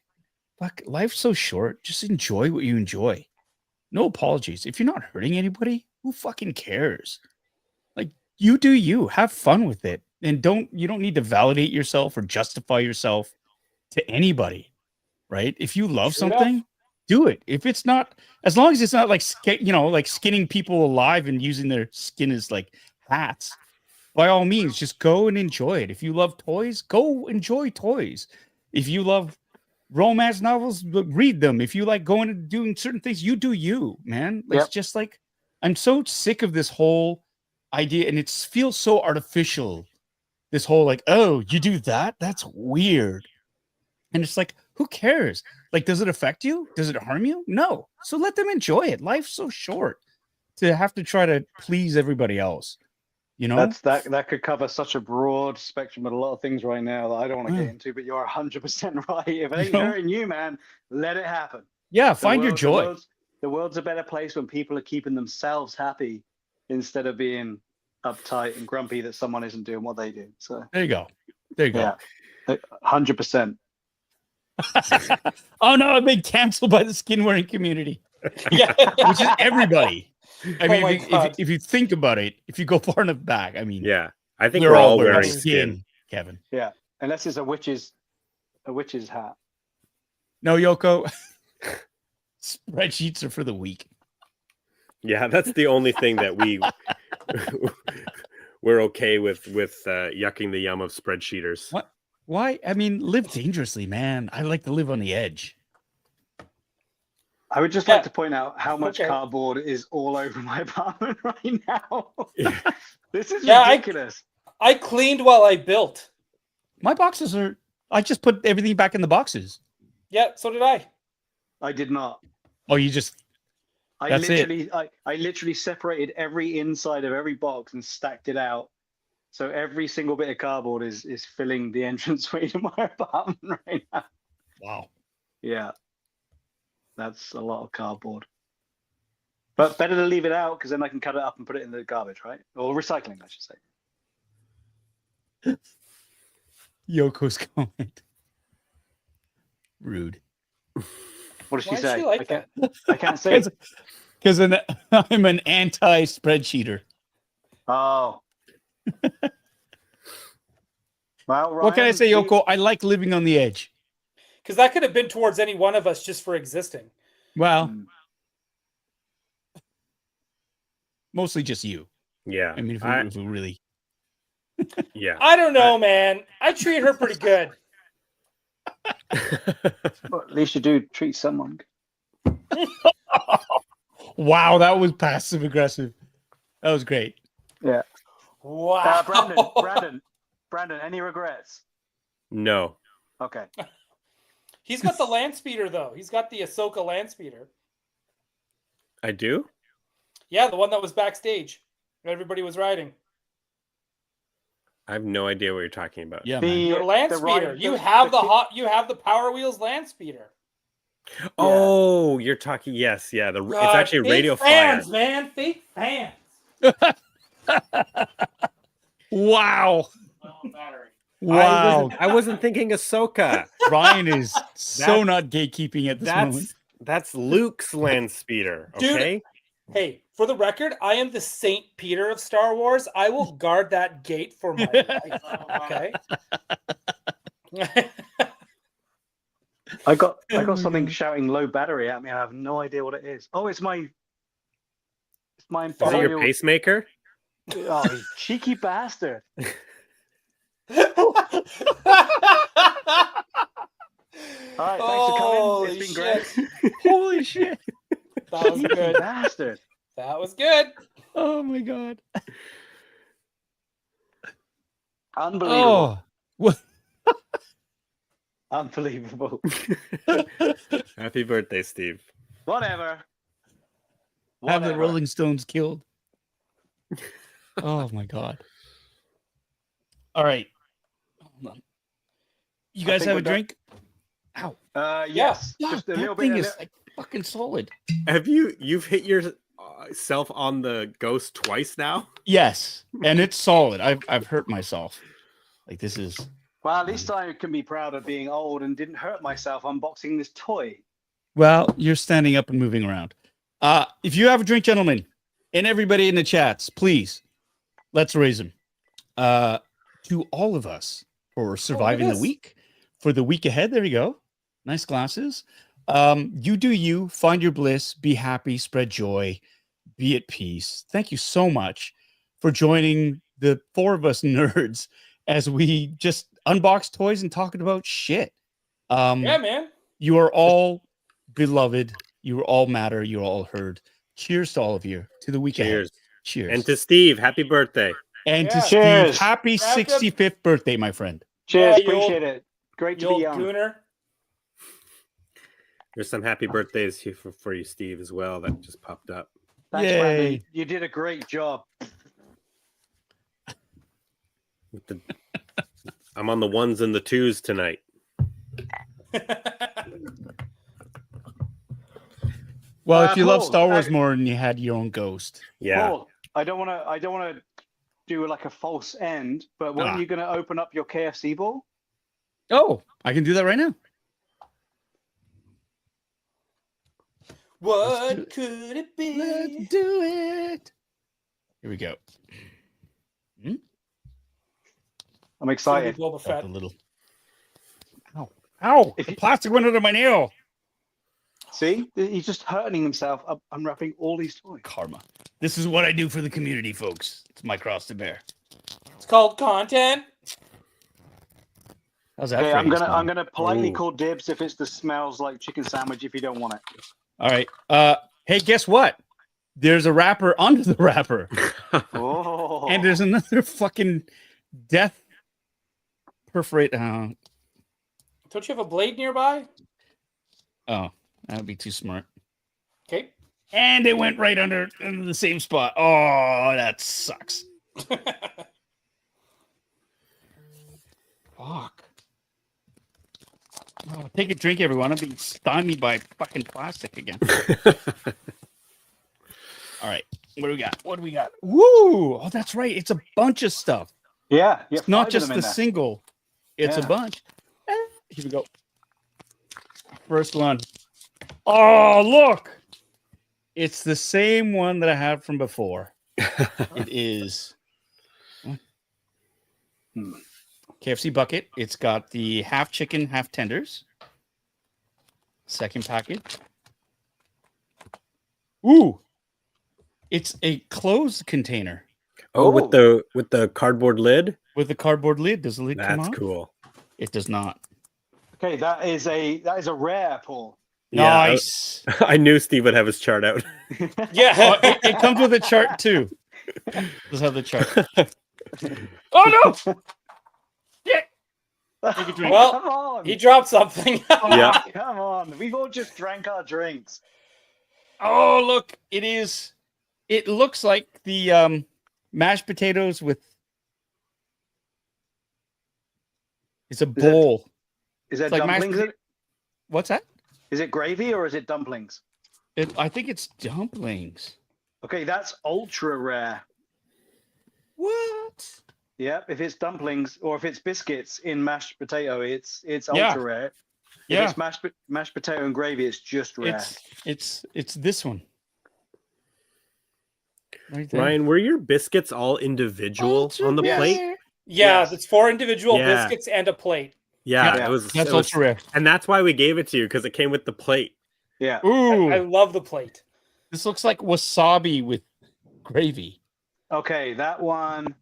fuck, life's so short. Just enjoy what you enjoy. No apologies. If you're not hurting anybody, who fucking cares? Like, you do you. Have fun with it. And you don't need to validate yourself or justify yourself to anybody, right? If you love something, do it. If it's not, as long as it's not like, like skinning people alive and using their skin as like hats, by all means, just go and enjoy it. If you love toys, go enjoy toys. If you love romance novels, read them. If you like going and doing certain things, you do you, man. It's just like, I'm so sick of this whole idea, and it feels so artificial. This whole like, oh, you do that? That's weird. And it's like, who cares? Like, does it affect you? Does it harm you? No. So let them enjoy it. Life's so short to have to try to please everybody else. You know, that could cover such a broad spectrum of a lot of things right now that I don't want to get into, but you're 100% right. If it ain't hurting you, man, let it happen. Yeah, find your joy. The world's a better place when people are keeping themselves happy instead of being uptight and grumpy that someone isn't doing what they do. So There you go. There you go. yeah, 100%. Oh no, I've been canceled by the skin wearing community, Yeah. which is everybody. I Oh mean, my God. if you think about it, if you go far enough back, I mean, Yeah, I think we're we're all wearing wearing skin. Kevin. Yeah, unless it's a witch's hat. No, Yoko. Spreadsheets are for the weak. Yeah, that's the only thing that we're okay with yucking the yum of spreadsheeters. What? Why? I mean, live dangerously, man. I like to live on the edge. I would just Yeah. like to point out how much Okay. cardboard is all over my apartment right now. This is Yeah, ridiculous. I cleaned while I built. My boxes are. I just put everything back in the boxes. Yeah, so did I. I did not. Oh, you just. I That's it. literally separated every inside of every box and stacked it out. So every single bit of cardboard is filling the entranceway to my apartment right now. Wow. Yeah. That's a lot of cardboard. But better to leave it out because then I can cut it up and put it in the garbage, right? Or recycling, I should say. Yoko's comment. Rude. What does she Why say? she like that? I can't say. Because I'm an anti-spreadsheeter. Oh. Well, What can I Ryan, say, please- Yoko? I like living on the edge. Because that could have been towards any one of us just for existing. Well, Mm. mostly just you. Yeah, I mean, if we really. yeah. I don't know, man. I treat her pretty good. Well, at least you do treat someone. Wow, that was passive aggressive. That was great. Yeah. Wow. Brandon, any regrets? No. Okay. He's got the land speeder, though. He's got the Ahsoka land speeder. I do? Yeah, the one that was backstage. Everybody was riding. I have no idea what you're talking about. Yeah, man. Your land the speeder. ride- You the- have the the ki- You have the Power Wheels land speeder. Oh, you're talking. Yes, yeah. It's actually a fake radio fans, flyer. man. Fake fans. Wow. Battery. Wow. I wasn't thinking Ahsoka. Ryan is so not gatekeeping at this moment. That's Luke's land speeder. Dude. Okay. Hey, for the record, I am the Saint Peter of Star Wars. I will guard that gate for my life. Okay. I got something shouting low battery at me. I have no idea what it is. Oh, it's my Is it Imperial. your pacemaker? Oh, you cheeky bastard. All right, thanks for coming. Holy It's been shit. great. Holy shit. That was Cheeky good. bastard. That was good. Oh my god. Unbelievable. Oh. What? Unbelievable. Happy birthday, Steve. Whatever. Have the Whatever. Rolling Stones killed. Oh my god. All right. Hold on. You I guys think have a we're done. drink? Ow. Yes. God, Just a that little thing bit. is like fucking solid. Have you've hit yourself on the ghost twice now? Yes, and it's solid. I've hurt myself. Like this is. Well, at least I can be proud of being old and didn't hurt myself unboxing this toy. Well, you're standing up and moving around. If you have a drink, gentlemen, and everybody in the chats, please, let's raise them. To all of us for surviving the this. week, for the week ahead. There you go. Nice glasses. You do you. Find your bliss. Be happy. Spread joy. Be at peace. Thank you so much for joining the four of us nerds as we just unbox toys and talking about shit. Yeah, man. You are all beloved. You all matter. You're all heard. Cheers to all of you. To the week ahead. Cheers. Cheers. And to Steve, happy birthday. And to Yeah. Steve, Cheers. happy Grab them. 65th birthday, my friend. Cheers. Yeah, you old- Appreciate it. Great You to be old young. gooner. There's some happy birthdays here for you, Steve, as well. That just popped up. Thanks, Yay. Brandon. You did a great job. I'm on the ones and the twos tonight. Well, if you love Paul, Star Wars more and you had your own ghost. Yeah. Paul, I don't want to do like a false end, but weren't you going to open up your KFC ball? Oh, I can do that right now. What could it be? Let's do it. Here we go. I'm excited. Boba Fett. A little. Ow! Ow! If The you- plastic went under my nail. See, he's just hurting himself unwrapping all these toys. Karma. This is what I do for the community, folks. It's my cross to bear. It's called content. How's that? Okay, phrase, I'm man? gonna politely Ooh. call dibs if it's the smells like chicken sandwich. If you don't want it. All right. Hey, guess what? There's a wrapper under the wrapper, Oh, and there's another fucking death perforate. Don't you have a blade nearby? Oh, that would be too smart. Okay. And it went right under in the same spot. Oh, that sucks. Fuck. Oh, take a drink, everyone. I'm being stymied by fucking plastic again. All right. What do we got? What do we got? Woo! Oh, that's right. It's a bunch of stuff. yeah. It's not just the single. It's a Yeah. bunch. Here we go. First one. Oh, look. It's the same one that I had from before. It is KFC bucket. It's got the half chicken, half tenders. Second package. Ooh. It's a closed container Oh, with the cardboard lid. with a cardboard lid. Does the lid come That's off? cool. It does not. Okay, that is a rare, Paul. Yeah, Nice. I knew Steve would have his chart out. Yeah. Oh, it comes with a chart too. Let's have the chart. Oh no! Take a drink. Well, come on. He dropped something. Yeah. Come on. We've all just drank our drinks. Oh look, it is. It looks like the mashed potatoes with. It's a that- bowl. Is there It's like mashed dumplings? What's that? Is it gravy or is it dumplings? I think it's dumplings. Okay, that's ultra rare. What? Yep, if it's dumplings or if it's biscuits in mashed potato, it's Yeah. ultra rare. If Yeah, it's mashed potato and gravy, it's just rare. it's this one. Right there. Ryan, were your biscuits all individual on the Ultra plate? rare. Yeah, Yes. it's 4 individual Yeah. biscuits and a plate. Yeah, Yeah, it was. That's it was- ultra rare. and that's why we gave it to you because it came with the plate. Yeah. Ooh, I love the plate. this looks like wasabi with gravy. Okay, that one.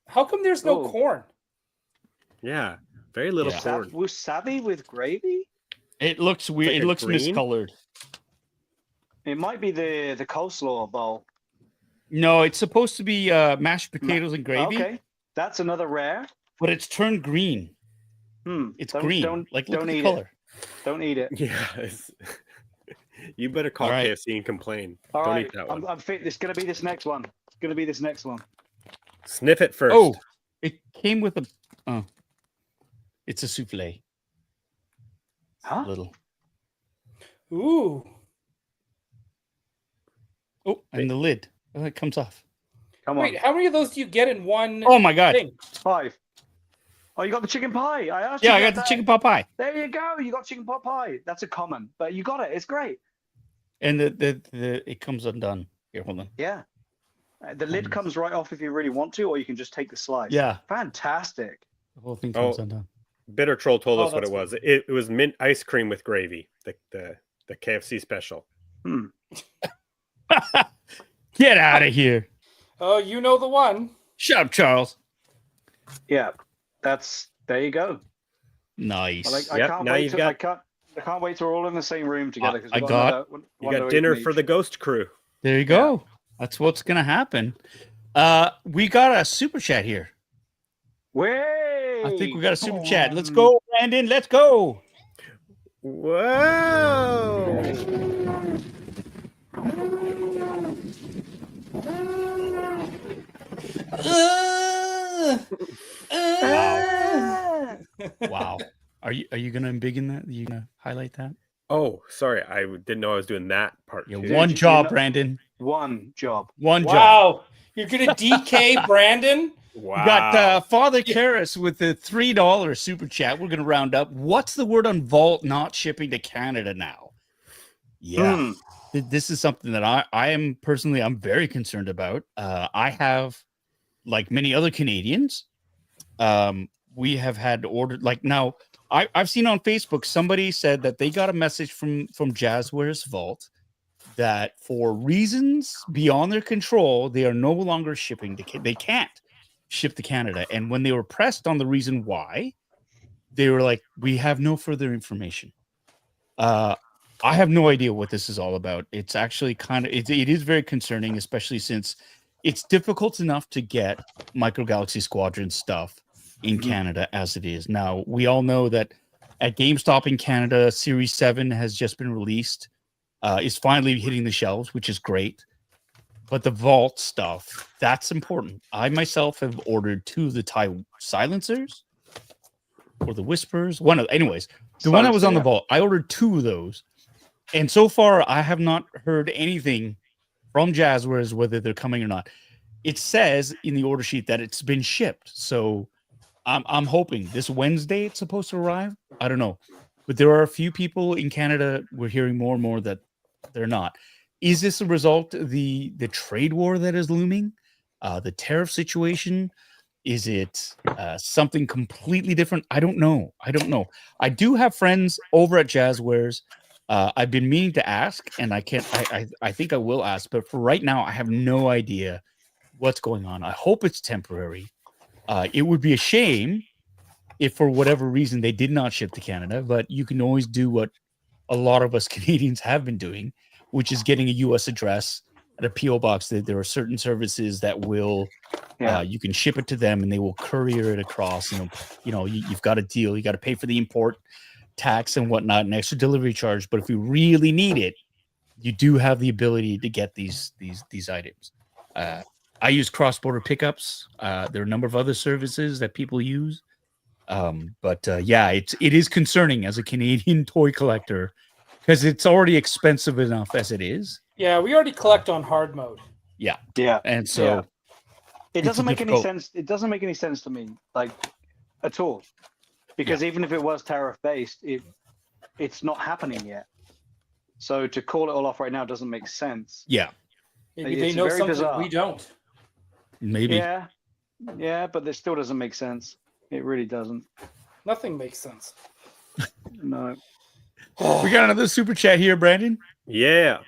How come there's no Oh. corn? Yeah, very little Yeah. corn. Wasabi with gravy? It looks weird. like It a looks green? miscolored. It might be the coleslaw bowl. No, it's supposed to be mashed potatoes and gravy, Okay, that's another rare. but it's turned green. Hmm. It's don't- green. Don't Like look don't at the eat color. don't eat it. Yeah, you better call All right. KFC and complain. All Don't right, eat that one. I'm fit. It's gonna be this next one. It's gonna be this next one. Sniff it first. Oh, it came with a. Oh, it's a souffle. Huh? Little. Ooh. Oh, and the lid. Oh, it comes off. Come on. Wait, how many of those do you get in one Oh my god! thing? 5. Oh, you got the chicken pie. I asked. Yeah, you I got about the that. chicken pot pie, There you go. You got chicken pot pie. That's a common, but you got it. It's great. and the it comes undone. Here, hold on. Yeah. The lid comes right off if you really want to, or you can just take the slice. Yeah, Fantastic. the whole thing comes Oh. undone. Bitter Troll told Oh, us what that's it was. It was mint ice cream with gravy. The KFC special. Hmm. Get out of here! Oh, you know the one. Shut up, Charles. Yeah. That's there you go. Nice. I Yep, can't now wait you've to, got- I can't wait till we're all in the same room together. 'cause I we've got- another one You got to dinner eat for each. the ghost crew. There you go. That's what's gonna happen. We got a super chat here. Way. I think we got a super chat. Let's go, Brandon. Let's go. Whoa! Wow. Are you gonna embiggen that? Are you gonna highlight that? Oh, sorry. I didn't know I was doing that part. Yeah, too. one you job, know- Brandon. One job. One job. Wow. You're gonna DK Brandon. Wow. We got Father Karras with the $3 super chat. We're going to round up. What's the word on Vault not shipping to Canada now? Yeah, this is something that I am personally, I'm very concerned about. I have, like many other Canadians, we have had ordered, like now, I've seen on Facebook, somebody said that they got a message from Jazzwares Vault that for reasons beyond their control, they are no longer shipping to they can't ship to Canada. And when they were pressed on the reason why, they were like, we have no further information. I have no idea what this is all about. It's actually kind of, it is very concerning, especially since it's difficult enough to get Micro Galaxy Squadron stuff in Canada as it is. Now, we all know that at GameStop in Canada, Series 7 has just been released. Is finally hitting the shelves, which is great. But the Vault stuff, that's important. I myself have ordered 2 of the TIE silencers or the Whispers. Anyways, the one that was on the Vault, I ordered 2 of those. And so far, I have not heard anything from Jazzwares whether they're coming or not. It says in the order sheet that it's been shipped. So I'm hoping this Wednesday it's supposed to arrive. I don't know. But there are a few people in Canada, we're hearing more and more that they're not. Is this a result of the trade war that is looming? The tariff situation? Is it something completely different? I don't know. I do have friends over at Jazzwares. I've been meaning to ask, and I can't. I think I will ask, but for right now, I have no idea what's going on. I hope it's temporary. It would be a shame if, for whatever reason, they did not ship to Canada. But you can always do what a lot of us Canadians have been doing, which is getting a U.S. address at a PO box. That there are certain services that will, you can ship it to them, and they will courier it across. You've got a deal. You got to pay for the import tax and whatnot, an extra delivery charge. But if you really need it, you do have the ability to get these items. I use cross-border pickups. There are a number of other services that people use. It is concerning as a Canadian toy collector because it's already expensive enough as it is. Yeah, we already collect on hard mode. Yeah. And so it doesn't make any sense. It doesn't make any sense to me, like, at all. Because even if it was tariff based, it's not happening yet. So to call it all off right now doesn't make sense. Yeah. Maybe they know something bizarre. We don't. Maybe. Yeah, but this still doesn't make sense. It really doesn't. Nothing makes sense. No. We got another super chat here, Brandon. Yeah.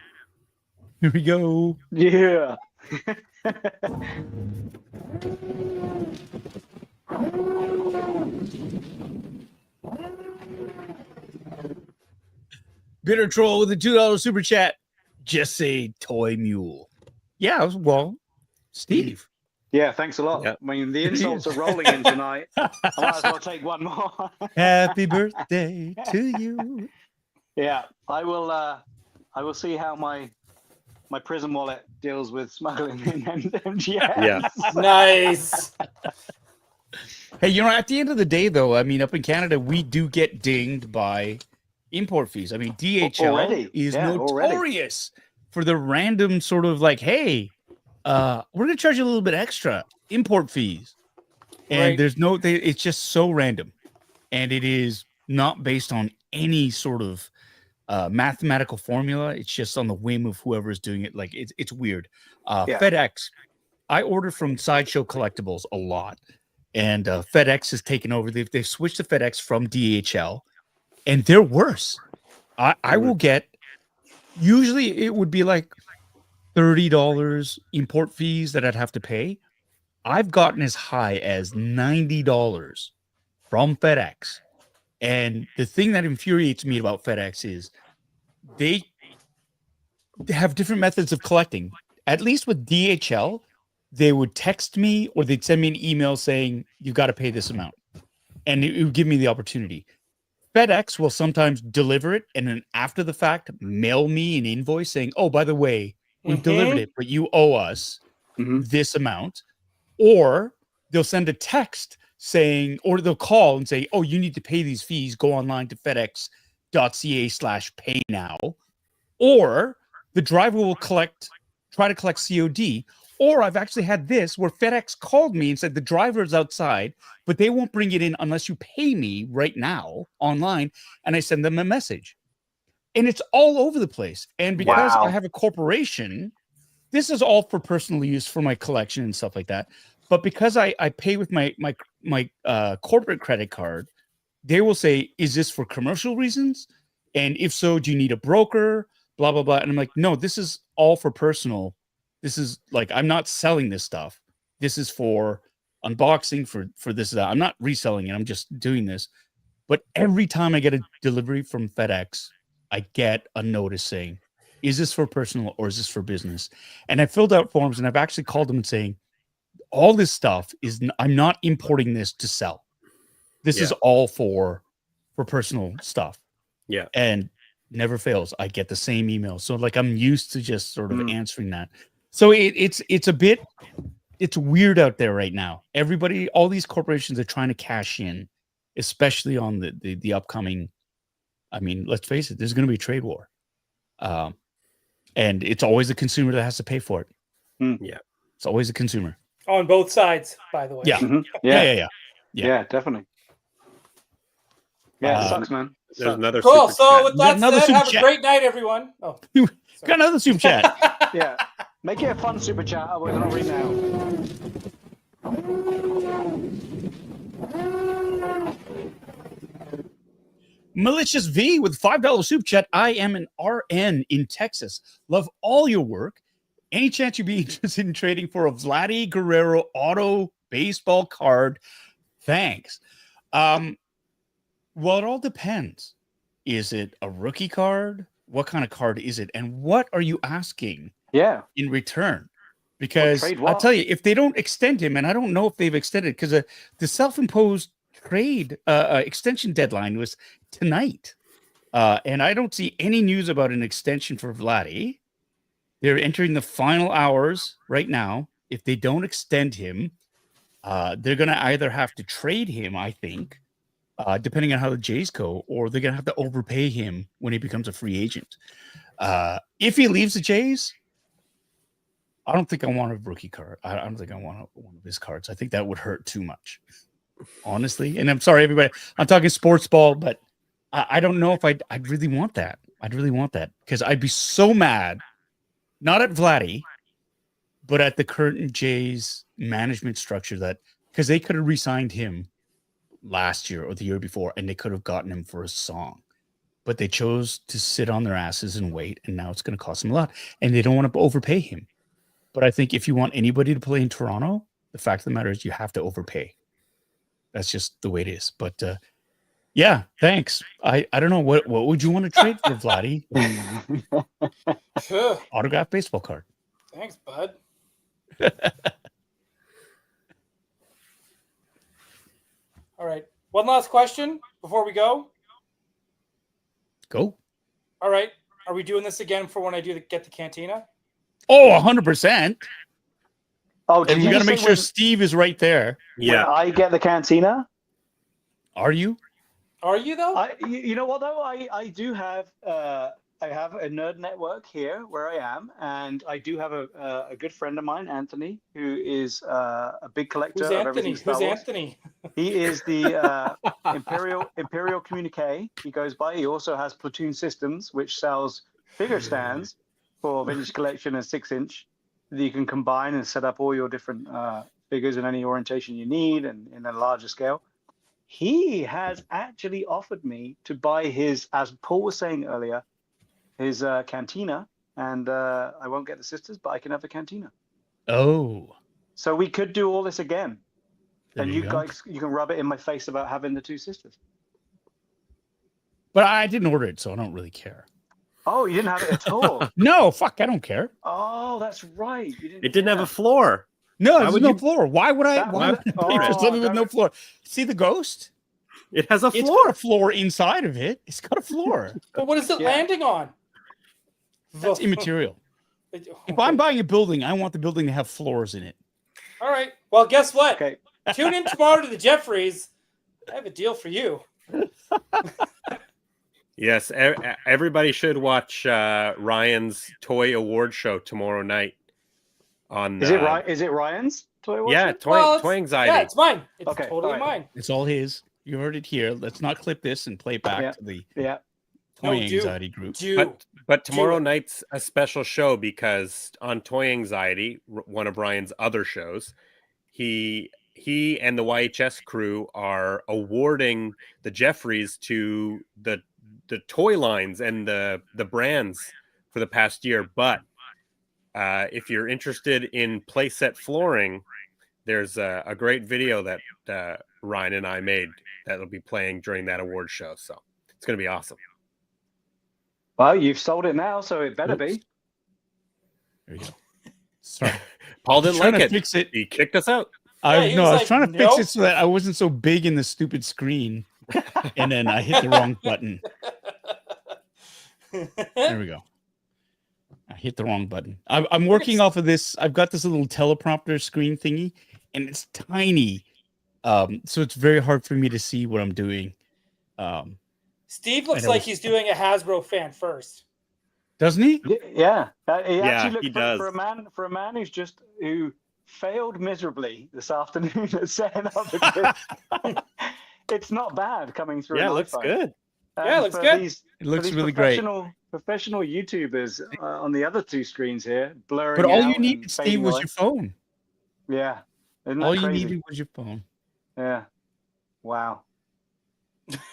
Here we go. Yeah. Bitter Troll with a $2 super chat. Just say toy mule. Yeah, well, Steve. Yeah, thanks a lot. Yep. I mean, the insults are rolling in tonight. I might as well take one more. Happy birthday to you. Yeah, I will see how my prison wallet deals with smuggling in MGS. Yeah. Nice. Hey, at the end of the day, though, I mean, up in Canada, we do get dinged by import fees. I mean, DHL is notorious for the random sort of like, hey, we're going to charge you a little bit extra import fees. And there's it's just so random. And it is not based on any sort of mathematical formula. It's just on the whim of whoever is doing it. Like, it's weird. FedEx, I order from Sideshow Collectibles a lot. And FedEx has taken over. They've switched to FedEx from DHL. And they're worse. I will get, usually it would be like $30 import fees that I'd have to pay. I've gotten as high as $90 from FedEx. And the thing that infuriates me about FedEx is they have different methods of collecting. At least with DHL, they would text me or they'd send me an email saying, you've got to pay this amount. And it would give me the opportunity. FedEx will sometimes deliver it and then after the fact mail me an invoice saying, oh, by the way, we've delivered it, but you owe us this amount. Or they'll send a text saying, or they'll call and say, oh, you need to pay these fees. Go online to fedex.ca/pay now. Or the driver will try to collect COD, Or I've actually had this where FedEx called me and said the driver's outside, but they won't bring it in unless you pay me right now online. And I send them a message. And it's all over the place. And because I have a corporation, this is all for personal use for my collection and stuff like that. But because I pay with my corporate credit card, they will say, is this for commercial reasons? And if so, do you need a broker? Blah, blah, blah. And I'm like, no, this is all for personal. This is like, I'm not selling this stuff. This is for unboxing, for this, that. I'm not reselling it. I'm just doing this. But every time I get a delivery from FedEx, I get a notice saying, is this for personal or is this for business? And I filled out forms and I've actually called them and saying, all this stuff is, I'm not importing this to sell. This is all for personal stuff. Yeah. And never fails. I get the same email. So like, I'm used to just sort of answering that. So it's a bit, it's weird out there right now. Everybody, all these corporations are trying to cash in, especially on the upcoming. I mean, let's face it, there's going to be a trade war. And it's always the consumer that has to pay for it. Yeah. It's always the consumer. On both sides, by the way. Yeah. Mhm. Yeah, definitely. Yeah, it sucks, man. There's another Cool. super So chat. with that Another said, super have chat. a great night, everyone. Oh, Got another super chat. Yeah. Make it a fun super chat. We're going to read now. Malicious V with $5 super chat. I am an RN in Texas. Love all your work. Any chance you'd be interested in trading for a Vladdy Guerrero auto baseball card? Thanks. Well, it all depends. Is it a rookie card? What kind of card is it? And what are you asking in return? Because I'll tell you, if they don't extend him, and I don't know if they've extended, because the self-imposed trade extension deadline was tonight. And I don't see any news about an extension for Vladdy. They're entering the final hours right now. If they don't extend him, they're going to either have to trade him, I think, depending on how the Jays go, or they're going to have to overpay him when he becomes a free agent. If he leaves the Jays, I don't think I want a rookie card. I don't think I want one of his cards. I think that would hurt too much, honestly. And I'm sorry, everybody. I'm talking sports ball, but I don't know if I'd really want that. I'd really want that because I'd be so mad, not at Vladdy, but at the current Jays management structure that because they could have re-signed him last year or the year before, and they could have gotten him for a song. But they chose to sit on their asses and wait, and now it's going to cost them a lot. And they don't want to overpay him. But I think if you want anybody to play in Toronto, the fact of the matter is you have to overpay. That's just the way it is. But yeah, thanks. I don't know. What would you want to trade for, Vladdy? Autographed baseball card. Thanks, bud. All right. One last question before we go. Go. All right. Are we doing this again for when I get the cantina? Oh, 100%. Oh, and we got to make sure Steve is right there. Yeah. I get the cantina. Are you? Are you though? You know what though? I do have I have a nerd network here where I am, and I do have a good friend of mine, Anthony, who is a big collector of everything Star Wars. Who's Anthony? He is the Imperial Communique. He goes by. He also has Platoon Systems, which sells figure stands for vintage collection and 6-inch that you can combine and set up all your different figures in any orientation you need and in a larger scale. He has actually offered me to buy his, as Paul was saying earlier, his cantina, and I won't get the sisters, but I can have the cantina. Oh. So we could do all this again. There and you you go. guys, you can rub it in my face about having the 2 sisters. But I didn't order it, so I don't really care. Oh, you didn't have it at all? No, fuck, I don't care. Oh, that's right. It didn't have a floor. No, Why there's would no you- floor. Why would I? That Why would- would I pay for Oh, something with that no would- floor? See the ghost? It has a It's floor. got a floor inside of it. It's got a floor. But what is it Yeah. landing on? That's immaterial. If I'm buying a building, I want the building to have floors in it. All right. Well, guess what? Okay. Tune in tomorrow to the Jeffries. I have a deal for you. Yes, everybody should watch Ryan's toy award show tomorrow night. On Is it right? Is it Ryan's toy watcher? Yeah, toy anxiety. Yeah, it's mine. It's Okay, totally all right. mine. It's all his. You heard it here. Let's not clip this and play it back to the Yeah. toy No, anxiety group. But tomorrow night's a special show because on Toy Anxiety, one of Ryan's other shows, he and the YHS crew are awarding the Jeffries to the toy lines and the brands for the past year. But if you're interested in playset flooring, there's a great video that Ryan and I made that'll be playing during that award show. So it's going to be awesome. Well, you've sold it now, so it better be. There you go. Sorry. Paul didn't like it. Fix it. He kicked us out. I was trying to fix it so that I wasn't so big in the stupid screen. And then I hit the wrong button. There we go. I hit the wrong button. I'm working off of this. I've got this little teleprompter screen thingy, and it's tiny. So it's very hard for me to see what I'm doing. Steve looks like he's doing a Hasbro fan first. Doesn't he? Yeah. He actually he looks does. for a man who failed miserably this afternoon at setting up the quiz. It's not bad coming through. Yeah, it looks good. Yeah, it looks good. It looks really great. Professional YouTubers on the other two screens here, blurring. But all out you needed, Steve, was your phone. Yeah. Isn't that All crazy? you needed was your phone. Yeah. Wow.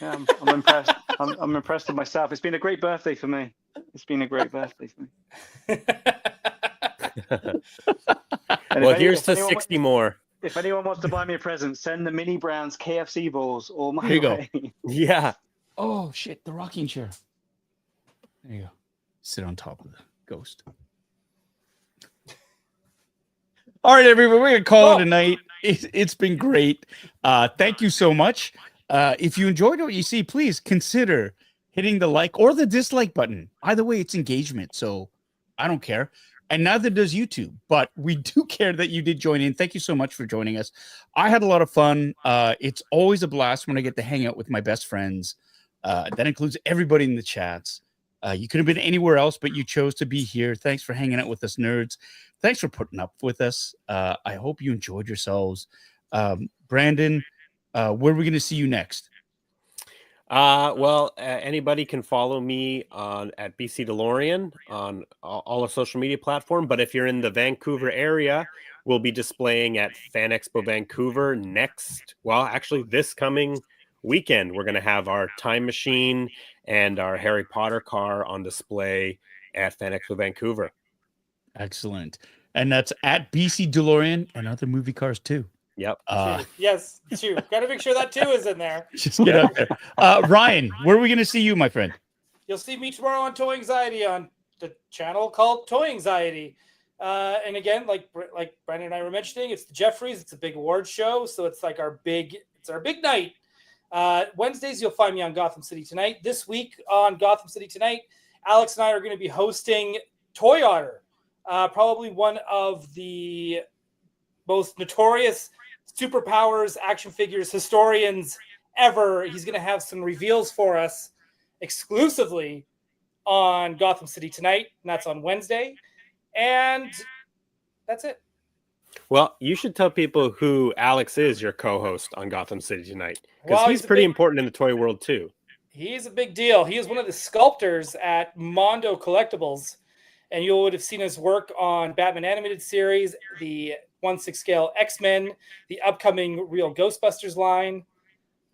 Yeah, I'm impressed. I'm impressed with myself. It's been a great birthday for me. It's been a great birthday for me. Well, here's to 60 more. If anyone wants to buy me a present, send the Mini Browns KFC balls all my Here you way. go. Yeah. Oh, shit. The rocking chair. There you go. Sit on top of the ghost. All right, everybody. We're going to call it a night. It's been great. Thank you so much. If you enjoyed what you see, please consider hitting the like or the dislike button. Either way, it's engagement. So I don't care. And neither does YouTube. But we do care that you did join in. Thank you so much for joining us. I had a lot of fun. It's always a blast when I get to hang out with my best friends. That includes everybody in the chats. You could have been anywhere else, but you chose to be here. Thanks for hanging out with us, nerds. Thanks for putting up with us. I hope you enjoyed yourselves. Brandon, where are we going to see you next? Well, anybody can follow me at BC DeLorean on all our social media platform. But if you're in the Vancouver area, we'll be displaying at Fan Expo Vancouver this coming weekend. We're going to have our time machine and our Harry Potter car on display at Fan Expo Vancouver. Excellent. And that's at BC DeLorean and other movie cars too. Yep. Yes, two. Got to make sure that two is in there. Just get out there. Ryan, where are we going to see you, my friend? You'll see me tomorrow on Toy Anxiety on the channel called Toy Anxiety. And again, like Brandon and I were mentioning, it's the Jeffries. It's a big award show, so it's like our big night. Wednesdays, you'll find me on Gotham City Tonight. This week on Gotham City Tonight, Alex and I are going to be hosting Toy Otter, probably one of the most notorious superpowers action figures historians ever. He's going to have some reveals for us exclusively on Gotham City Tonight, and that's on Wednesday. And that's it. Well, you should tell people who Alex is, your co-host on Gotham City Tonight, because he's pretty important in the toy world too. He's a big deal. He is one of the sculptors at Mondo Collectibles, and you would have seen his work on Batman animated series, the 1/6 scale X-Men, the upcoming Real Ghostbusters line.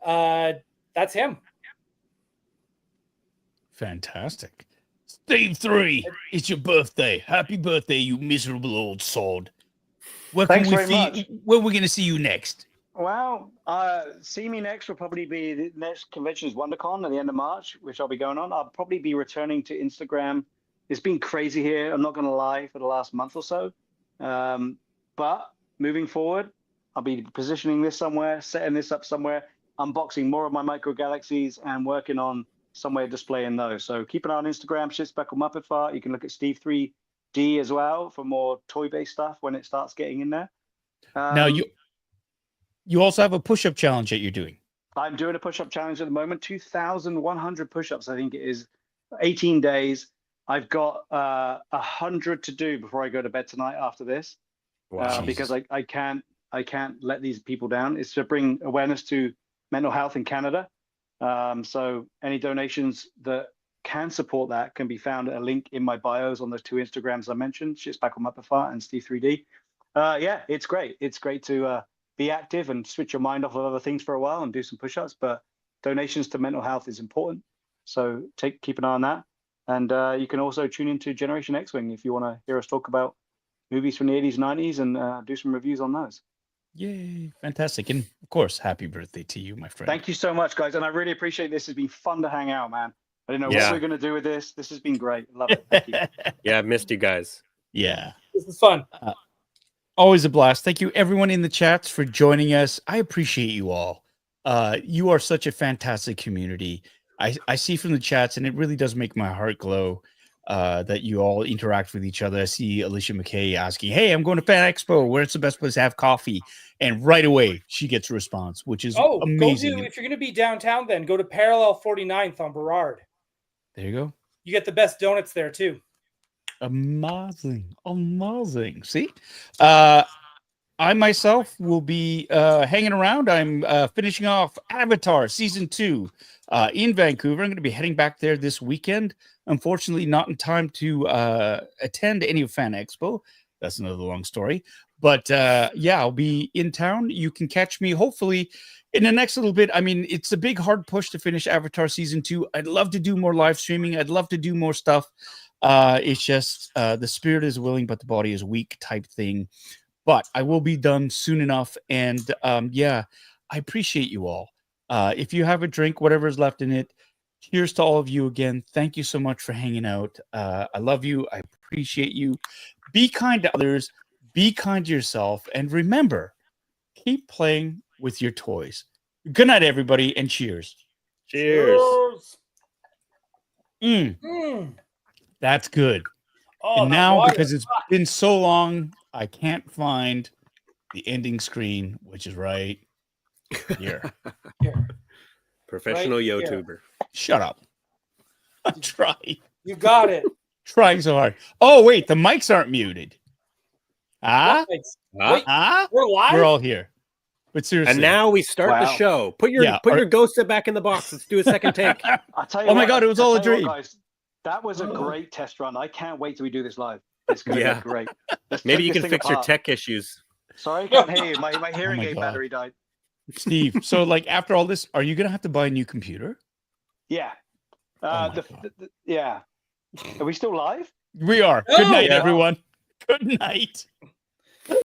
That's him. Fantastic. Steve 3, it's your birthday. Happy birthday, you miserable old sod. Thanks very much. Where are we going to see you next? Well, see me next will probably be the next convention is WonderCon at the end of March, which I'll be going on. I'll probably be returning to Instagram. It's been crazy here, I'm not going to lie, for the last month or so. But moving forward, I'll be positioning this somewhere, setting this up somewhere, unboxing more of my micro galaxies and working on somewhere displaying those. So keep an eye on Instagram, Shitspeckle Muppet Fart. You can look at Steve 3D as well for more toy-based stuff when it starts getting in there. Now, you also have a push-up challenge that you're doing. I'm doing a push-up challenge at the moment, 2,100 push-ups, I think it is, 18 days. I've got 100 to do before I go to bed tonight after this. Wow. because I can't let these people down. It's to bring awareness to mental health in Canada. So any donations that can support that can be found at a link in my bios on those 2 Instagrams I mentioned, Shit's Back on Mapafart and Steve 3D. Yeah, it's great. It's great to be active and switch your mind off of other things for a while and do some push-ups. But donations to mental health is important. So keep an eye on that. And you can also tune into Generation X-Wing if you want to hear us talk about movies from the 80s, 90s, and do some reviews on those. Yay, fantastic. And of course, happy birthday to you, my friend. Thank you so much, guys. And I really appreciate this. It's been fun to hang out, man. I didn't know what we we're going to do with this. This has been great. Love it. Thank you. Yeah, I've missed you guys. Yeah. This is fun. Always a blast. Thank you, everyone in the chats, for joining us. I appreciate you all. You are such a fantastic community. I see from the chats, and it really does make my heart glow that you all interact with each other. I see Alicia McKay asking, hey, I'm going to Fan Expo. Where's the best place to have coffee? And right away, she gets a response, which is amazing. If you're going to be downtown, then go to Parallel 49th on Burrard. There you go. You get the best donuts there, too. Amazing. Amazing. See? I myself will be hanging around. I'm finishing off Avatar Season 2 in Vancouver. I'm going to be heading back there this weekend. Unfortunately, not in time to attend any of Fan Expo. That's another long story. But yeah, I'll be in town. You can catch me hopefully in the next little bit. I mean, it's a big, hard push to finish Avatar Season 2. I'd love to do more live streaming. I'd love to do more stuff. It's just the spirit is willing, but the body is weak type thing. But I will be done soon enough. And yeah, I appreciate you all. If you have a drink, whatever is left in it, cheers to all of you again. Thank you so much for hanging out. I love you. I appreciate you. Be kind to others. Be kind to yourself. And remember, keep playing with your toys. Good night, everybody, and cheers. Cheers. That's good. Oh, and now, because it's been so long, I can't find the ending screen, which is right here. Professional Right here. YouTuber. Shut up. I'm trying. You got it. Trying so hard. Oh, wait, the mics aren't muted. Wait, we're live? We're all here. But seriously. And now we start the show. Put your ghost back in the box. Let's do a second take. I'll tell you my God, it was all a dream. Guys, that was a great test run. I can't wait till we do this live. It's going to be great. Maybe you can fix your tech issues. Sorry, I can't hear you. My hearing aid battery died. Steve, so like after all this, are you going to have to buy a new computer? Yeah. Yeah. Are we still live? We are. Good night, everyone. Good night.